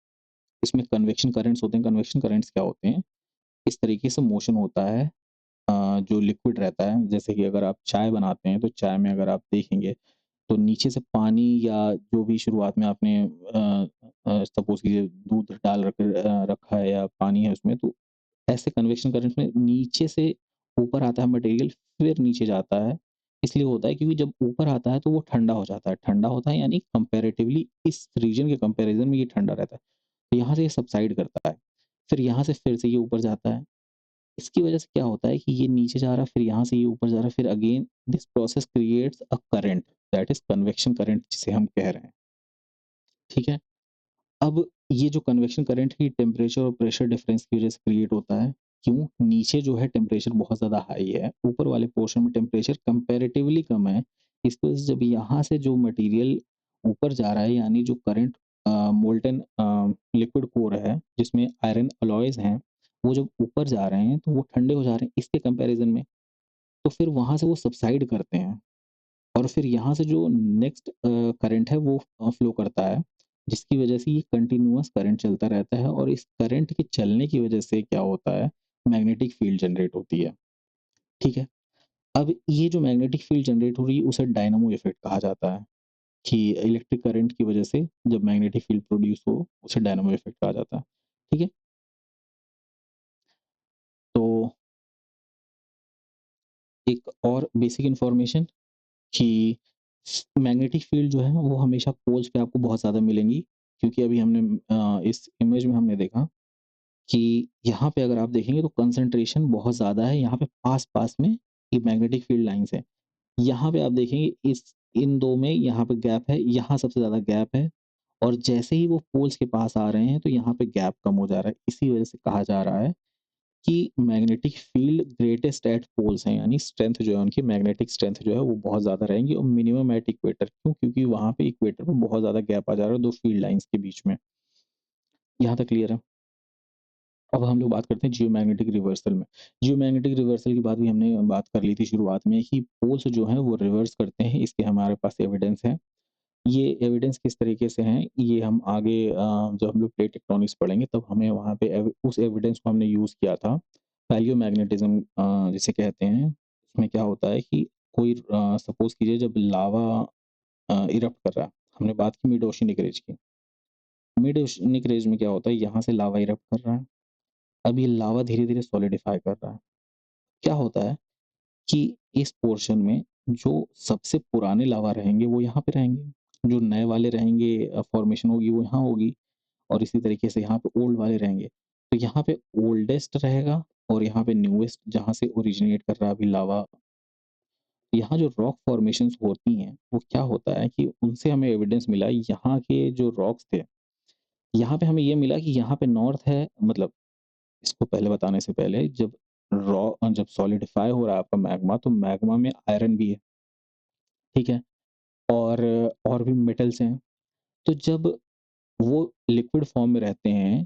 इसमें कन्वेक्शन करंट्स होते हैं। कन्वेक्शन करंट्स क्या होते हैं? इस तरीके से मोशन होता है जो लिक्विड रहता है, जैसे कि अगर आप चाय बनाते हैं, तो चाय में अगर आप देखेंगे, तो नीचे से पानी या जो भी शुरुआत में आपने सपोज़ कीजिए दूध रखा है या पानी है उसमें, तो ऐसे कन्वेक्शन करंट्स में नीचे से ऊपर आता है मटेरियल, फिर नीचे जाता है। इसलिए होता है क्योंकि जब ऊपर आता है तो वो ठंडा हो जाता है। ठंडा होता है यानी कंपैरेटिवली इस रीजन के कंपैरिज़न में ये ठंडा रहता है। तो यहाँ से ये सबसाइड करता है। फिर यहाँ से फिर से ये ऊपर जाता है। इसकी वजह से क्या होता है कि ये नीचे जा रहा है, फिर यहाँ से ये ऊपर जा रहा है, फिर again this process creates a current, that is convection current जिसे हम कह रहे हैं। ठीक है? अब ये जो कन्वेक्शन करंट ही टेम्परेचर और प्रेशर डिफरेंस की वजह से क्रिएट होता है। क्यों? नीचे जो है टेम्परेचर बहुत ज़्यादा हाई है, ऊपर वाले पोर्शन में टेम्परेचर कंपैरेटिवली कम है। इसकी वजह से जब यहाँ से जो मटेरियल ऊपर जा रहा है, यानी जो करंट मोल्टन लिक्विड कोर है जिसमें आयरन अलॉयज़ हैं, वो जब ऊपर जा रहे हैं तो वो ठंडे हो जा रहे हैं इसके कंपैरिज़न में। तो फिर वहाँ से वो सबसाइड करते हैं। और फिर यहाँ से जो नेक्स्ट करंट है वो फ्लो करता है, जिसकी वजह से ये कंटिन्यूअस करंट चलता रहता है और इस करंट के चलने की वजह से क्या होता है, मैग्नेटिक फील्ड जनरेट होती है। ठीक है? अब ये जो मैग्नेटिक फील्ड जनरेट हो रही है उसे डायनामो इफ़ेक्ट कहा जाता है, कि इलेक्ट्रिक करंट की वजह से जब मैग्नेटिक फील्ड प्रोड्यूस हो उसे डायनामो इफ़ेक्ट कहा जाता है। ठीक है? तो एक और बेसिक इन्फॉर्मेशन कि मैग्नेटिक फ़ील्ड जो है वो हमेशा पोल्स पे आपको बहुत ज़्यादा मिलेंगी, क्योंकि अभी हमने इस इमेज में हमने देखा कि यहाँ पे अगर आप देखेंगे तो कंसंट्रेशन बहुत ज़्यादा है, यहाँ पे पास-पास में ये मैग्नेटिक फ़ील्ड लाइन्स हैं। यहाँ पे आप देखेंगे इस इन 2 में यहाँ पे गैप है, यहाँ सबसे ज़्यादा गैप है, और जैसे ही वो पोल्स के पास आ रहे हैं तो यहाँ पे गैप कम हो जा रहा है। इसी वज़ह से कहा जा रहा है कि magnetic field greatest at poles हैं, यानी स्ट्रेंथ जो है उनकी मैग्नेटिक स्ट्रेंथ जो है वो बहुत ज़्यादा रहेंगी, और मिनिमम एट इक्वेटर। क्यों? क्योंकि वहाँ पे इक्वेटर पे बहुत ज़्यादा गैप आ जा रहा है 2 फ़ील्ड लाइन्स के बीच में। यहाँ तक क्लियर है? अब हम लोग बात करते हैं जियोमैग्नेटिक रिवर्सल में। जियोमैग्नेटिक रिवर्सल की बात भी हमने बात कर ली थी शुरुआत में कि पोल्स जो हैं वो रिवर्स करते हैं, इसके हमारे पास एविडेंस है। ये एविडेंस किस तरीके से हैं, ये हम आगे जब हम लोग प्लेट टेक्टोनिक्स पढ़ेंगे तब हमें वहाँ पे उस एविडेंस को हमने यूज़ किया था। पैलियोमैग्नेटिज़्म जिसे कहते हैं, उसमें क्या होता है कि कोई सपोज़ कीजिए जब लावा इरप्ट कर रहा है, हमने बात की मिड ओशियनिक रेज की। मिड ओशियनिक रेज में क्या होता है, यहाँ से लावा इरप्ट कर रहा है, अब ये लावा धीरे-धीरे सॉलिडिफ़ाई कर रहा है। क्या होता है कि इस पोर्शन में जो सबसे पुराने लावा रहेंगे वो यहाँ पे रहेंगे, जो नए वाले रहेंगे फॉर्मेशन होगी वो यहाँ होगी, और इसी तरीके से यहाँ पे ओल्ड वाले रहेंगे। तो यहाँ पे ओल्डेस्ट रहेगा और यहाँ पे न्यूएस्ट जहाँ से ओरिजिनेट कर रहा है अभी लावा। यहाँ जो रॉक फॉर्मेशंस होती हैं, वो क्या होता है कि उनसे हमें एविडेंस मिला यहाँ के जो रॉक्स थे, यहाँ पे हमें ये मिला कि यहाँ पे नॉर्थ है, मतलब इसको पहले बताने से पहले जब सॉलिडिफाई हो रहा है आपका मैग्मा, तो मैग्मा में आयरन भी है, ठीक है? और भी मेटल्स हैं। तो जब वो लिक्विड फॉर्म में रहते हैं,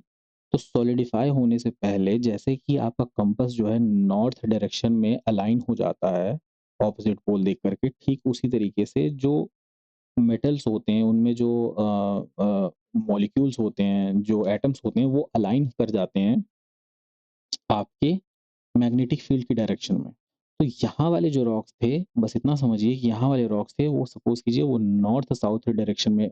तो सॉलिडिफाई होने से पहले जैसे कि आपका कंपास जो है नॉर्थ डायरेक्शन में अलाइन हो जाता है, ऑपोज़िट पोल देख कर के, ठीक उसी तरीके से जो मेटल्स होते हैं, उनमें जो मॉलिक्यूल्स होते हैं, जो एटम्स होते हैं, वो अलाइन कर जाते हैं आपके मैग्नेटिक फील्ड की डायरेक्शन में। तो यहाँ वाले जो रॉक्स थे, बस इतना समझिए कि यहाँ वाले रॉक्स थे, वो सपोज़ कीजिए वो नॉर्थ साउथ डायरेक्शन में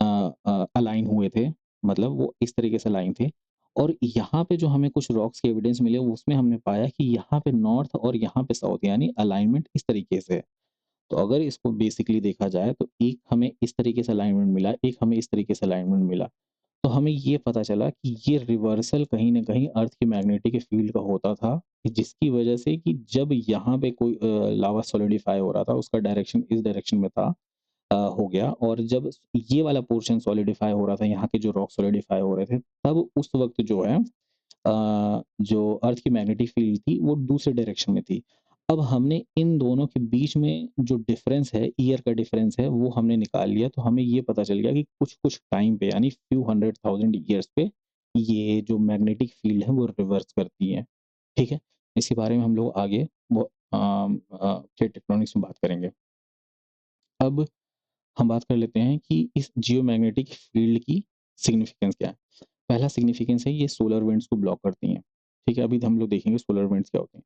अलाइन हुए थे, मतलब वो इस तरीके से अलाइन थे। और यहाँ पे जो हमें कुछ रॉक्स के एविडेंस मिले, उसमें हमने पाया कि यहाँ पे नॉर्थ और यहाँ पे साउथ, यानी अलाइनमेंट इस तरीके से है। तो अगर इसको बेसिकली देखा जाए तो एक हमें इस तरीके से अलाइनमेंट मिला, एक हमें इस तरीके से अलाइनमेंट मिला। तो हमें ये पता चला कि ये रिवर्सल कहीं न कहीं अर्थ के मैग्नेटिक फील्ड का होता था, कि जिसकी वजह से कि जब यहाँ पे कोई लावा सॉलिडिफाई हो रहा था, उसका डायरेक्शन इस डायरेक्शन में था, हो गया, और जब ये वाला पोर्शन सॉलिडिफाई हो रहा था, यहाँ के जो रॉक सॉलिडिफाई हो रहे थे, तब उस वक़्त जो है जो अर्थ की मैग्नेटिक फील्ड थी वो दूसरे डायरेक्शन में थी। अब हमने इन दोनों के बीच में जो डिफरेंस है, ईयर का डिफरेंस है, वो हमने निकाल लिया, तो हमें ये पता चल गया कि कुछ-कुछ टाइम पे, यानी फ्यू 100,000 ईयर्स पे ये जो मैग्नेटिक फील्ड है वो रिवर्स करती है। ठीक है? इसी बारे में हम लोग आगे प्लेट टेक्टोनिक्स में बात करेंगे। अब हम बात कर लेते हैं कि इस जियोमैग्नेटिक फील्ड की सिग्निफिकेंस क्या है। पहला सिग्निफिकेंस है, ये सोलर विंड्स को ब्लॉक करती हैं। ठीक है, अभी हम लोग देखेंगे सोलर विंड्स क्या होते हैं।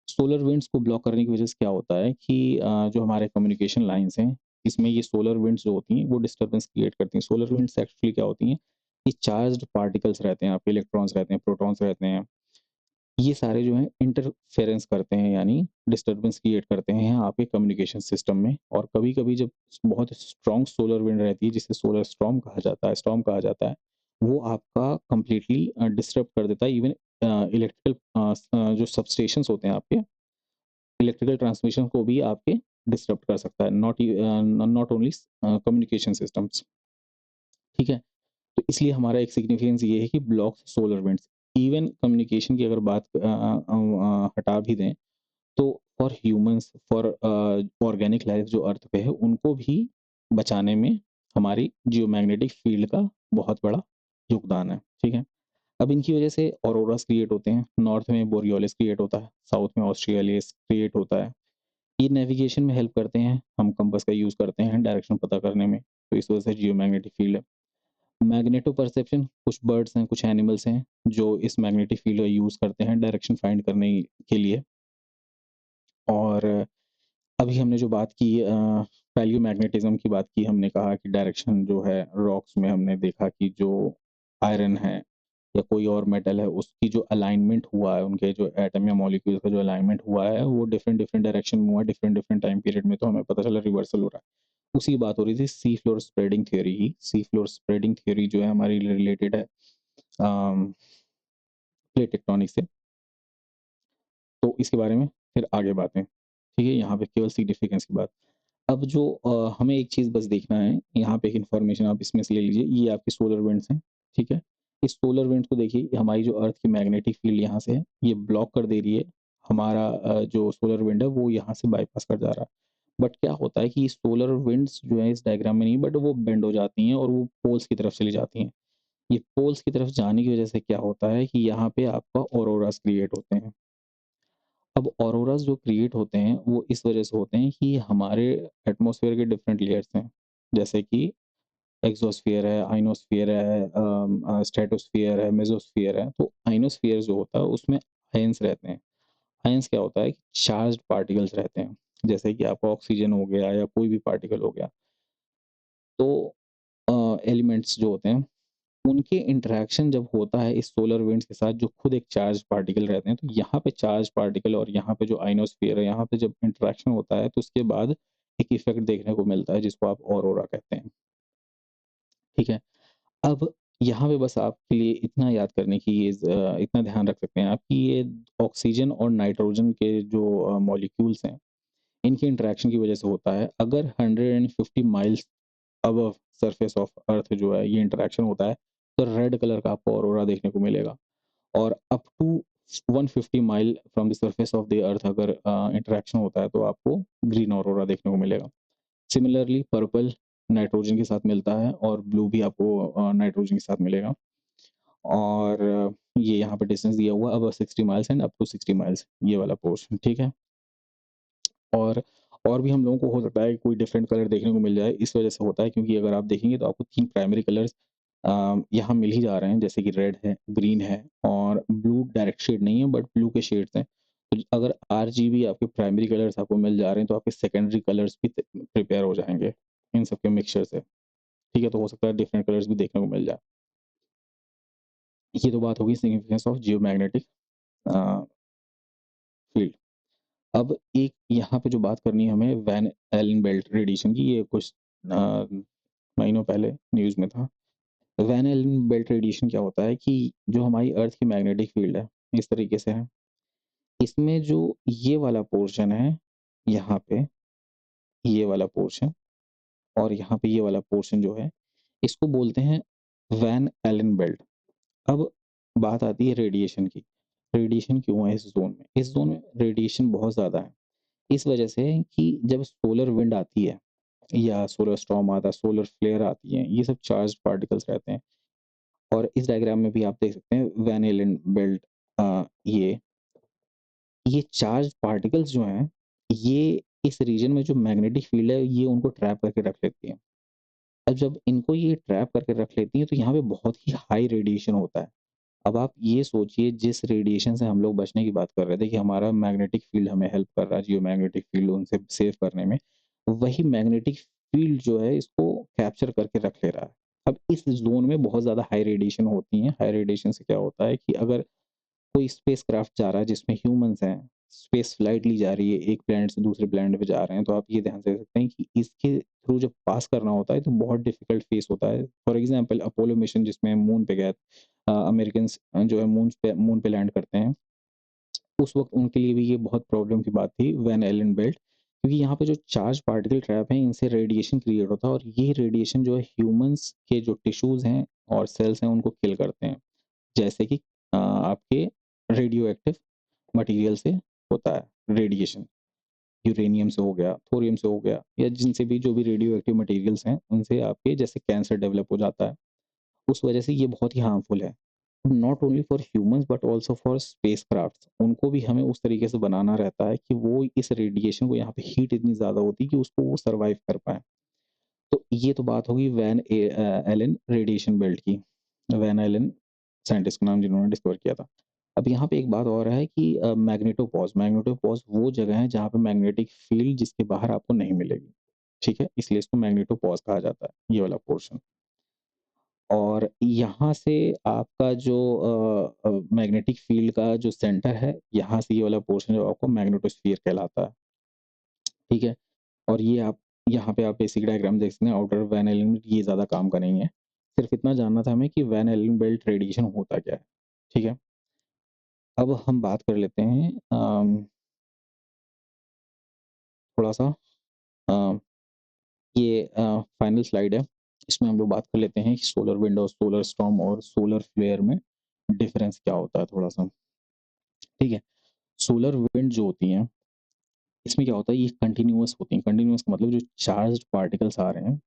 सोलर विंड्स को ब्लॉक करने की वजह से क्या होता है कि जो हमारे कम्युनिकेशन लाइन्स हैं, इसमें ये सोलर विंड्स जो होती हैं वो डिस्टर्बेंस क्रिएट करती हैं। सोलर विंड्स एक्चुअली क्या होती हैं, ये चार्ज्ड पार्टिकल्स रहते हैं, आपके इलेक्ट्रॉन्स रहते हैं, प्रोटॉन्स रहते हैं। ये सारे जो हैं इंटरफेरेंस करते हैं, यानी डिस्टर्बेंस क्रिएट करते हैं आपके कम्युनिकेशन सिस्टम में। और कभी-कभी जब बहुत स्ट्रॉन्ग सोलर विंड रहती है, जिसे सोलर स्टॉर्म कहा जाता है, वो आपका कंप्लीटली डिस्टर्ब कर देता है। इवन इलेक्ट्रिकल जो सबस्टेशंस होते हैं आपके, इलेक्ट्रिकल ट्रांसमिशन को भी आपके डिस्टर्ब कर सकता है, नॉट ओनली कम्युनिकेशन सिस्टम्स। ठीक है? तो इसलिए हमारा एक सिग्निफिकेंस ये है कि blocks solar winds. Even communication की अगर बात हटा भी दें, तो for humans, for organic life जो अर्थ पे है, उनको भी बचाने में हमारी जियोमैग्नेटिक फील्ड का बहुत बड़ा योगदान है। ठीक है? अब इनकी वजह से ऑरोरास क्रिएट होते हैं, नॉर्थ में बोरियोलिस क्रिएट होता है, साउथ में ऑस्ट्रेलियस क्रिएट होता है। ये नेविगेशन में हेल्प करते हैं, हम कंपास का यूज़ करते हैं डायरेक्शन पता करने में, तो इस वजह से जियोमैग्नेटिक फील्ड है। मैग्नेटो परसेप्शन, कुछ बर्ड्स हैं, कुछ एनिमल्स हैं, जो इस मैग्नेटिक फील्ड का यूज़ करते हैं डायरेक्शन फाइंड करने के लिए। और अभी हमने जो बात की पैलियोमैग्नेटिज़्म की बात की, हमने कहा कि डायरेक्शन जो है रॉक्स में हमने देखा कि जो आयरन है, या कोई और मेटल है, उसकी जो अलाइनमेंट हुआ है, उनके जो एटम या मॉलिक्यूल का जो अलाइनमेंट हुआ है, वो डिफरेंट डिफरेंट डायरेक्शन में हुआ है, डिफरेंट डिफरेंट टाइम पीरियड में, तो हमें पता चला रिवर्सल हो रहा है। उसी की बात हो रही थी सी फ्लोर स्प्रेडिंग थ्योरी ही। सी फ्लोर स्प्रेडिंग थ्योरी जो है हमारी रिलेटेड है प्लेट टेक्टोनिक्स से। तो इसके बारे में फिर आगे बातें, ठीक है, यहाँ पे केवल सिग्निफिकेंस की बात। अब जो हमें एक चीज़ बस देखना है, यहाँ पे एक इन्फॉर्मेशन आप इसमें से ले लीजिए, ये आपके सोलर विंड्स हैं, ठीक है। इस सोलर विंड्स को देखिए, हमारी जो अर्थ की मैग्नेटिक फील्ड यहाँ से है, ये ब्लॉक कर दे रही है, हमारा जो सोलर विंड है वो यहाँ से बाईपास कर जा रहा है। बट क्या होता है कि सोलर विंड्स जो है इस डायग्राम में नहीं, बट वो बेंड हो जाती हैं और वो पोल्स की तरफ चली जाती हैं। ये पोल्स की तरफ जाने की वजह से क्या होता है कि यहाँ पे आपका ऑरोरास क्रिएट होते हैं। अब ऑरोरास जो क्रिएट होते हैं वो इस वजह से होते हैं कि हमारे एटमॉस्फेयर के डिफरेंट लेयर्स हैं, जैसे कि एक्सोस्फीयर है, आइनोस्फीयर है, स्ट्रेटोस्फीयर है, मेसोस्फीयर है। तो आइनोस्फीयर जो होता है उसमें आयंस रहते हैं। आयंस क्या होता है कि चार्ज्ड पार्टिकल्स रहते हैं, जैसे कि आपका ऑक्सीजन हो गया या कोई भी पार्टिकल हो गया। तो एलिमेंट्स जो होते हैं उनके इंटरेक्शन जब होता है इस सोलर विंड्स के साथ, जो खुद एक चार्ज पार्टिकल रहते हैं, तो यहाँ पे चार्ज पार्टिकल और यहाँ पे जो आइनोस्फीयर है, यहाँ पे जब इंटरेक्शन होता है तो उसके बाद एक इफेक्ट देखने को मिलता है जिसको आप ऑरोरा कहते हैं, ठीक है। अब यहाँ पे बस आपके लिए इतना याद करने की इतना ध्यान रख सकते हैं आप कि ये ऑक्सीजन और नाइट्रोजन के जो मॉलिक्यूल्स हैं, इनके इंटरेक्शन की वजह से होता है। अगर 150 miles above surface of earth जो है ये इंटरेक्शन होता है, तो रेड कलर का आपको ऑरोरा देखने को मिलेगा। और up to 150 mile from the surface of the earth अगर इंटरेक्शन होता है तो आपको ग्रीन ऑरोरा देखने को मिलेगा। सिमिलरली पर्पल नाइट्रोजन के साथ मिलता है और ब्लू भी आपको नाइट्रोजन के साथ मिलेगा। और ये यहाँ पे डिस्टेंस दिया हुआ अब 60 miles and up to 60 miles, ये वाला पोर्शन, ठीक है। और और भी हम लोगों को हो सकता है कि कोई डिफरेंट कलर देखने को मिल जाए, इस वजह से होता है क्योंकि अगर आप देखेंगे तो आपको 3 प्राइमरी कलर्स यहाँ मिल ही जा रहे हैं, जैसे कि रेड है, ग्रीन है और ब्लू डायरेक्ट शेड नहीं है बट ब्लू के शेड्स हैं। तो अगर आरजीबी आपके प्राइमरी कलर्स आपको मिल जा रहे हैं तो आपके सेकेंडरी कलर्स भी प्रिपेयर हो जाएंगे इन सब के मिक्सचर से, ठीक है। तो हो सकता है डिफरेंट कलर्स भी देखने को मिल जाए। ये तो बात होगी सिग्निफिकेंस ऑफ जियोमैग्नेटिक फील्ड। अब एक यहाँ पे जो बात करनी है हमें वैन एलन बेल्ट रेडिएशन की, ये कुछ महीनों पहले न्यूज़ में था। वैन एलन बेल्ट रेडिएशन क्या होता है कि जो हमारी अर्थ की मैग्नेटिक फील्ड है इस तरीके से है, इसमें जो ये वाला पोर्शन है, यहाँ पे ये वाला पोर्शन और यहाँ पे ये वाला पोर्शन जो है, इसको बोलते हैं वैन एलन बेल्ट। अब बात आती है रेडिएशन की। रेडिएशन क्यों है इस जोन में? इस जोन में रेडिएशन बहुत ज़्यादा है, इस वजह से कि जब सोलर विंड आती है या सोलर स्टॉर्म आता है, सोलर फ्लेयर आती हैं, ये सब चार्ज्ड पार्टिकल्स रहते हैं। और इस डायग्राम में भी आप देख सकते हैं वैन एलन बेल्ट, ये चार्ज पार्टिकल्स जो हैं, ये इस रीजन में जो मैग्नेटिक फील्ड है, ये उनको ट्रैप करके रख लेती है। अब जब इनको ये ट्रैप करके रख लेती हैं, तो यहाँ पे बहुत ही हाई रेडिएशन होता है। अब आप ये सोचिए जिस रेडिएशन से हम लोग बचने की बात कर रहे थे कि हमारा मैग्नेटिक फील्ड हमें हेल्प कर रहा है, जियो मैग्नेटिक फील्ड उनसे सेव करने में, वही मैग्नेटिक फील्ड जो है इसको कैप्चर करके रख ले रहा है। अब इस ज़ोन में बहुत ज़्यादा हाई रेडिएशन होती हैं। हाई रेडिएशन से क्या होता है कि अगर कोई स्पेसक्राफ्ट जा रहा है जिसमें ह्यूमन्स हैं, स्पेस फ्लाइट ली जा रही है, एक प्लैनेट से दूसरे प्लैनेट पे जा रहे हैं, तो आप ये ध्यान से रख सकते हैं कि इसके थ्रू जब पास करना होता है तो बहुत डिफिकल्ट फेस होता है। फॉर एग्जांपल अपोलो मिशन जिसमें मून पे गए अमेरिकन्स जो है मून पे लैंड करते हैं, उस वक़्त उनके लिए भी ये बहुत प्रॉब्लम की बात थी वैन एलन बेल्ट, क्योंकि यहाँ पे जो चार्ज पार्टिकल ट्रैप हैं इनसे रेडिएशन क्रिएट होता है और ये रेडिएशन जो है ह्यूमन्स के जो टिश्यूज़ हैं और सेल्स हैं उनको किल करते हैं। जैसे कि आपके रेडियो एक्टिव मटेरियल से होता है रेडिएशन, यूरेनियम से हो गया, थोरियम से हो गया या जिनसे भी जो भी रेडियो एक्टिव मटेरियल्स हैं उनसे आपके जैसे कैंसर डेवलप हो जाता है। उस वजह से ये बहुत ही हार्मफुल है। Not only for humans but also for spacecrafts, उनको भी हमें उस तरीके से बनाना रहता है कि वो इस रेडिएशन को, यहाँ पे हीट इतनी ज़्यादा होती है कि उसको वो सर्वाइव कर पाएँ। तो ये तो बात होगी एलन रेडिएशन बेल्ट की। वैन एलन साइंटिस्ट का नाम जिन्होंने डिस्कवर किया था। अब यहाँ पे एक बात और है कि मैग्नेटोपॉज़, मैग्नेटोपॉज़ वो जगह है जहाँ पे मैग्नेटिक फील्ड जिसके बाहर आपको नहीं मिलेगी, ठीक है? इसलिए इसको मैग्नेटोपॉज़ कहा जाता है, ये वाला पोर्शन। और यहाँ से आपका जो मैग्नेटिक फील्ड का जो सेंटर है, यहाँ से ये वाला पोर्शन जो आपको मैग्नेटोस्फीयर कहलाता है, ठीक है? और ये आप यहाँ पे आप बेसिक डायग्राम देख सकते हैं, आउटर वैन एलन ये ज़्यादा काम का नहीं है। सिर्फ़ इतना जानना था हमें कि वैन एलन बेल्ट रेडिएशन होता क्या है, ठीक है? अब हम बात कर लेते हैं थोड़ा-सा अ, ये फाइनल स्लाइड है। इसमें हम लोग बात कर लेते हैं कि सोलर विंड और सोलर स्टॉर्म और सोलर फ्लेयर में डिफरेंस क्या होता है थोड़ा-सा, ठीक है? सोलर विंड जो होती हैं, इसमें क्या होता है, ये कंटीन्यूअस होती हैं। कंटीन्यूअस का मतलब जो चार्ज्ड पार्टिकल्स आ रहे हैं,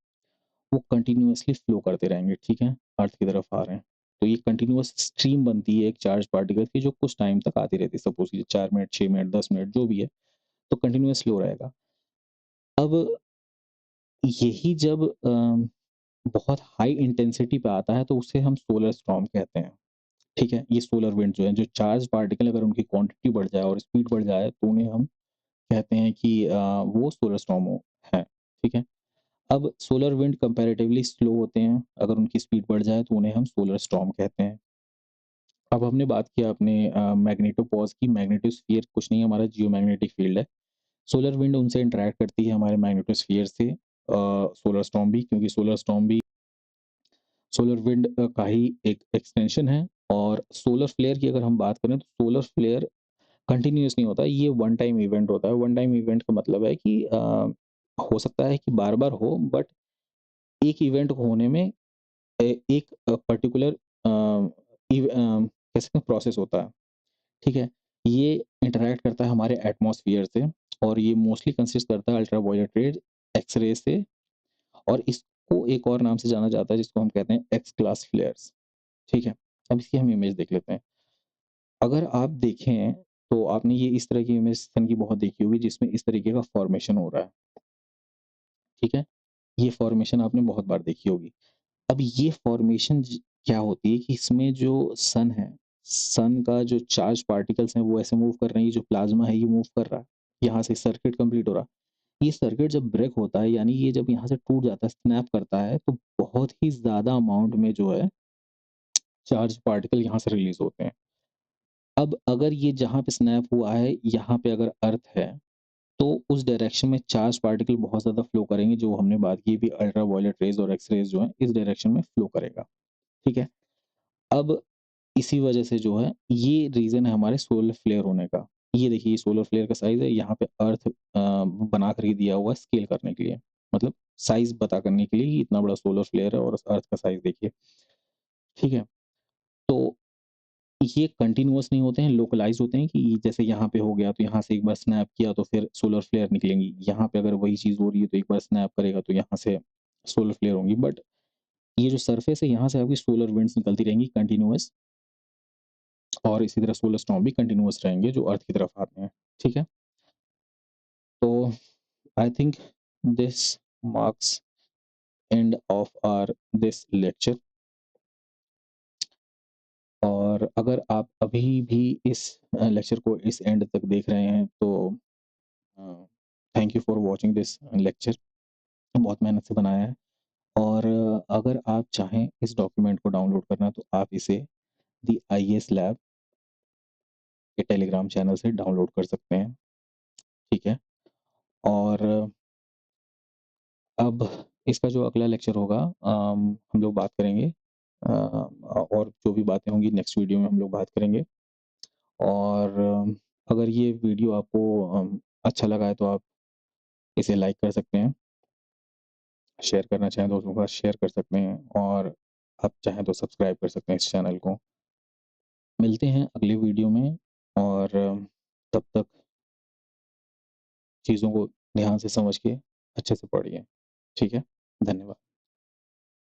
वो कंटीन्यूअसली फ्लो करते रहेंगे, ठीक है? अर्थ की तरफ आ रहे हैं। तो ये कंटीन्यूअस स्ट्रीम बनती है एक चार्ज पार्टिकल की, जो कुछ टाइम तक आती रहती है। सपोज़ कीजिए 4 मिनट, 6 मिनट, 10 मिनट जो भी है, तो कंटीन्यूअस फ्लो रहेगा। अब यही जब बहुत हाई इंटेंसिटी पे आता है, तो उसे हम सोलर स्टॉर्म कहते हैं, ठीक है? ये सोलर विंड जो है, जो चार्ज पार्टिकल अगर उनकी क्वांटिटी बढ़ जाए और स्पीड बढ़ जाए, तो उन्हें हम कहते हैं कि वो सोलर स्टॉर्म हो है, ठीक है? अब सोलर विंड कंपैरेटिवली स्लो होते हैं, अगर उनकी स्पीड बढ़ जाए तो उन्हें हम सोलर स्टॉर्म कहते हैं। अब हमने बात किया अपने मैग्नेटोपॉज़ की, मैग्नेटोस्फीयर कुछ नहीं है, हमारा जियोमैग्नेटिक फील्ड है। सोलर विंड उनसे इंटरैक्ट करती है हमारे मैग्नेटोस्फीयर से, सोलर स्टॉर्म भी, क्योंकि सोलर स्टॉर्म भी सोलर विंड का ही एक एक्सटेंशन है। और सोलर फ्लेयर की अगर हम बात करें, तो सोलर फ्लेयर कंटिन्यूअस नहीं होता, ये वन टाइम इवेंट होता है। वन टाइम इवेंट का मतलब है कि हो सकता है कि बार-बार हो, बट एक इवेंट होने में एक पर्टिकुलर कह सकते हैं प्रोसेस होता है, ठीक है? ये इंटरैक्ट करता है हमारे एटमॉस्फेयर से, और ये मोस्टली कंसिस्ट करता है अल्ट्रावायलेट रेज़, एक्स-रे से, और इसको एक और नाम से जाना जाता है जिसको हम कहते हैं एक्स क्लास फ्लेयर्स, ठीक है? अब इसकी हम इमेज देख लेते हैं। अगर आप देखें, तो आपने ये इस तरह की इमेज सन की बहुत देखी होगी, जिसमें इस तरीके का फॉर्मेशन हो रहा है, ठीक है? ये फॉर्मेशन आपने बहुत बार देखी होगी। अब ये फॉर्मेशन क्या होती है कि इसमें जो सन है, सन का जो चार्ज पार्टिकल्स हैं वो ऐसे मूव कर रहे हैं, ये जो प्लाज्मा है ये मूव कर रहा है, यहाँ से सर्किट कंप्लीट हो रहा है। ये सर्किट जब ब्रेक होता है, यानी ये जब यहाँ से टूट जाता है, स्नैप करता है, तो बहुत ही ज़्यादा अमाउंट में जो है चार्ज पार्टिकल यहाँ से रिलीज होते हैं। अब अगर ये जहाँ पे स्नैप हुआ है, यहाँ पे अगर अर्थ है, तो उस डायरेक्शन में चार्ज पार्टिकल बहुत ज़्यादा फ्लो करेंगे, जो हमने बात की भी, अल्ट्रावायलेट रेज और एक्स रेज जो है इस डायरेक्शन में फ्लो करेगा, ठीक है? अब इसी वजह से जो है, ये रीज़न है हमारे सोलर फ्लेयर होने का। ये देखिए, ये सोलर फ्लेयर का साइज़ है, यहाँ पे अर्थ बना कर के दिया हुआ है स्केल करने के लिए। मतलब साइज़ पता करने के लिए कि इतना बड़ा सोलर फ्लेयर है, और उस अर्थ का साइज़ देखिए, ठीक है? तो ये कंटीन्यूअस नहीं होते हैं, लोकलाइज़ होते हैं, कि जैसे यहाँ पे हो गया, तो यहाँ से एक बार स्नैप किया तो फिर सोलर फ्लेयर निकलेंगी। यहाँ पे अगर वही चीज़ हो रही है, तो एक बार स्नैप करेगा तो यहाँ से सोलर फ्लेयर होंगी। बट ये जो सरफेस है, यहाँ से आपकी सोलर विंड्स निकलती रहेंगी कंटीन्यूअस, और इसी तरह सोलर स्टॉर्म भी कंटिन्यूअस रहेंगे जो अर्थ की तरफ आते हैं, ठीक है? तो I think this marks end of our this lecture. और अगर आप अभी भी इस लेक्चर को इस एंड तक देख रहे हैं, तो thank you for watching this lecture. बहुत मेहनत से बनाया है। और अगर आप चाहें इस डॉक्यूमेंट को डाउनलोड करना, तो आप इसे दी आईएएस लैब के टेलीग्राम चैनल से डाउनलोड कर सकते हैं, ठीक है? और अब इसका जो अगला लेक्चर होगा, हम लोग बात करेंगे, और जो भी बातें होंगी नेक्स्ट वीडियो में हम लोग बात करेंगे। और अगर ये वीडियो आपको अच्छा लगा है, तो आप इसे लाइक कर सकते हैं, शेयर करना चाहें दोस्तों के साथ शेयर कर सकते हैं, और आप चाहें तो सब्सक्राइब कर सकते हैं इस चैनल को। मिलते हैं अगली वीडियो में, और तब तक चीज़ों को ध्यान से समझ के अच्छे से पढ़िए, ठीक है? धन्यवाद।